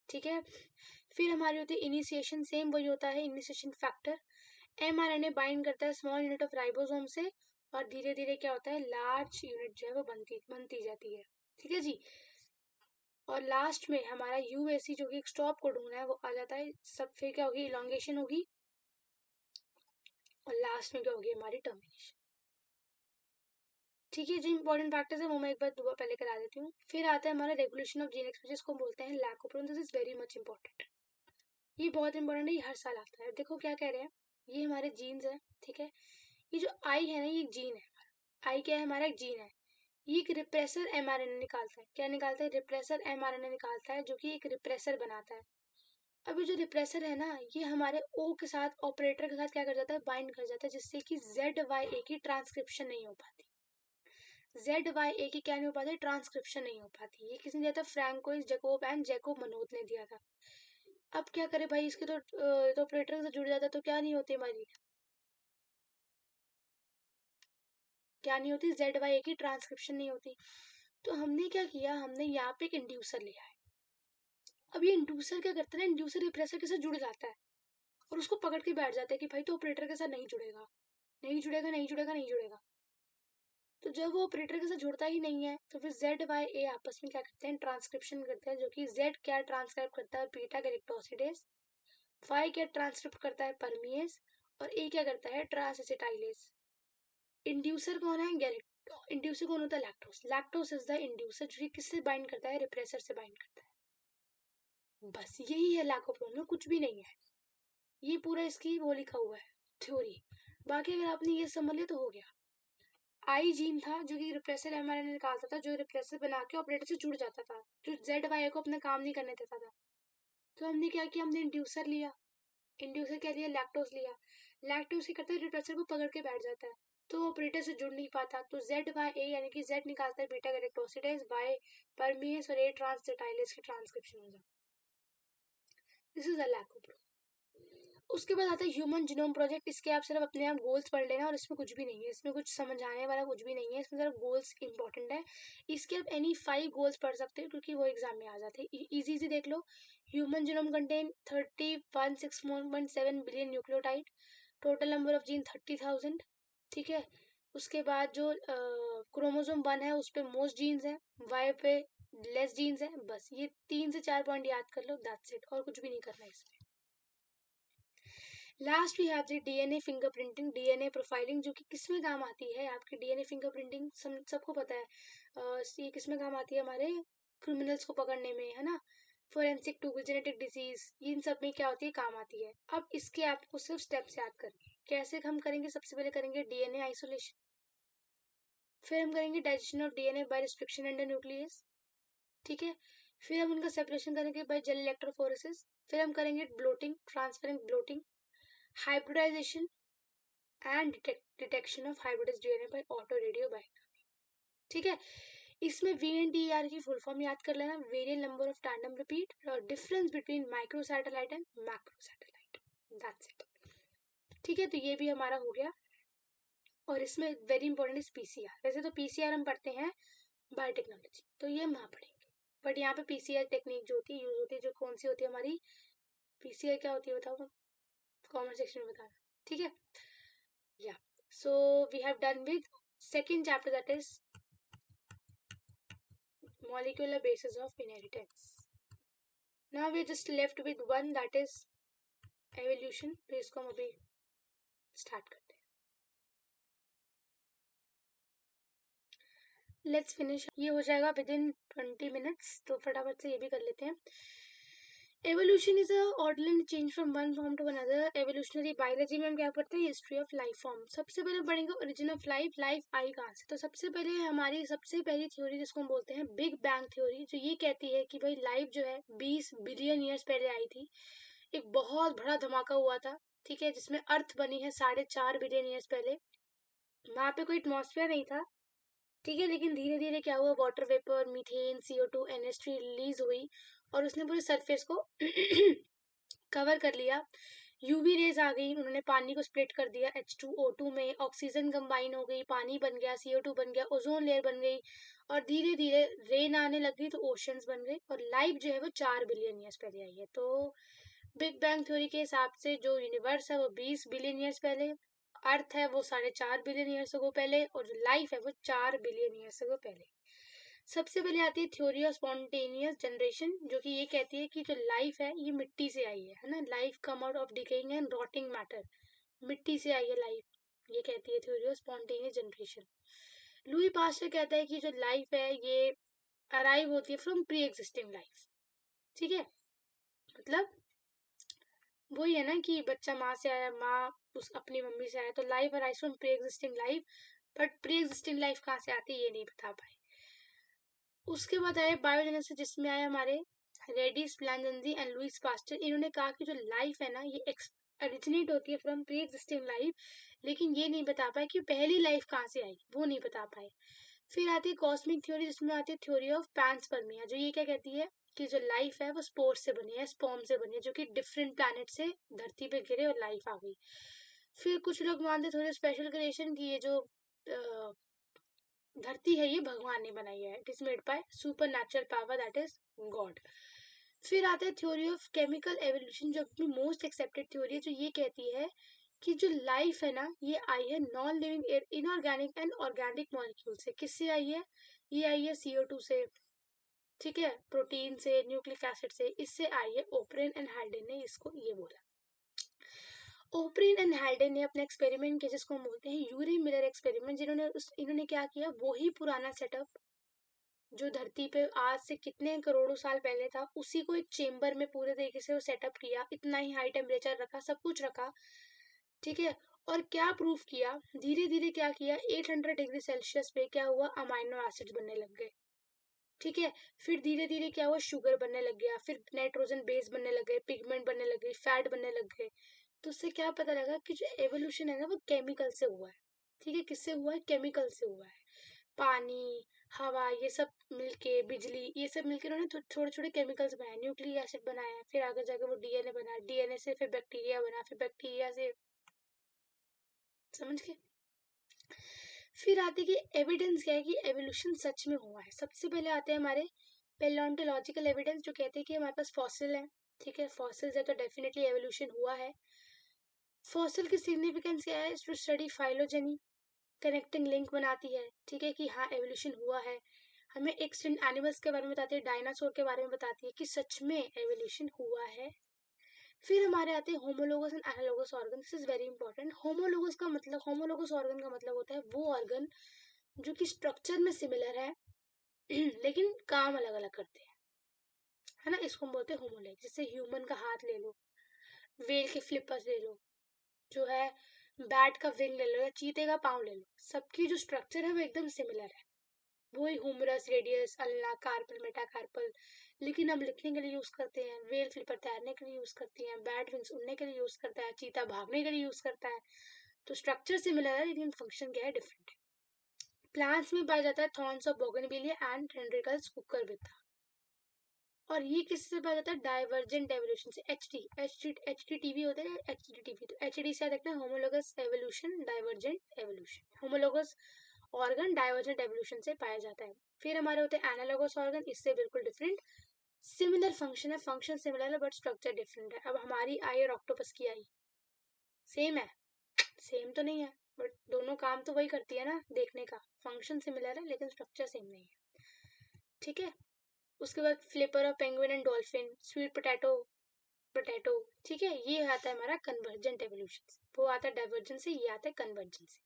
ठीक है। फिर हमारी होती है इनिशिएशन, सेम वही होता है, इनिशिएशन फैक्टर। एमआरएनए बाइंड करता है स्मॉल यूनिट ऑफ राइबोसोम से, और धीरे धीरे क्या होता है, लार्ज यूनिट जो है वो बनती जाती है, ठीक है जी। और लास्ट में हमारा यूएसी जो कि एक स्टॉप कोडोन है वो आ जाता है। सब फिर क्या होगी, इलोंगेशन होगी, और लास्ट में क्या होगी, हमारी टर्मिनेशन। ठीक है, जो इंपॉर्टेंट फैक्टर्स है वो मैं एक बार दोबारा पहले करा देती हूँ। फिर आता है हमारा रेगुलेशन ऑफ जीन एक्सप्रेशन, जिसको बोलते हैं lac operon, this is very much important. ये बहुत इंपॉर्टेंट है, ये हर साल आता है। देखो क्या कह रहे हैं, ये हमारे जीन्स है, ठीक है, ये जो आई है ना, ये एक जीन है, आई क्या है, हमारा एक जीन है। ये एक रिप्रेसर एमआरएनए निकालता है, क्या निकालता है, रिप्रेसर एमआरएनए निकालता है, जो कि एक रिप्रेसर बनाता है। अब ये जो रिप्रेसर है ना, ये हमारे ओ के साथ, ऑपरेटर के साथ क्या कर जाता है, बाइंड कर जाता है, जिससे कि ZYA की ट्रांसक्रिप्शन नहीं हो पाती। ZYA की क्या नहीं हो पाती, ट्रांसक्रिप्शन नहीं हो पाती। ये किसने दिया था, फ्रैंकोइस जैकोब एंड जैकोब मनोत ने दिया था। अब क्या करे भाई, इसके तो ऑपरेटर से जुड़ जाता तो क्या नहीं होती हमारी, क्या नहीं होती, ZYA की ट्रांसक्रिप्शन नहीं होती। तो हमने क्या किया, हमने यहाँ पे एक इंड्यूसर लिया है, अब ये इंड्यूसर क्या करता है ना, इंड्यूसर रिप्रेसर के साथ जुड़ जाता है और उसको पकड़ के बैठ जाता है कि भाई तो ऑपरेटर के साथ नहीं जुड़ेगा, नहीं जुड़ेगा, नहीं जुड़ेगा, नहीं जुड़ेगा। तो जब वो ऑपरेटर के साथ जुड़ता ही नहीं है तो फिर जेड वाई ए आपस में क्या करते हैं, ट्रांसक्रिप्शन करते हैं, जो कि जेड क्या ट्रांसक्राइब करता है, बीटा गैलेक्टोसिडेज, वाई क्या ट्रांसक्रिप्ट करता है, परमिएस, और ए क्या करता है, ट्रांस एसिटाइलेज। इंड्यूसर कौन है, इंड्यूसर कौन होता है, lactose. Lactose is the inducer, जो कि किससे बाइंड करता है, रिप्रेसर से बाइंड करता है। बस यही है लैकोप्रोन, कुछ भी नहीं है। ये पूरा इसकी वो लिखा हुआ है थ्योरी। बाकी अगर आपने ये समझ लिया तो हो गया। आई जीन था जो कि रिप्रेसर एमआरएनए निकालता था, जो रिप्रेसर बना के ऑपरेटर से जुड़ जाता था, जो जेड वाई को अपना काम नहीं करने देता था। तो हमने क्या किया, हमने इंड्यूसर लिया। इंड्यूसर क्या लिया, लैक्टोस लिया। लैक्टोस क्या करता है, रिप्रेसर को पकड़ के बैठ जाता है, तो ऑपरेटर से जुड़ नहीं पाता। तो जेड वाई ए यानी कि जेड निकालता है बीटा गैलेक्टोसिडेज, वाई परमिएस और ए ट्रांसएटाइलेज की ट्रांसक्रिप्शन हो जाता है। This is a lac operon. उसके बाद आता है ह्यूमन जीनोम प्रोजेक्ट। इसके आप सिर्फ अपने आप गोल्स पढ़ लेना और इसमें कुछ भी नहीं है, इसमें कुछ समझाने वाला कुछ भी नहीं है, इसमें सिर्फ गोल्स इंपॉर्टेंट है। इसके आप एनी 5 गोल्स पढ़ सकते हो क्योंकि वो एग्जाम में आ जाते हैं। इजी इजी देख लो। Human genome contain 31.7 billion nucleotide, total number of gene 30,000। ठीक है। उसके बाद जो क्रोमोसोम 1 है उस पे मोस्ट जीन्स है, वाई पे लेस जीन्स है। बस ये 3 से 4 पॉइंट याद कर लो, दैट्स इट, और कुछ भी नहीं करना है इसमें। Last we have the DNA fingerprinting, DNA profiling, जो कि किसमें काम आती है आपकी डीएनए फिंगरप्रिंटिंग, सबको पता है। ये किसमें काम आती है, हमारे क्रिमिनल्स को पकड़ने में, है ना। फोरेंसिक टूल, जेनेटिक डिजीज, इन सब में क्या होती है, काम आती है। अब इसके आपको सिर्फ स्टेप्स याद करने हैं। कैसे हम करेंगे, सबसे पहले करेंगे डीएनए आइसोलेशन, फिर हम करेंगे digestion of DNA by restriction and nucleus. ठीक है। फिर हम उनका सेपरेशन करेंगे बाय जेल इलेक्ट्रोफोरेसिस। फिर हम करेंगे blotting, transference blotting, hybridisation and detection of hybridised DNA by autoradiography. ठीक है। इसमें वीएनडीआर की फुल फॉर्म याद कर लेना, variant number of tandem repeat, और difference between micro satellite and macro satellite, that's it. ठीक है, तो ये भी हमारा हो गया। और इसमें वेरी इंपॉर्टेंट इज पीसीआर। वैसे तो पीसीआर हम पढ़ते हैं बायोटेक्नोलॉजी, तो ये हम वहाँ पढ़ेंगे, बट यहाँ पे पीसीआर टेक्निक जो होती है यूज होती है, जो कौन सी होती है हमारी पीसीआर, क्या होती है बताओ, कॉमेंट सेक्शन में बताना। ठीक है। Yeah. So we have done with second chapter, that is molecular basis of inheritance. Now we are just left with one, that is evolution. तो इसको हम अभी start करते हैं. Let's finish. ये हो जाएगा within 20 minutes, तो फटाफट से ये भी कर लेते हैं. Evolution is a orderly change from one form to another. Evolutionary biology में हम क्या पढ़ते हैं, हिस्ट्री ऑफ लाइफ फॉर्म. सबसे पहले पढ़ेंगे origin of life, life I कहाँ से. तो सबसे पहले हमारी सबसे पहली थ्योरी जिसको हम बोलते हैं बिग बैंग थ्योरी, जो ये कहती है कि भाई लाइफ जो है 20 बिलियन ईयर्स पहले आई थी. एक बहुत बड़ा धमाका हुआ था, ठीक है, जिसमें अर्थ बनी है 4.5 बिलियन ईयर्स पहले. वहां पे कोई एटमॉस्फेयर नहीं था, ठीक है, लेकिन धीरे धीरे क्या हुआ, water vapour, methane, CO2, NH3 release हुई और उसने पूरे सरफेस को कवर कर लिया. यूवी रेज आ गई, उन्होंने पानी को स्प्लिट कर दिया H2O2 में, ऑक्सीजन कंबाइन हो गई, पानी बन गया, CO2 बन गया, ओजोन लेयर बन गई, और धीरे धीरे रेन आने लग गई तो ओशंस बन गए, और लाइफ जो है वो 4 बिलियन ईयर्स पहले आई है. तो बिग बैंग थ्योरी के हिसाब से जो यूनिवर्स है वो 20 बिलियन ईयर्स पहले, अर्थ है वो 4.5 बिलियन ईयर्स को पहले, और जो लाइफ है वो 4 बिलियन ईयर्स को पहले. सबसे पहले आती है थ्योरी ऑफ स्पॉन्टेनियस जनरेशन, जो कि ये कहती है कि जो लाइफ है ये मिट्टी से आई है ना. Life come out of decaying and rotting matter, मिट्टी से आई है लाइफ, ये कहती है theory of spontaneous generation. Louis Pasteur कहता है कि जो लाइफ है ये अराइव होती है फ्रॉम प्री एग्जिस्टिंग लाइफ. ठीक है, मतलब वही है ना कि बच्चा माँ से आया, माँ उस अपनी मम्मी से आया, तो life arise from pre existing life, but pre existing life कहाँ से आती है ये नहीं बता पाए. उसके बाद आए बायोजेनेसिस, जिसमें आए हमारे रेडिस प्लांजेंसी एंड लुईस पास्टर. इन्होंने कहा कि जो लाइफ है ना ये ओरिजिनेट होती है फ्रॉम प्री एग्जिस्टिंग लाइफ, लेकिन ये नहीं बता पाए कि पहली लाइफ कहाँ से आई, वो नहीं बता पाए. फिर आती है कॉस्मिक थ्योरी, जिसमें आती है थ्योरी ऑफ पैंसपर्मिया, जो ये क्या कहती है कि जो लाइफ है वो स्पोर से बनी है, स्पर्म से बनी है, जो कि डिफरेंट प्लैनेट से धरती पे गिरे और लाइफ आ गई. फिर कुछ लोग मानते थोड़े स्पेशल क्रिएशन की, ये जो धरती है ये भगवान ने बनाई है, it is made by super natural power, that is God. फिर आता है थ्योरी ऑफ केमिकल एवोल्यूशन, जो अपनी मोस्ट एक्सेप्टेड थ्योरी है, जो ये कहती है कि जो लाइफ है ना, ये आई है non living inorganic and organic molecule से। किससे आई है? ये आई है CO2 से, ठीक है, प्रोटीन से, न्यूक्लिक एसिड से, इससे आई है। ओपरेन एंड हाल्डेन ने इसको ये बोला। ओपरेन एंड हाल्डेन ने अपना एक्सपेरिमेंट किया जिसको हम बोलते हैं यूरी मिलर एक्सपेरिमेंट, इन्होंने क्या किया, वही पुराना सेटअप जो धरती पे आज से कितने करोड़ों साल पहले था, उसी को एक चेम्बर में पूरे तरीके से वो सेटअप किया, इतना ही हाई टेम्परेचर रखा, सब कुछ रखा, ठीक है। और क्या प्रूफ किया, धीरे धीरे क्या किया, 800 डिग्री सेल्सियस पे क्या हुआ, अमाइनो एसिड्स बनने लग गए, ठीक है। फिर धीरे धीरे क्या हुआ, शुगर बनने लग गया, फिर नाइट्रोजन बेस बनने लग गए, पिगमेंट बनने लग गई, फैट बनने लग गए। तो उससे क्या पता लगा कि जो एवोल्यूशन है ना, वो केमिकल से हुआ है, ठीक है। किससे हुआ है? केमिकल से हुआ है। पानी, हवा, ये सब मिलके, बिजली, ये सब मिलके उन्होंने छोटे छोटे केमिकल्स बनाए, न्यूक्लिक एसिड बनाया, फिर आगे जाके वो DNA बना, DNA से फिर बैक्टीरिया बना, फिर बैक्टीरिया से, समझ गए। फिर आते कि एविडेंस क्या है कि एवोल्यूशन सच में हुआ है। सबसे पहले आते हैं हमारे पेलियोंटोलॉजिकल एविडेंस, जो कहते हैं कि हमारे पास फॉसिल है, ठीक है। फॉसिल्स है तो डेफिनेटली एवोल्यूशन हुआ है। फॉसिल की सिग्निफिकेंस क्या है? To study phylogeny, connecting link बनाती है, ठीक है, कि हाँ एवोल्यूशन हुआ है। हमें एक्सटिंक्ट एनिमल्स के बारे में बताती है, डायनासोर के बारे में बताती है कि सच में एवोल्यूशन हुआ है। फिर हमारे आते हैं homologous and analogous organ. This is very important. Homologous का मतलब, होमोलोगस ऑर्गन का मतलब होता है वो ऑर्गन जो कि स्ट्रक्चर में सिमिलर है लेकिन काम अलग अलग करते हैं, है ना, इसको हम बोलते हैं होमोलेग। जैसे ह्यूमन का हाथ ले लो, वेल के फ्लिपर्स ले लो, जो है बैट का विंग ले लो, या चीते का पाँव ले लो, सबकी जो स्ट्रक्चर है वो एकदम सिमिलर है। वही humerus, radius, ulna, carpal, metacarpal. लेकिन हम लिखने के लिए यूज करते हैं, वेल फ्लिपर तैरने के लिए यूज करती हैं, बैट विंग्स उड़ने के लिए यूज करता है, चीता भागने के लिए यूज करता है। तो स्ट्रक्चर सिमिलर है लेकिन फंक्शन क्या है, डिफरेंट है। प्लांट्स में पाया जाता है थॉर्न्स ऑफ बोगनविलिया एंड टेंड्रिकल्स कुकुरबिता। और ये किससे पाया जाता है? डाइवर्जेंट एवोल्यूशन से। एचटी टीवी होता है, एचडी टीवी। तो एचडी से देखना, homologous evolution, divergent evolution. Homologous organ divergent evolution से पाया जाता है। फिर हमारे होते हैं एनालोगस ऑर्गन, इससे बिल्कुल डिफरेंट। सिमिलर फंक्शन है, फंक्शन सिमिलर है बट स्ट्रक्चर डिफरेंट है। अब हमारी आई और ऑक्टोपस की आई सेम है? सेम तो नहीं है, बट दोनों काम तो वही करती है ना, देखने का। फंक्शन सिमिलर है लेकिन स्ट्रक्चर सेम नहीं है, ठीक है। उसके बाद फ्लिपर और penguin and dolphin, sweet potato, potato, ठीक है। ये आता है हमारा कन्वर्जेंट एवोल्यूशन, वो आता है डाइवर्जेंट से, ये आता है कन्वर्जेंट से।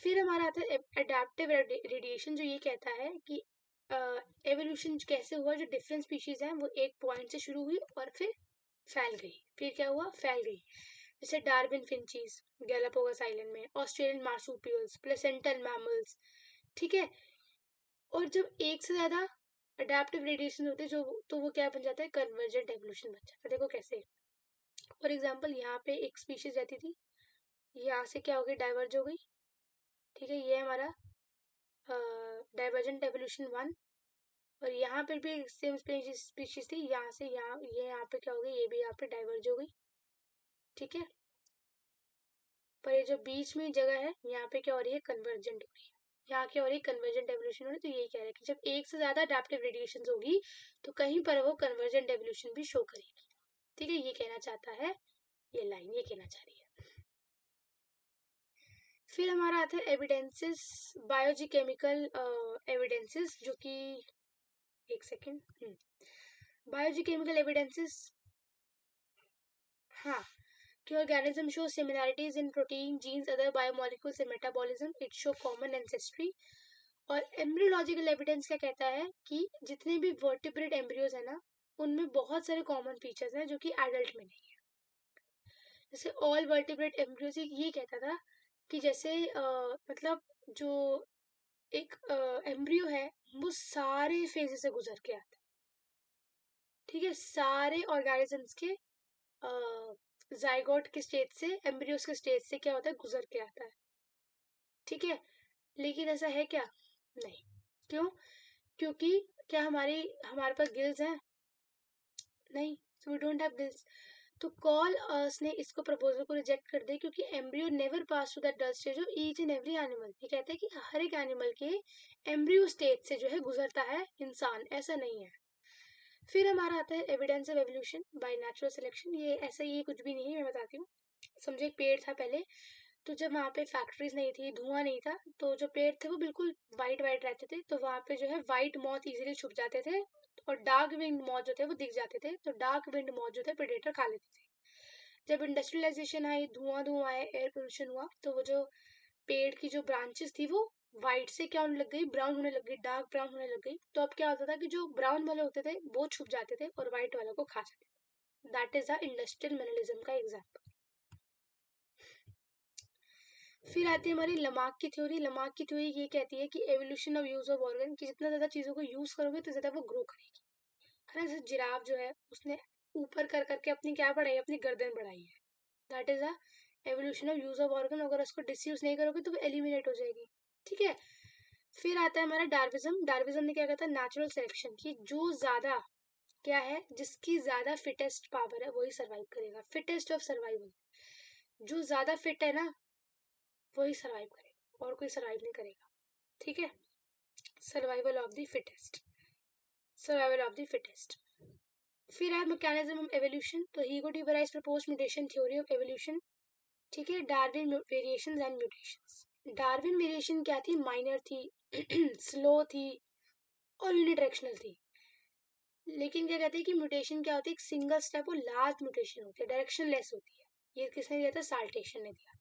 फिर हमारा आता है एडेप्टिव रेडिएशन, जो ये कहता है कि एवोल्यूशन कैसे हुआ, जो डिफरेंट स्पीशीज हैं वो एक पॉइंट से शुरू हुई और फिर फैल गई। फिर क्या हुआ? फैल गई। जैसे डार्विन फिंचीज गैलापागोस आइलैंड में, ऑस्ट्रेलियन मार्सुपियल्स, प्लेसेंटल मैमल्स, ठीक है। और जब एक से ज्यादा अडेप्टिव रेडिएशन होते हैं जो, तो वो क्या बन जाता है? कन्वर्जेंट एवोल्यूशन बन जाता है। देखो कैसे। फॉर एग्जांपल, यहाँ पे एक स्पीशीज रहती थी, यहाँ से क्या हो गई? डाइवर्ज हो गई, ठीक है। ये हमारा डाइवर्जेंट एवोल्यूशन 1। और यहाँ पर भी सेम स्पीशीज थी, यहाँ से यहाँ, ये यहाँ पे क्या हो गई? ये भी यहाँ पे डाइवर्ज हो गई, ठीक है। पर ये जो बीच में जगह है, यहाँ पे क्या हो रही है? कन्वर्जेंट हो रही है। यहाँ क्या हो रही है? कन्वर्जेंट एवोल्यूशन हो रही है। तो यही कह रहे हैं कि जब एक से ज्यादा अडेप्टिव रेडिएशन होगी तो कहीं पर वो कन्वर्जेंट एवोल्यूशन भी शो करेगी, ठीक है। ये कहना चाहता है, ये लाइन ये कहना चाह रही है। फिर हमारा आता है एविडेंसेस, बायोजीकेमिकल एविडेंसेस, जो कि, एक सेकेंड, बायोजीकेमिकल एविडेंसेस, हाँ, कि organism show similarities in protein, genes, other biomolecules and metabolism. It show common ancestry. और एम्ब्रियोलॉजिकल एविडेंस क्या कहता है कि जितने भी वर्टिब्रेट एम्ब्रियोज है ना, उनमें बहुत सारे कॉमन फीचर्स हैं जो कि एडल्ट में नहीं है। जैसे ऑल वर्टिब्रेट एम्ब्रियोज ये कहता था कि जैसे मतलब जो एक एम्ब्रियो है वो सारे फेजेस से गुजर के आता है, ठीक है। सारे ऑर्गेनिजम्स के जाइगोट के स्टेज से, एम्ब्रियोस के स्टेज से क्या होता है? गुजर के आता है, ठीक है। लेकिन ऐसा है क्या? नहीं। क्यों? क्योंकि क्या हमारे पास गिल्स हैं? नहीं, so we don't have gills. तो कॉल ने इसको प्रपोजल को रिजेक्ट कर दिया, क्योंकि embryo never pass to that dull stage of each and every animal. ये कहते हैं कि हर एक एनिमल के एम्ब्रियो स्टेज से जो है गुजरता है इंसान, ऐसा नहीं है। फिर हमारा आता है evidence of evolution by natural selection. ये ऐसा ही कुछ भी नहीं है, मैं बताती हूँ। समझो एक पेड़ था पहले, तो जब वहाँ पे फैक्ट्रीज नहीं थी, धुआं नहीं था, तो जो पेड़ थे वो बिल्कुल वाइट वाइट रहते थे, तो वहाँ पे जो है वाइट मॉथ इजीली छुप जाते थे, और डार्क विंड मॉथ जो थे वो दिख जाते थे, तो डार्क विंड मॉथ जो थे प्रेडेटर खा लेते थे। जब इंडस्ट्रियलाइजेशन आई, धुआं आया, एयर पोल्यूशन हुआ, तो वो जो पेड़ की जो ब्रांचेस थी वो वाइट से क्या होने लग गई, ब्राउन होने लग गई, डार्क ब्राउन होने लग गई। तो अब क्या होता था कि जो ब्राउन वाले होते थे वो छुप जाते थे और व्हाइट वालों को खा जाते थे। दैट इज द इंडस्ट्रियल मिनरलिज्म का एग्जाम्पल। फिर आती है हमारी लमार्क की थ्योरी। लमार्क की थ्योरी ये कहती है कि evolution of use of organ, कि जितना ज्यादा चीजों को यूज करोगे तो ज्यादा वो ग्रो करेगी, है ना। जैसे जिराफ जो है उसने ऊपर कर करके अपनी क्या बढ़ाई, अपनी गर्दन बढ़ाई है। That is a evolution of use of organ. अगर उसको डिसयूज नहीं करोगे तो वो एलिमिनेट हो जाएगी, ठीक है। फिर आता है हमारा डार्विज्म। डार्विज्म ने क्या कहता है, नेचुरल सिलेक्शन, की जो ज्यादा क्या है, जिसकी ज्यादा फिटेस्ट पावर है वही सर्वाइव करेगा। फिटेस्ट ऑफ सर्वाइवल, जो ज्यादा फिट है ना वही सर्वाइव करेगा, और कोई सर्वाइव नहीं करेगा, ठीक है। Survival of the fittest, survival of the fittest. फिर है मैकेनिज्म ऑफ एवोल्यूशन। तो Hugo de Vries propose mutation theory of evolution, ठीक है। Darwin variations and mutations. Darwin variation क्या थी, माइनर थी, स्लो थी और यूनिडायरेक्शनल थी। लेकिन क्या कहते हैं कि म्यूटेशन क्या होती है, एक सिंगल स्टेप और लार्ज म्यूटेशन होती है, डायरेक्शन लेस होती है। ये किसने दिया था, साल्टेशन ने दिया था।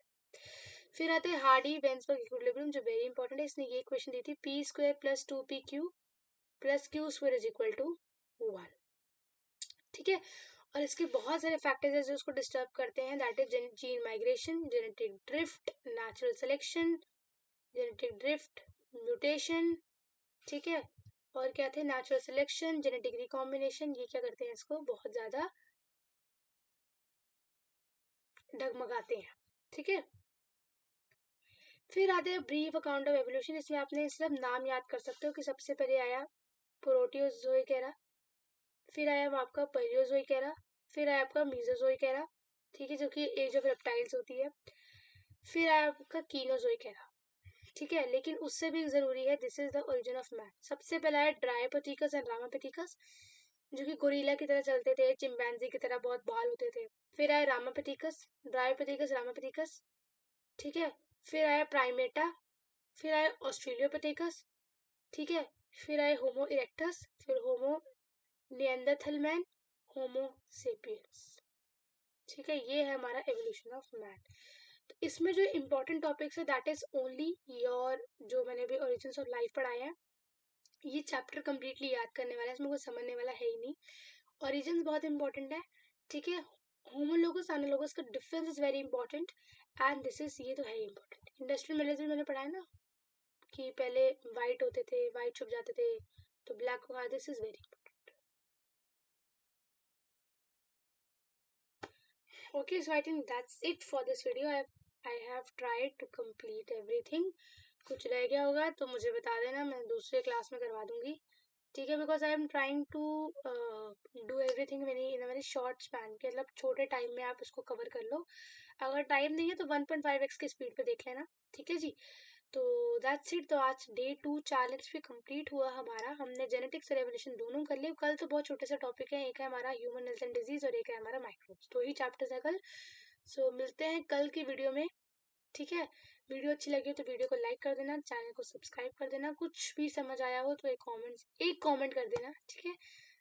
फिर आते हैं हार्डी वेन्सबर्ग इक्विलिब्रियम, जो वेरी इंपॉर्टेंट है। इसने ये क्वेश्चन दी थी, p square plus 2pq plus q square is equal to 1, ठीक है। और इसके बहुत सारे फैक्टर्स हैं जो उसको डिस्टर्ब करते हैं, that is gene migration, genetic drift, natural selection, genetic drift, mutation, ठीक है। और क्या थे, नेचुरल सिलेक्शन, जेनेटिक रिकॉम्बिनेशन, ये क्या करते हैं, इसको बहुत ज्यादा डगमगाते हैं, ठीक है। फिर आते हैं ब्रीफ अकाउंट ऑफ एवोल्यूशन। इसमें आपने सिर्फ नाम याद कर सकते हो कि सबसे पहले आया प्रोटियोजोइक एरा, फिर आया आपका पैलियोजोइक एरा, फिर आया आपका मीजोजोइक एरा, ठीक है, जो कि एज ऑफ रेप्टाइल्स होती है। फिर आया आपका कीनोजोइक एरा, ठीक है। लेकिन उससे भी जरूरी है, this is the origin of man. सबसे पहला है ड्रायोपिथेकस एंड रामापिथेकस, जो कि गोरिल्ला की तरह चलते थे, चिंपैंजी की तरह बहुत बाल होते थे। फिर आया रामापिथेकस, ड्रायोपिथेकस, रामापिथेकस, ठीक है। फिर आया प्राइमेटा, फिर आया ऑस्ट्रेलियोपिथेकस, ठीक है। फिर आए होमो इरेक्टस, फिर होमो निएंडरथल मैन, होमो सेपियंस, ठीक है। ये है हमारा एवोल्यूशन ऑफ मैन। तो इसमें जो इम्पोर्टेंट टॉपिक्स है दैट इज ओनली योर, जो मैंने अभी ओरिजिन्स ऑफ लाइफ पढ़ाया है, ये चैप्टर कंप्लीटली याद करने वाला है, इसमें कुछ समझने वाला है ही नहीं। ओरिजिन्स बहुत इंपॉर्टेंट है, ठीक है। होमोलोगस एनालोगस का difference is very important, and this is, ये तो है इंपॉर्टेंट। इंडस्ट्रियल मैनेजमेंट मैंने पढ़ा है ना, कि पहले वाइट होते थे, वाइट छुप जाते थे तो ब्लैक को, this is very important. Okay, so I think that's it for this video. I have tried to complete everything. कुछ रह गया होगा तो मुझे बता देना, मैं दूसरे क्लास में करवा दूंगी, ठीक है। Because I am trying to do everything in a very short span, के मतलब छोटे टाइम में आप इसको कवर कर लो। अगर टाइम नहीं है तो 1.5x की स्पीड पे देख लेना, ठीक है जी। तो दैट्स इट। तो आज डे 2 चैलेंज भी कंप्लीट हुआ हमारा, हमने जेनेटिक्स और एवोल्यूशन दोनों कर लिए। कल तो बहुत छोटे से टॉपिक है, एक है हमारा ह्यूमन हेल्थ एंड डिजीज और एक है हमारा माइक्रोब्स, 2 ही चैप्टर्स है कल। सो मिलते हैं कल की वीडियो में, ठीक है। वीडियो अच्छी लगी हो तो वीडियो को लाइक कर देना, चैनल को सब्सक्राइब कर देना, कुछ भी समझ आया हो तो एक कमेंट कर देना, ठीक है।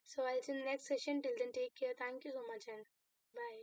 So I see next session, till then take care, thank you so much and bye.